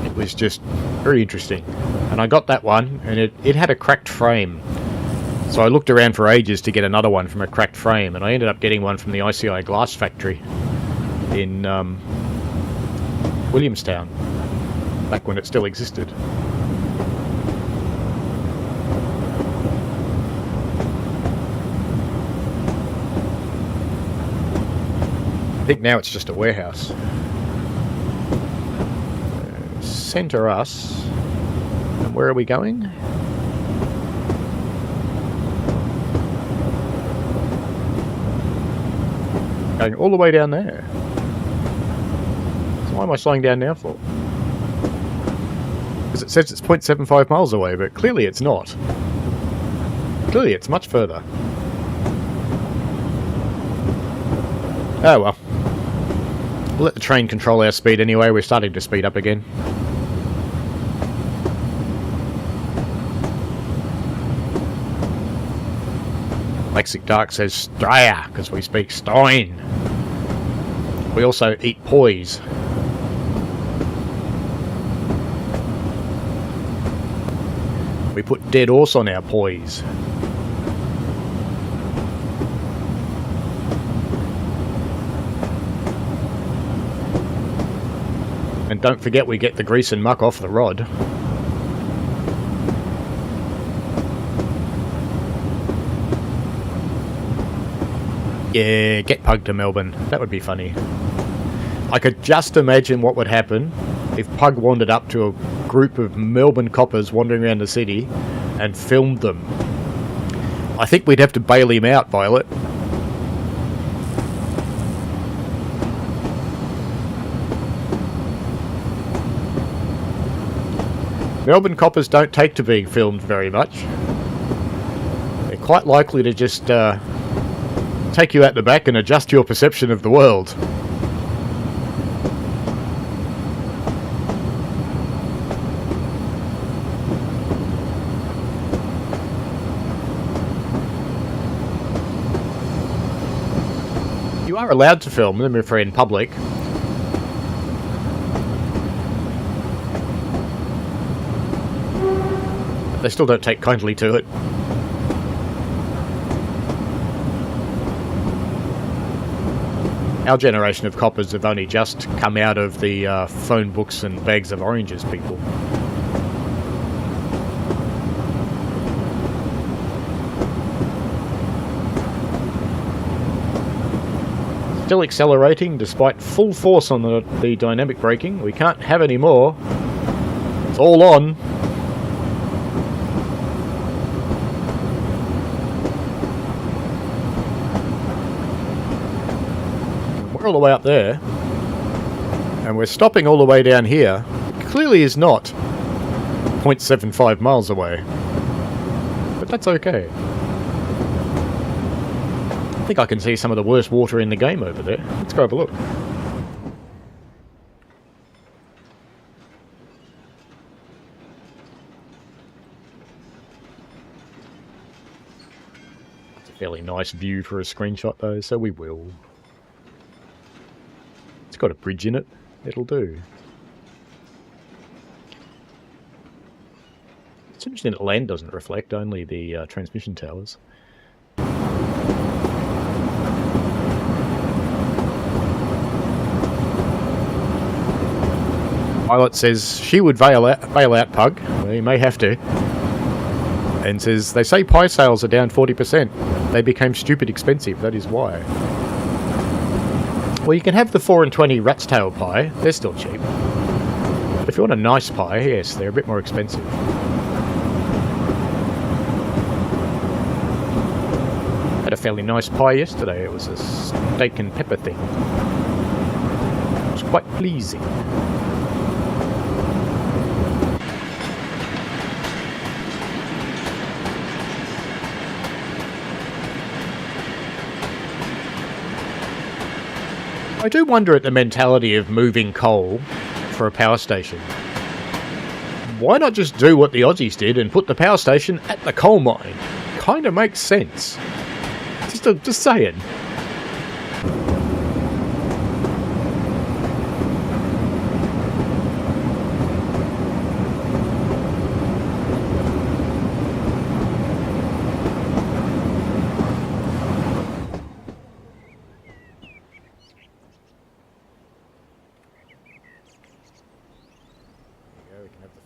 It was just very interesting, and I got that one, and it had a cracked frame. So I looked around for ages to get another one from a cracked frame, and I ended up getting one from the ICI glass factory in Williamstown, back when it still existed. think now it's just a warehouse. Centre us. And where are we going? Going all the way down there. So why am I slowing down now for? Because it says it's 0.75 miles away, but clearly it's not. Clearly it's much further. Oh well. We'll let the train control our speed anyway. We're starting to speed up again. Lexic Dark says Straya, because we speak Stein. We also eat poise. We put dead horse on our poise. And don't forget we get the grease and muck off the rod. Yeah, get Pug to Melbourne. That would be funny. I could just imagine what would happen if Pug wandered up to a group of Melbourne coppers wandering around the city and filmed them. I think we'd have to bail him out, Violet. Melbourne coppers don't take to being filmed very much. They're quite likely to just take you out the back and adjust your perception of the world. You are allowed to film them if they're in public. But they still don't take kindly to it. Our generation of coppers have only just come out of the phone books and bags of oranges people. Still accelerating despite full force on the dynamic braking. We can't have any more. It's all on. All the way up there, and we're stopping all the way down here. Clearly is not 0.75 miles away, but that's okay. I think I can see some of the worst water in the game over there. Let's go have a look. It's a fairly nice view for a screenshot though, so we will. It's got a bridge in it. It'll do. It's interesting that land doesn't reflect, only the transmission towers. Pilot says she would bail out Pug. Well, you may have to. And says, they say pie sales are down 40%. They became stupid expensive, that is why. Well, you can have the 4 and 20 rat's tail pie. They're still cheap. But if you want a nice pie, yes, they're a bit more expensive. Had a fairly nice pie yesterday. It was a steak and pepper thing. It was quite pleasing. I do wonder at the mentality of moving coal for a power station. Why not just do what the Aussies did and put the power station at the coal mine? Kinda makes sense. Just saying.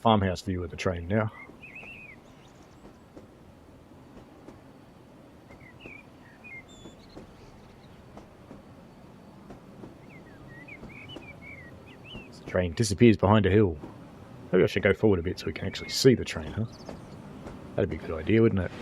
Farmhouse view of the train now. Train disappears behind a hill. Maybe I should go forward a bit so we can actually see the train, huh? That'd be a good idea, wouldn't it?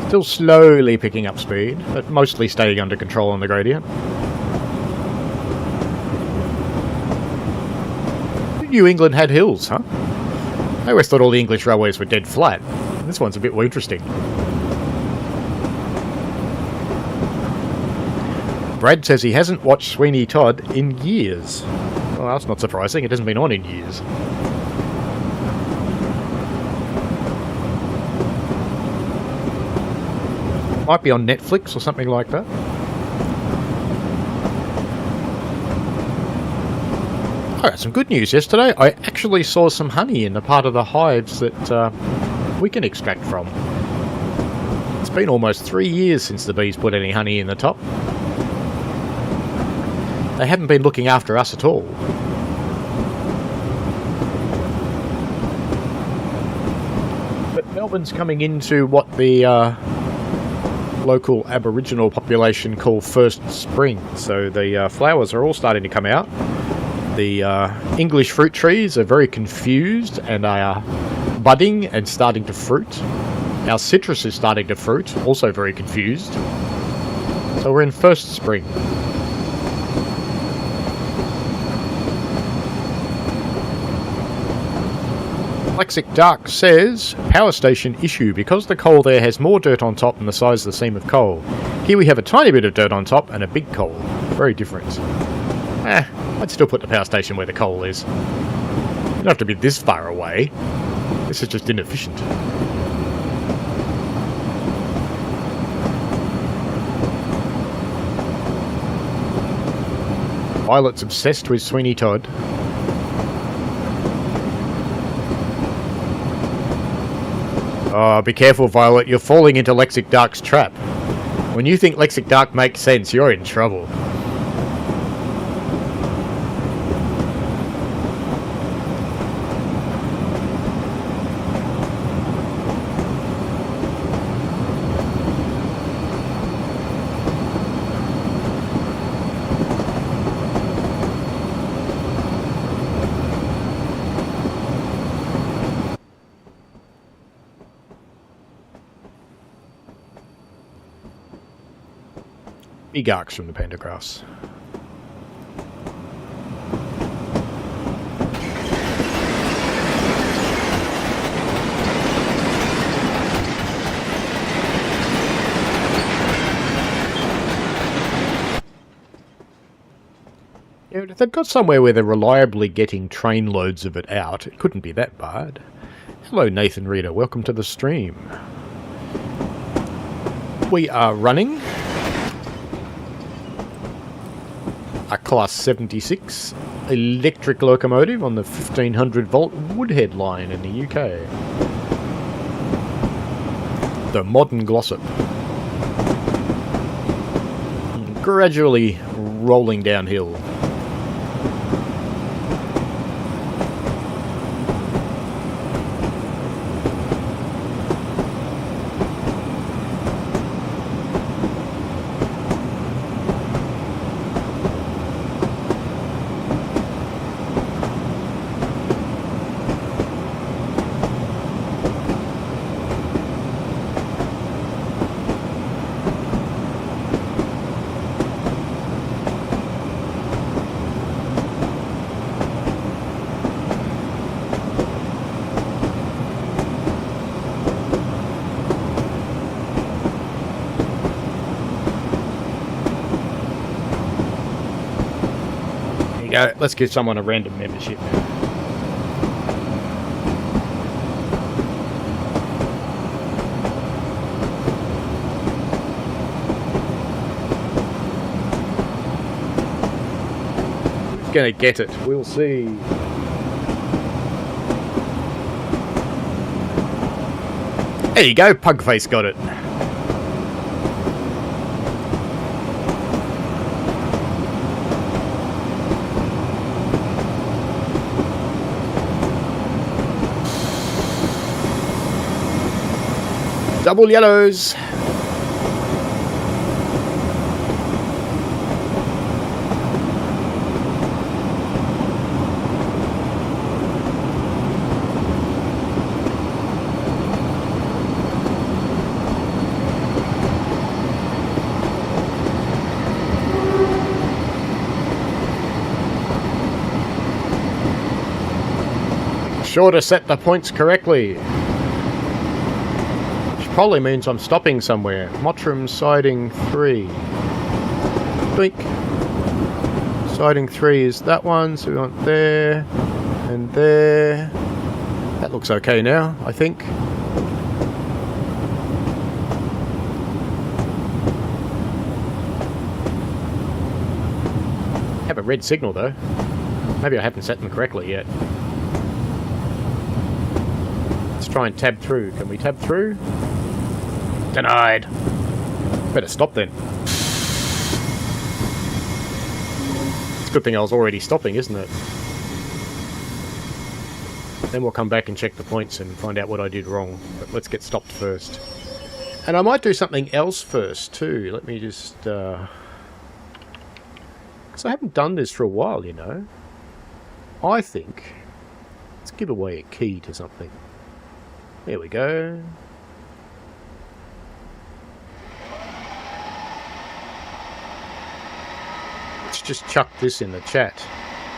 Still slowly picking up speed, but mostly staying under control on the gradient. New England had hills, huh? I always thought all the English railways were dead flat. This one's a bit more interesting. Brad says he hasn't watched Sweeney Todd in years. Well, that's not surprising. It hasn't been on in years. Might be on Netflix or something like that. I got some good news yesterday. I actually saw some honey in the part of the hives that we can extract from. It's been almost 3 years since the bees put any honey in the top. They haven't been looking after us at all. But Melbourne's coming into what the local Aboriginal population call first spring, so the flowers are all starting to come out. The English fruit trees are very confused and are budding and starting to fruit. Our citrus is starting to fruit, also very confused. So we're in first spring. Lexic Dark says, power station issue because the coal there has more dirt on top than the size of the seam of coal. Here we have a tiny bit of dirt on top and a big coal. Very different. I'd still put the power station where the coal is. You don't have to be this far away. This is just inefficient. Violet's obsessed with Sweeney Todd. Oh, be careful, Violet. You're falling into Lexic Dark's trap. When you think Lexic Dark makes sense, you're in trouble. Big arcs from the pantographs. Yeah, if they've got somewhere where they're reliably getting train loads of it out, it couldn't be that bad. Hello, Nathan Reader. Welcome to the stream. We are running a Class 76 electric locomotive on the 1500 volt Woodhead line in the UK. The modern Glossop. Gradually rolling downhill. Let's give someone a random membership now. going to get it. We'll see. There you go. Pugface got it. Double yellows. Sure to set the points correctly. Which probably means I'm stopping somewhere. Mottram siding 3. Blink. Siding 3 is that one, so we want there and there. That looks okay now, I think. Have a red signal though. Maybe I haven't set them correctly yet. Try and tab through. Can we tab through? Denied. Better stop then. It's a good thing I was already stopping, isn't it? Then we'll come back and check the points and find out what I did wrong. But let's get stopped first. And I might do something else first too. Let me just... because I haven't done this for a while, you know. I think... let's give away a key to something. There we go. Let's just chuck this in the chat.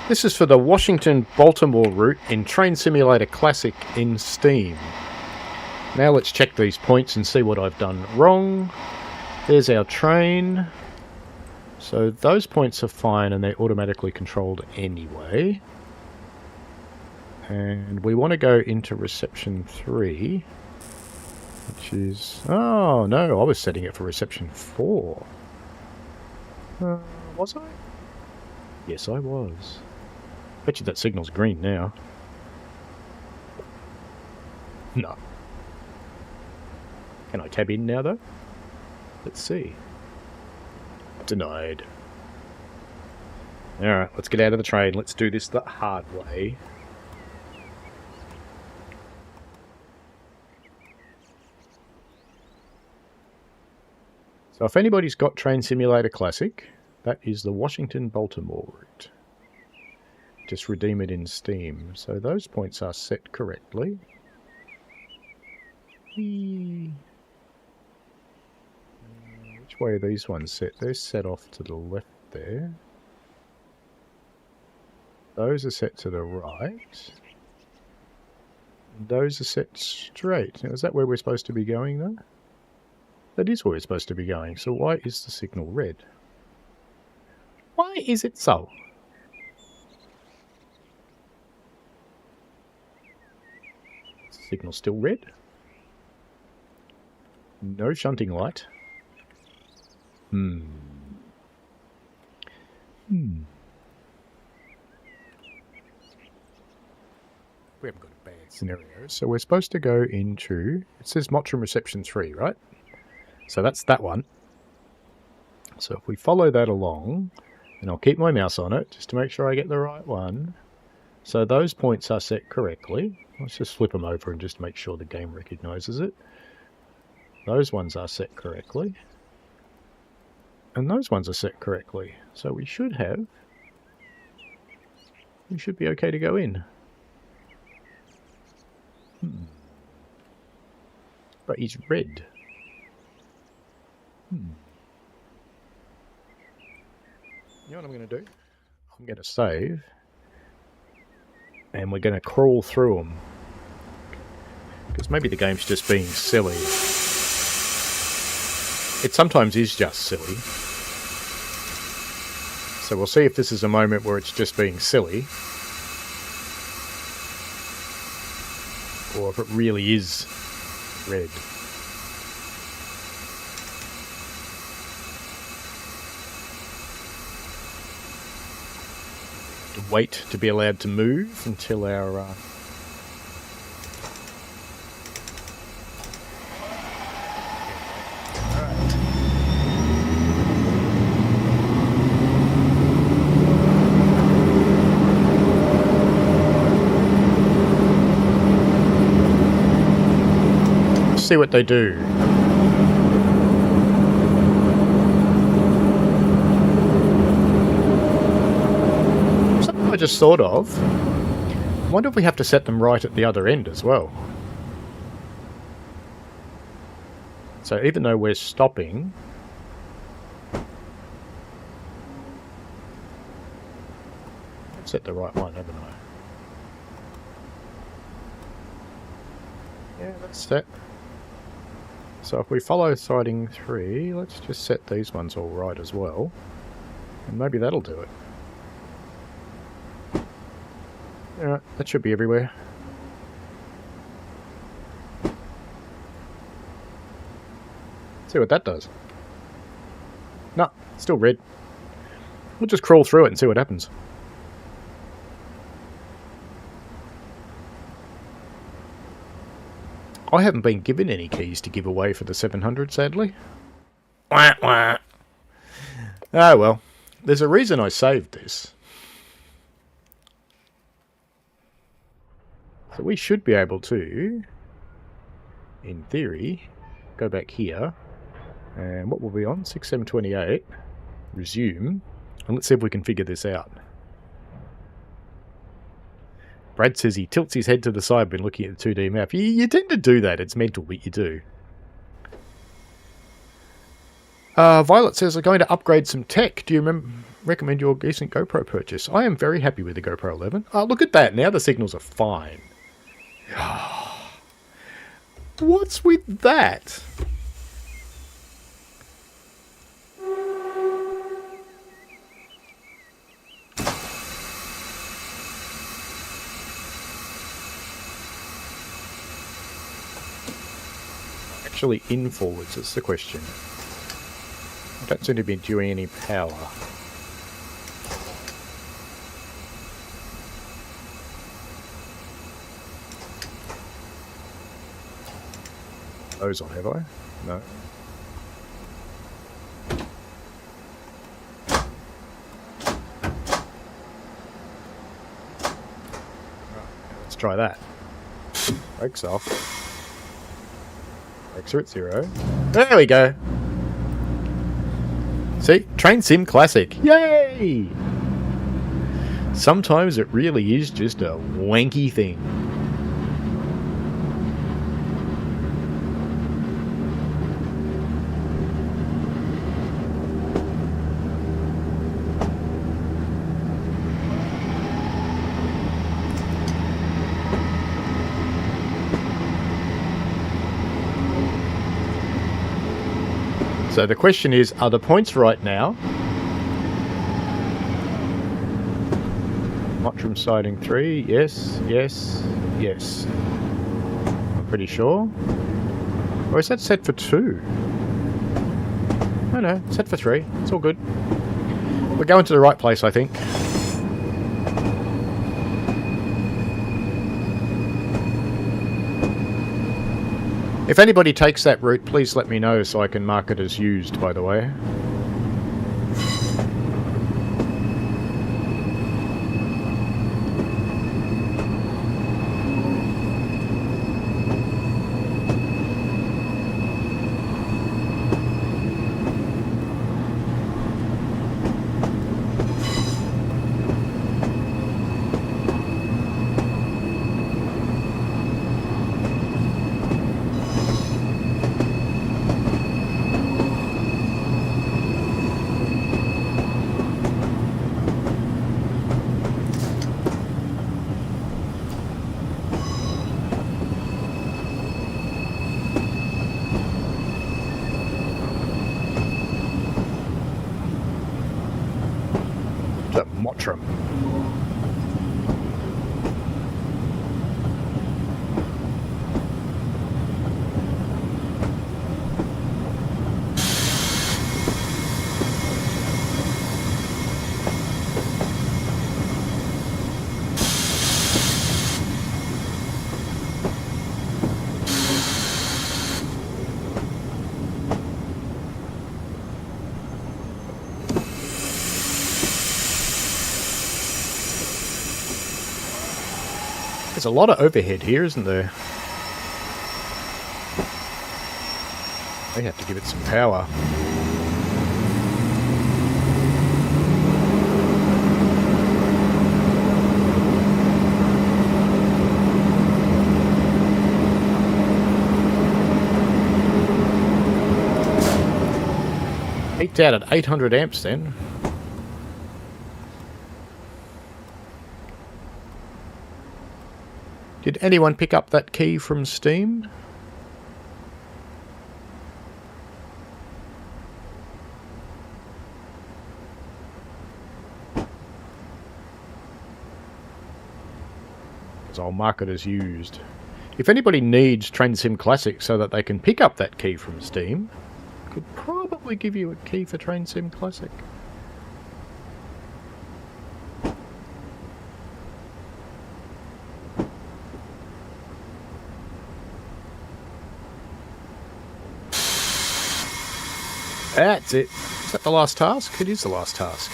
This is for the Washington-Baltimore route in Train Simulator Classic in Steam. Now let's check these points and see what I've done wrong. There's our train. So those points are fine and they're automatically controlled anyway. And we want to go into reception 3, which is... oh, no, I was setting it for reception 4. Was I? Yes, I was. Bet you that signal's green now. No. Can I tab in now, though? Let's see. Denied. Alright, let's get out of the train. Let's do this the hard way. So if anybody's got Train Simulator Classic, that is the Washington-Baltimore route. Just redeem it in Steam. So those points are set correctly. Which way are these ones set? They're set off to the left there. Those are set to the right. And those are set straight. Now, is that where we're supposed to be going though? That is where we're supposed to be going. So why is the signal red? Why is it so? Signal still red. No shunting light. We haven't got a bad scenario. So we're supposed to go into... it says Mottram Reception 3, right? So that's that one. So if we follow that along, and I'll keep my mouse on it just to make sure I get the right one. So those points are set correctly. Let's just flip them over and just make sure the game recognises it. Those ones are set correctly. And those ones are set correctly. So we should be okay to go in. But he's red. You know what I'm going to do? I'm going to save. And we're going to crawl through them. Because maybe the game's just being silly. It sometimes is just silly. So we'll see if this is a moment where it's just being silly. Or if it really is red. to wait to be allowed to move until our... see what they do. Something I just thought of. I wonder if we have to set them right at the other end as well. So even though we're stopping, I've set the right one, haven't I? Yeah, that's set. So if we follow siding 3, let's just set these ones all right as well. And maybe that'll do it. Alright, that should be everywhere. See what that does. No, still red. We'll just crawl through it and see what happens. I haven't been given any keys to give away for the 700, sadly. Wah, wah. Oh well, there's a reason I saved this. So we should be able to, in theory, go back here. And what will be on? 6728. Resume. And let's see if we can figure this out. Brad says he tilts his head to the side when looking at the 2D map. You tend to do that. It's mental, but you do. Violet says, I'm going to upgrade some tech. Do you recommend your decent GoPro purchase? I am very happy with the GoPro 11. Oh, look at that. Now the signals are fine. What's with that? Actually in forwards, that's the question. I don't seem to be doing any power. Those on, have I? No. Right, let's try that. Brakes off. Brakes are at 0. There we go. See? Train Sim Classic. Yay! Sometimes it really is just a wanky thing. So the question is, are the points right now? Mottram siding 3, yes, yes, yes. I'm pretty sure. Or is that set for 2? Oh no, set for 3. It's all good. We're going to the right place, I think. If anybody takes that route, please let me know so I can mark it as used, by the way. Mottram. There's a lot of overhead here, isn't there? They have to give it some power. Eked out at 800 amps then. Did anyone pick up that key from Steam? I'll mark it as used. If anybody needs Train Sim Classic so that they can pick up that key from Steam, I could probably give you a key for Train Sim Classic. That's it. Is that the last task? It is the last task.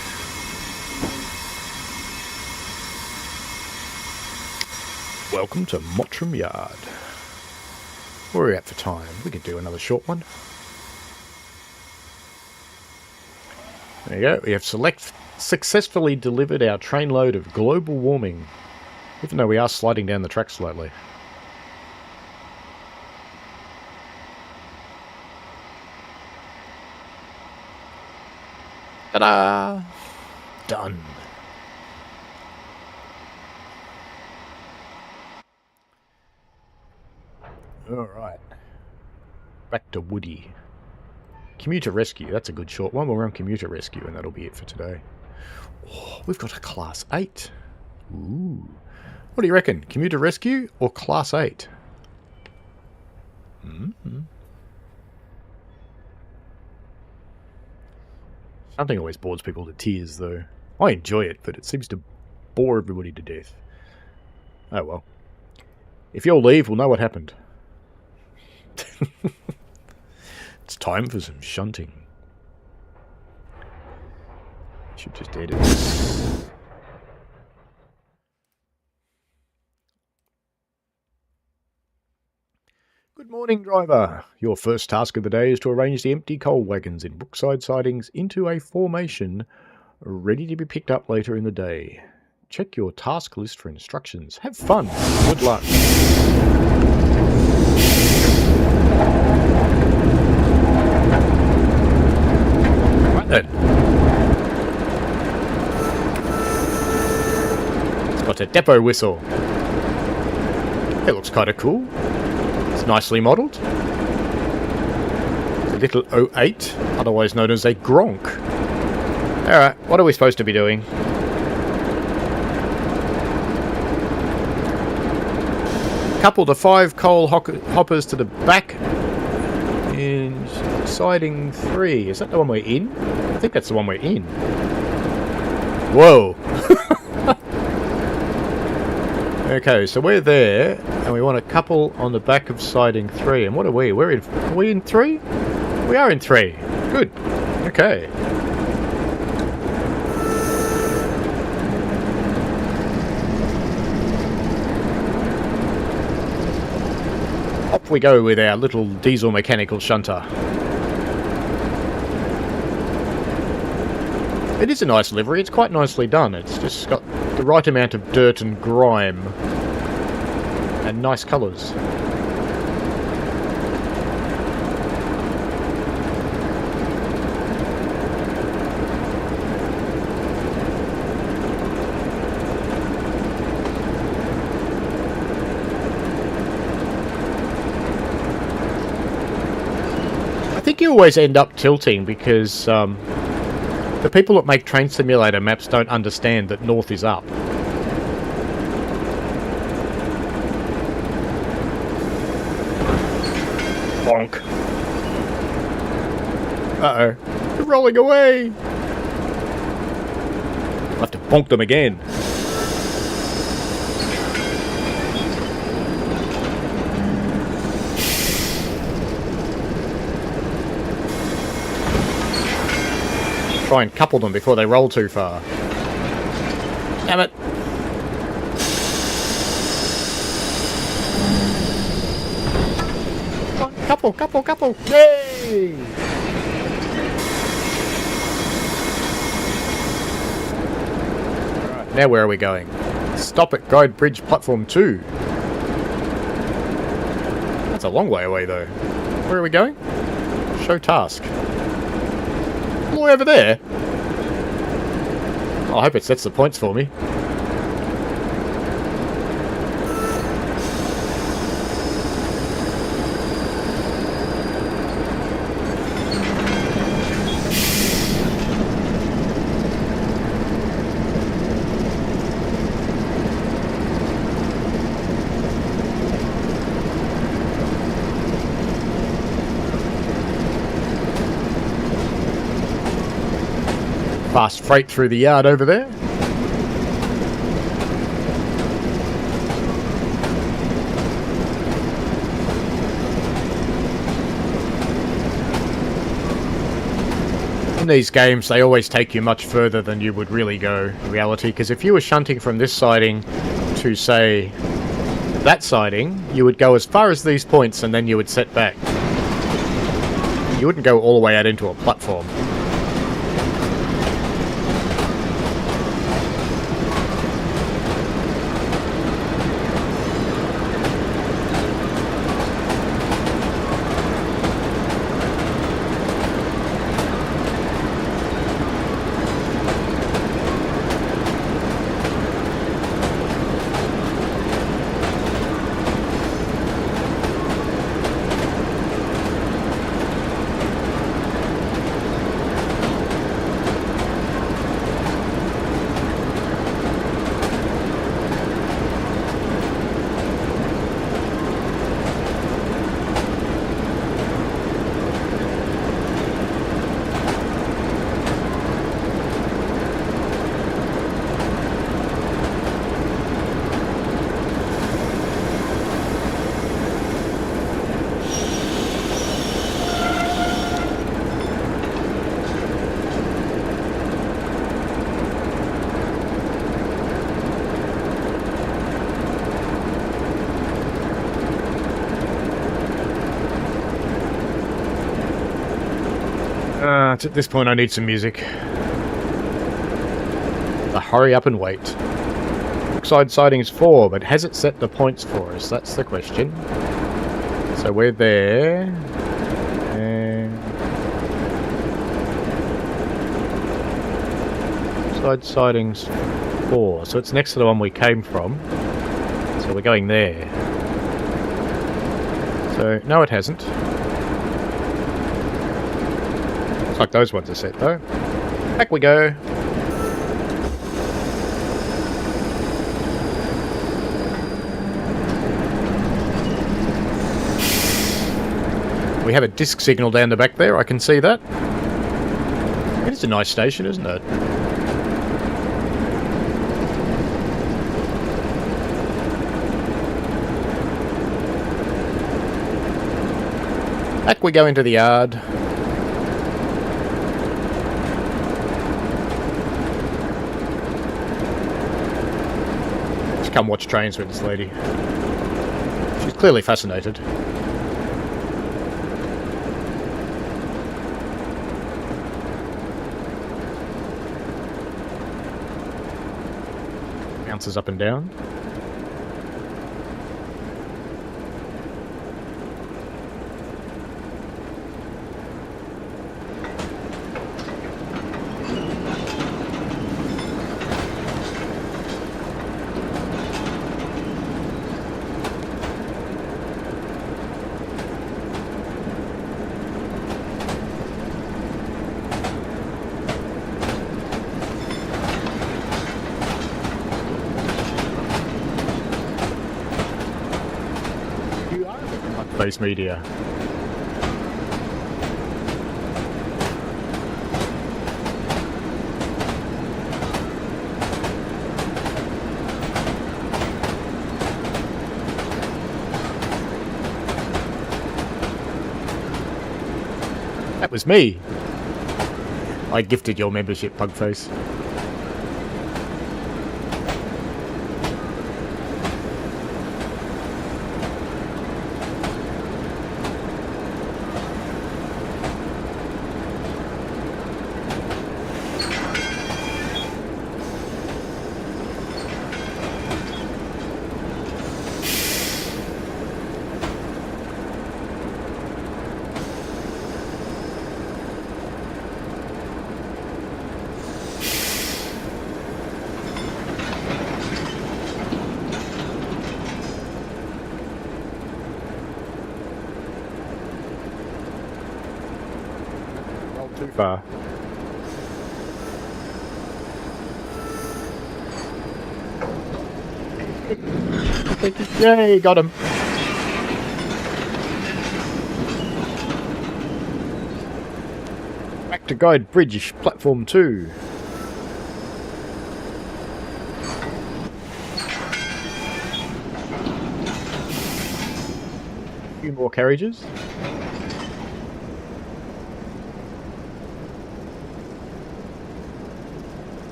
Welcome to Mottram Yard. Where are we at for time? We could do another short one. There you go. We have successfully delivered our trainload of global warming, even though we are sliding down the track slightly. Ta-da! Done. Alright. Back to Woody. Commuter Rescue. That's a good short one. We'll run Commuter Rescue and that'll be it for today. Oh, we've got a Class 8. Ooh. What do you reckon? Commuter Rescue or Class 8? Mm-hmm. Something always bores people to tears, though. I enjoy it, but it seems to bore everybody to death. Oh well. If you'll leave, we'll know what happened. It's time for some shunting. Should just edit this. Good morning, driver. Your first task of the day is to arrange the empty coal wagons in Brookside sidings into a formation ready to be picked up later in the day. Check your task list for instructions. Have fun. Good luck. Right then. It's got a depot whistle. It looks kind of cool. It's nicely modelled. It's a little 08, otherwise known as a Gronk. Alright, what are we supposed to be doing? Couple the 5 coal hoppers to the back in siding 3. Is that the one we're in? I think that's the one we're in. Whoa! Okay, so we're there, and we want a couple on the back of siding 3. And what are we? Are we in 3? We are in 3. Good. Okay. Up we go with our little diesel mechanical shunter. It is a nice livery. It's quite nicely done. It's just got the right amount of dirt and grime and nice colours. I think you always end up tilting because the people that make Train Simulator maps don't understand that north is up. Bonk. Uh-oh. They're rolling away! I'll have to bonk them again. Try and couple them before they roll too far. Damn it. Couple. Yay! Alright, now where are we going? Stop at Guide Bridge Platform 2. That's a long way away, though. Where are we going? Show task. All the way over there? Oh, I hope it sets the points for me. Fast freight through the yard over there. In these games, they always take you much further than you would really go in reality, because if you were shunting from this siding to, say, that siding, you would go as far as these points and then you would set back. You wouldn't go all the way out into a platform. At this point I need some music. Hurry up and wait. Brookside siding is 4, but has it set the points for us? That's the question. So we're there. And Brookside siding's 4, so it's next to the one we came from. So we're going there. So, no it hasn't. Looks like those ones are set though. Back we go. We have a disc signal down the back there, I can see that. It is a nice station, isn't it? Back we go into the yard. Let's come watch trains with this lady. She's clearly fascinated. Bounces up and down. Face media. That was me. I gifted your membership, Pugface. far. Yay, got him. Back to Guide Bridge, platform 2. A few more carriages.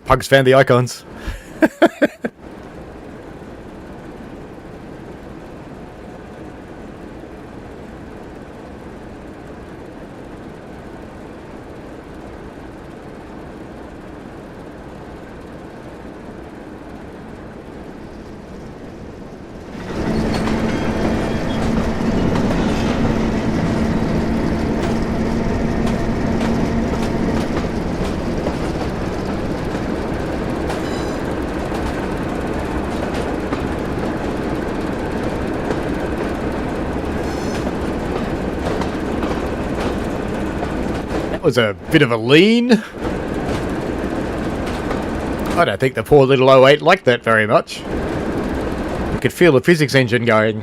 Pug's found the icons. Was a bit of a lean. I don't think the poor little 08 liked that very much. You could feel the physics engine going.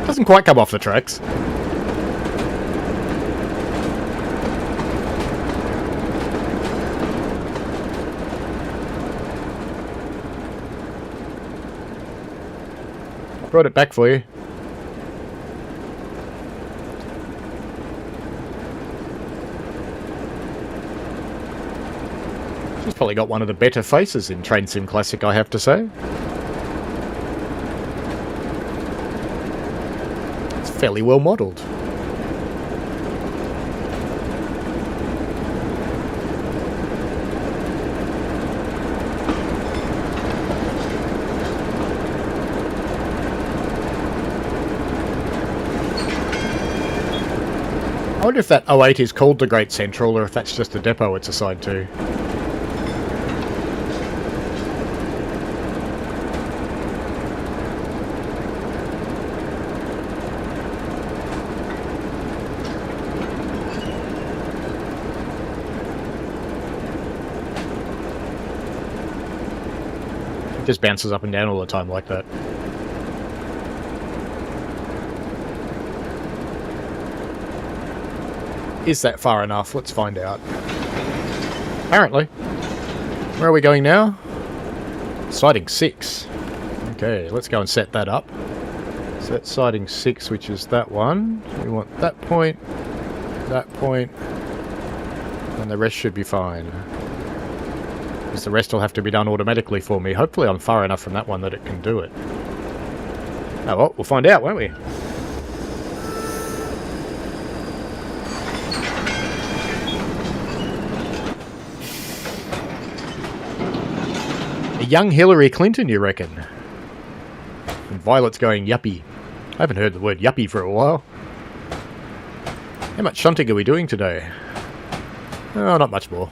Doesn't quite come off the tracks. Brought it back for you. She's probably got one of the better faces in Train Sim Classic, I have to say. It's fairly well modelled. I wonder if that 08 is called the Great Central, or if that's just the depot it's assigned to. It just bounces up and down all the time like that. Is that far enough? Let's find out. Apparently. Where are we going now? Siding 6. Okay, let's go and set that up. So that's siding 6, which is that one. We want that point, and the rest should be fine. Because the rest will have to be done automatically for me. Hopefully I'm far enough from that one that it can do it. Oh well, we'll find out, won't we? Young Hillary Clinton, you reckon? And Violet's going yuppie. I haven't heard the word yuppie for a while. How much shunting are we doing today? Oh, not much more.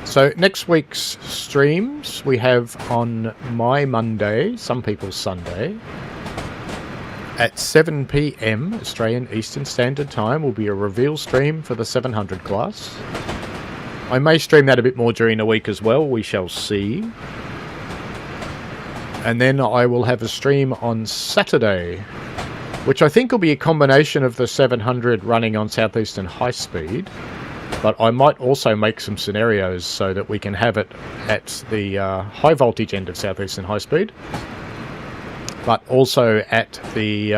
So next week's streams we have on my Monday, some people's Sunday, at 7 PM Australian Eastern Standard Time will be a reveal stream for the 700 class. I may stream that a bit more during the week as well, we shall see. And then I will have a stream on Saturday, which I think will be a combination of the 700 running on Southeastern High Speed. But I might also make some scenarios so that we can have it at the high voltage end of Southeastern High Speed, but also at the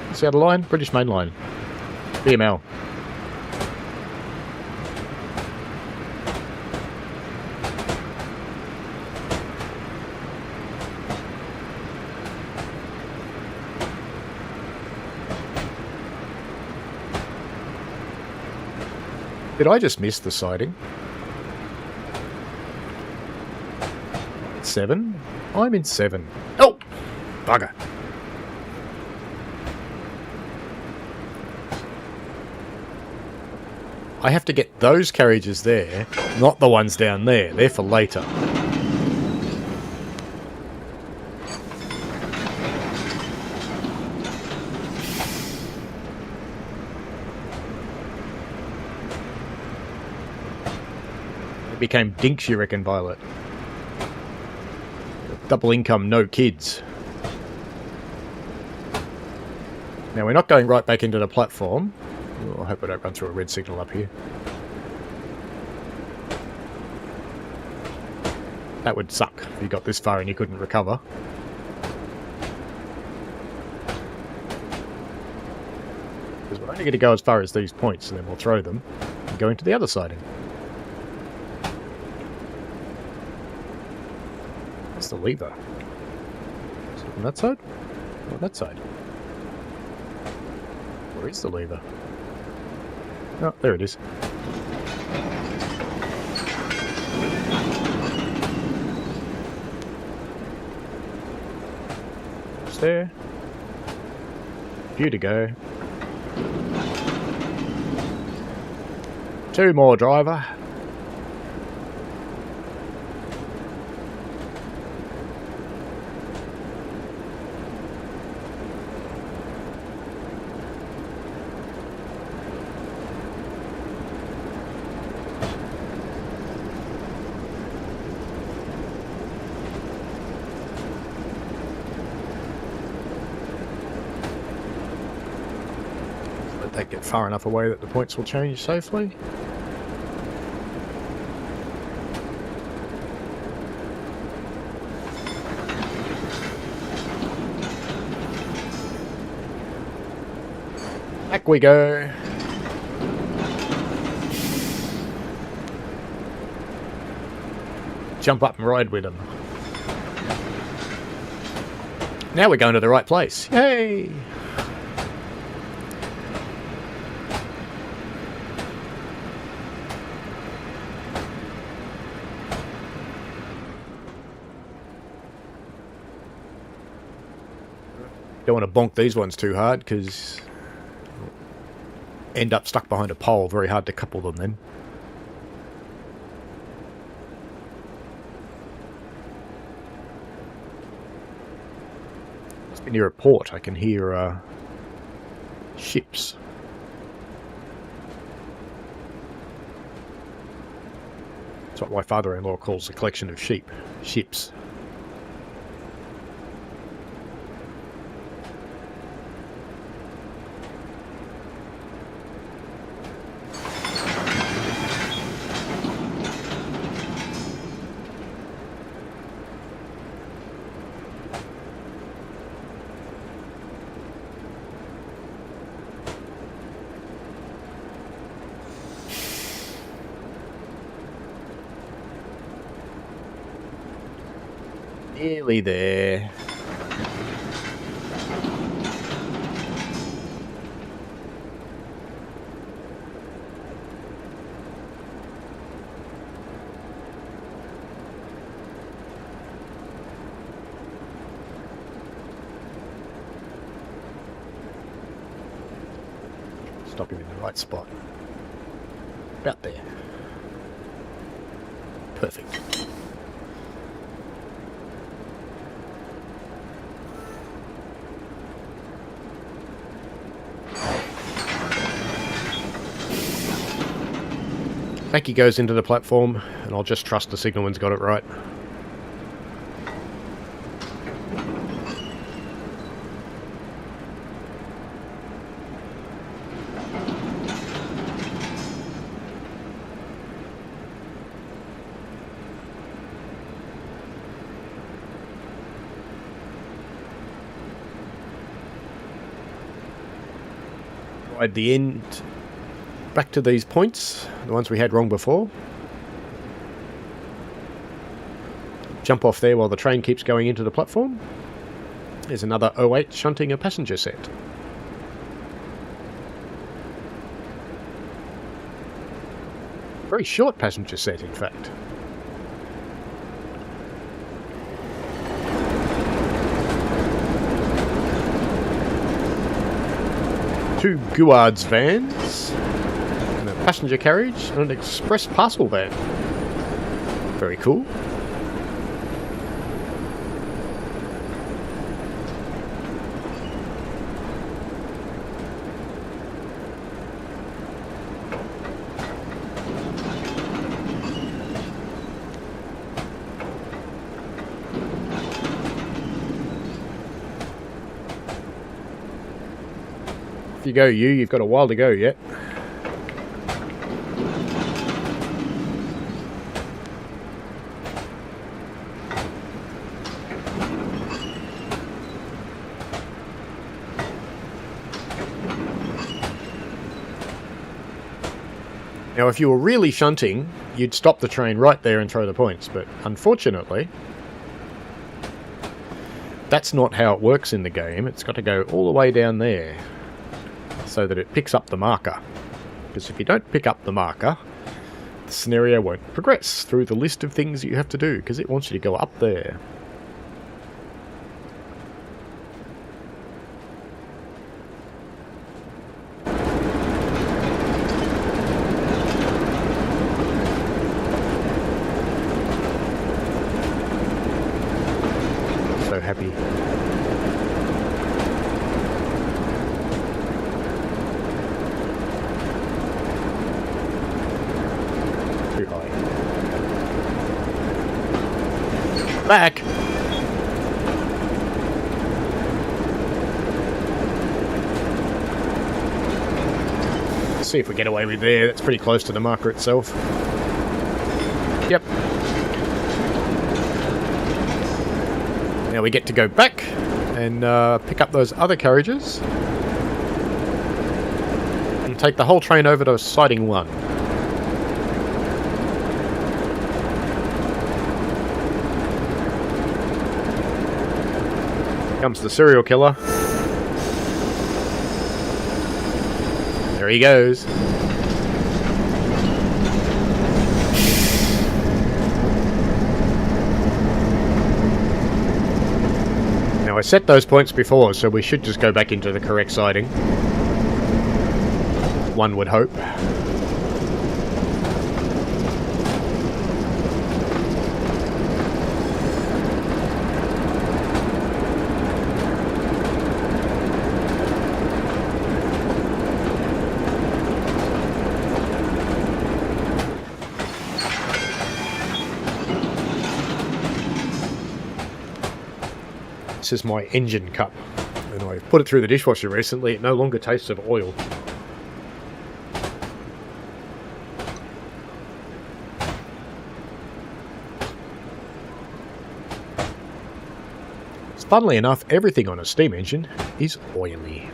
what's the other line? British Main Line, BML. Did I just miss the siding? 7? I'm in 7. Oh! Bugger. I have to get those carriages there, not the ones down there. They're for later. It became dinks, you reckon, Violet? Double income, no kids. Now, we're not going right back into the platform. Oh, I hope I don't run through a red signal up here. That would suck if you got this far and you couldn't recover. Because we're only going to go as far as these points, and then we'll throw them and go into the other siding. What's the lever? Is it on that side? Or that side? Where is the lever? Oh, there it is. It's there. Few to go. 2 more, driver. Let that get far enough away that the points will change safely. Back we go. Jump up and ride with them. Now we're going to the right place. Yay! Don't want to bonk these ones too hard because end up stuck behind a pole. Very hard to couple them then. It's been near a port. I can hear ships. That's what my father-in-law calls a collection of sheep. Ships. Nearly there. Stop him in the right spot. About there. Perfect. Becky goes into the platform, and I'll just trust the signalman's got it right. Ride the end back to these points, the ones we had wrong before. Jump off there while the train keeps going into the platform. There's another 08 shunting a passenger set. Very short passenger set, in fact. 2 Guards vans, and a passenger carriage, and an express parcel van. Very cool. If you go you've got a while to go yet. Now, if you were really shunting, you'd stop the train right there and throw the points, but unfortunately, that's not how it works in the game. It's got to go all the way down there so that it picks up the marker. Because if you don't pick up the marker, the scenario won't progress through the list of things you have to do, because it wants you to go up there. So happy. Too high. Back! Let's see if we get away with there. That's pretty close to the marker itself. Yep. Now we get to go back and pick up those other carriages and take the whole train over to siding 1. Comes the serial killer. There he goes. Now I set those points before, so we should just go back into the correct siding. One would hope. This is my engine cup, and I put it through the dishwasher recently. It no longer tastes of oil. Funnily enough, everything on a steam engine is oily.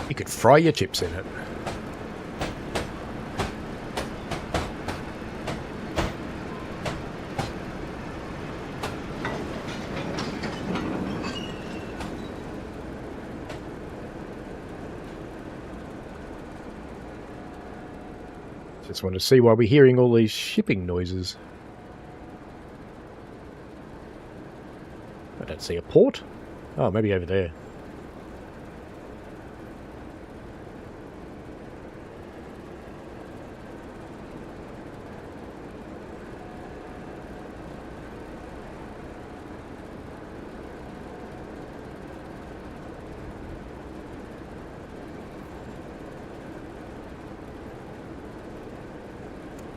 You could fry your chips in it. Just want to see why we're hearing all these shipping noises. I don't see a port. Oh, maybe over there.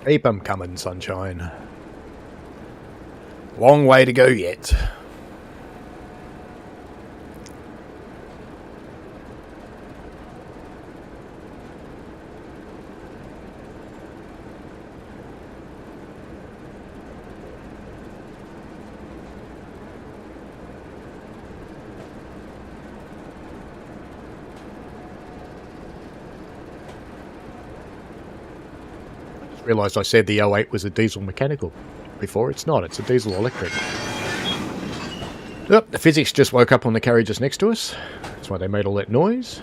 Keep 'em coming, sunshine. Long way to go yet. Realised I said the 08 was a diesel mechanical before. It's not, it's a diesel electric. Oh, the physics just woke up on the carriages next to us. That's why they made all that noise.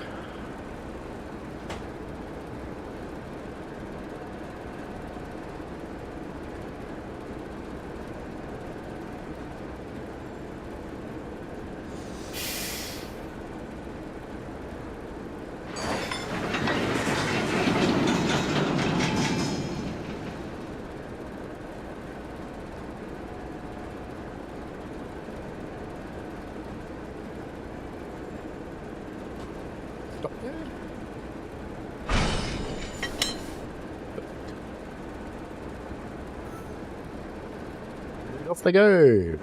Off they go.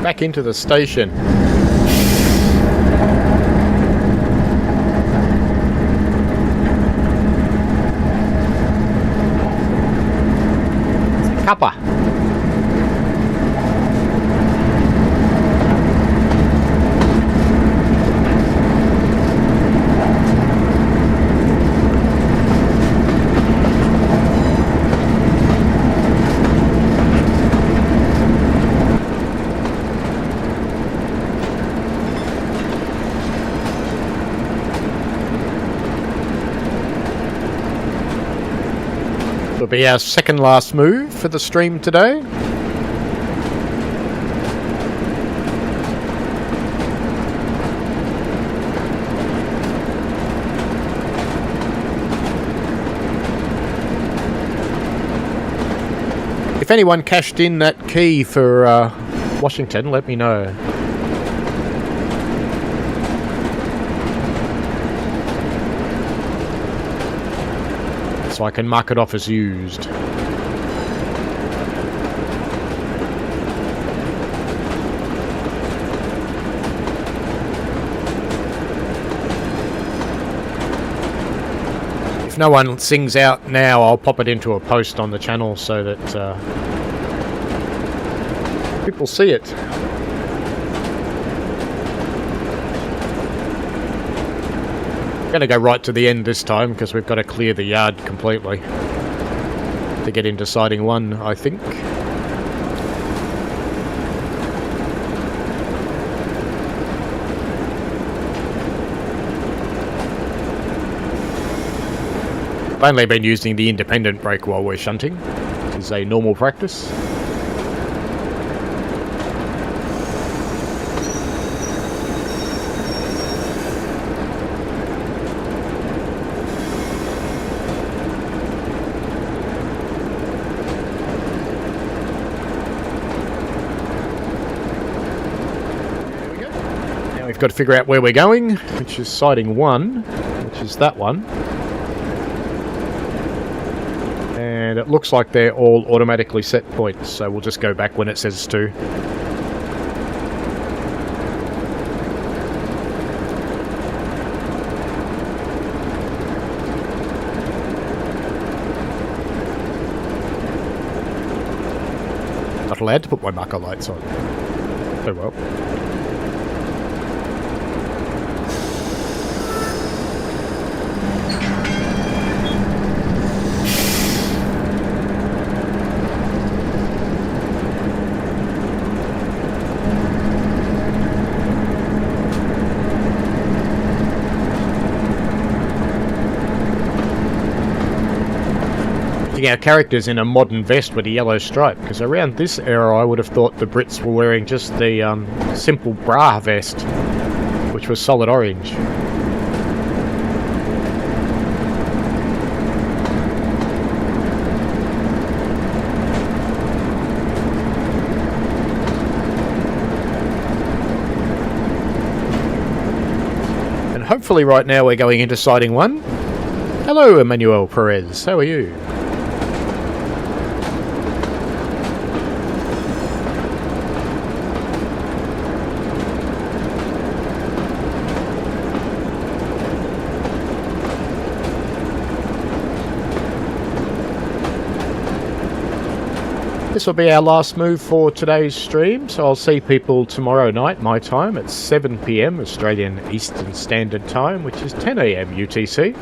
Back into the station. Cuppa. Will be our second last move for the stream today. If anyone cashed in that key for Washington, let me know. So I can mark it off as used. If no one sings out now, I'll pop it into a post on the channel so that people see it. I'm going to go right to the end this time because we've got to clear the yard completely to get into siding 1, I think. I've only been using the independent brake while we're shunting, which is a normal practice. We've got to figure out where we're going, which is siding 1, which is that one. And it looks like they're all automatically set points, so we'll just go back when it says to. Not allowed to put my marker lights on. Oh well. Our characters in a modern vest with a yellow stripe, because around this era I would have thought the Brits were wearing just the simple bra vest, which was solid orange. And hopefully right now we're going into siding 1. Hello Emmanuel Perez, how are you? This will be our last move for today's stream, so I'll see people tomorrow night, my time, at 7 PM Australian Eastern Standard Time, which is 10 AM UTC,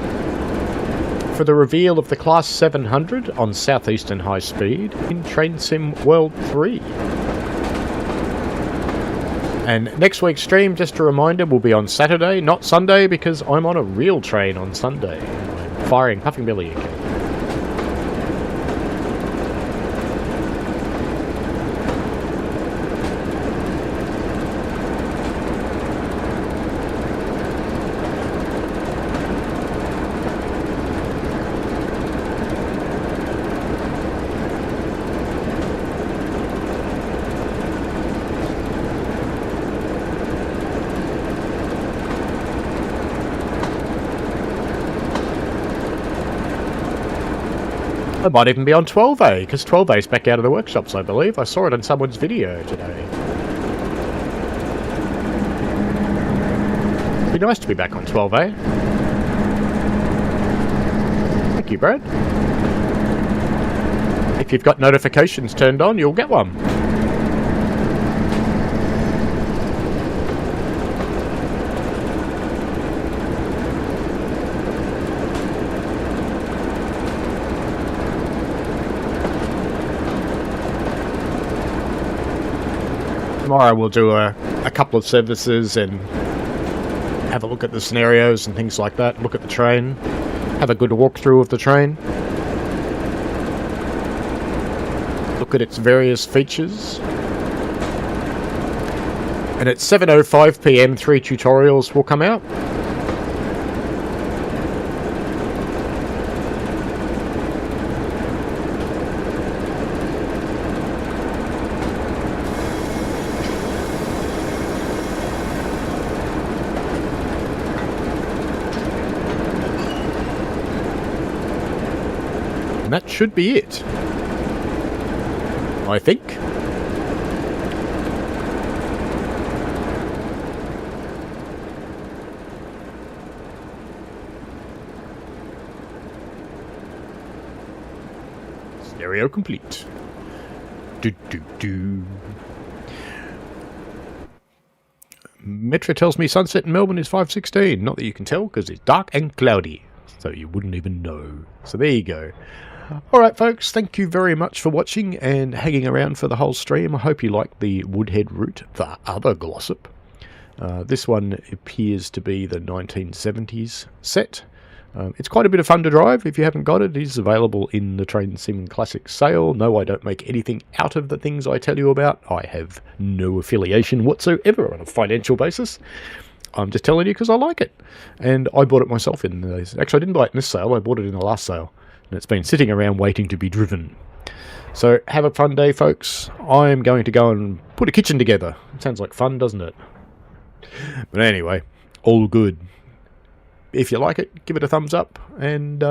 for the reveal of the Class 700 on Southeastern High Speed in Train Sim World 3. And next week's stream, just a reminder, will be on Saturday, not Sunday, because I'm on a real train on Sunday. I'm firing Puffing Billy again. I might even be on 12A, because 12A is back out of the workshops, I believe. I saw it in someone's video today. It'd be nice to be back on 12A. Thank you, Brad. If you've got notifications turned on, you'll get one. Tomorrow we'll do a couple of services and have a look at the scenarios and things like that. Look at the train. Have a good walkthrough of the train. Look at its various features. And at 7:05 PM, 3 tutorials will come out. And that should be it, I think. Stereo complete. Metro tells me sunset in Melbourne is 5:16. Not that you can tell, because it's dark and cloudy. So you wouldn't even know. So there you go. Alright folks, thank you very much for watching and hanging around for the whole stream. I hope you liked the Woodhead route, the other Glossop. This one appears to be the 1970s set. It's quite a bit of fun to drive. If you haven't got it, it is available in the Train Sim Classic sale. No, I don't make anything out of the things I tell you about. I have no affiliation whatsoever on a financial basis. I'm just telling you because I like it. And I bought it myself in these. Actually, I didn't buy it in this sale. I bought it in the last sale. And it's been sitting around waiting to be driven. So have a fun day, folks. I'm going to go and put a kitchen together. It sounds like fun, doesn't it? But anyway, all good. If you like it, give it a thumbs up and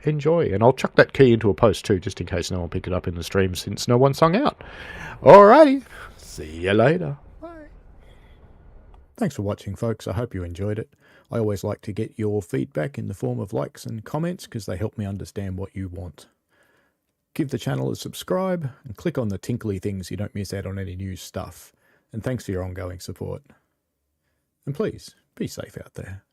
enjoy. And I'll chuck that key into a post too, just in case no one picked it up in the stream since no one sung out. Alrighty. See you later. Bye. Thanks for watching, folks. I hope you enjoyed it. I always like to get your feedback in the form of likes and comments because they help me understand what you want. Give the channel a subscribe and click on the tinkly things so you don't miss out on any new stuff. And thanks for your ongoing support. And please, be safe out there.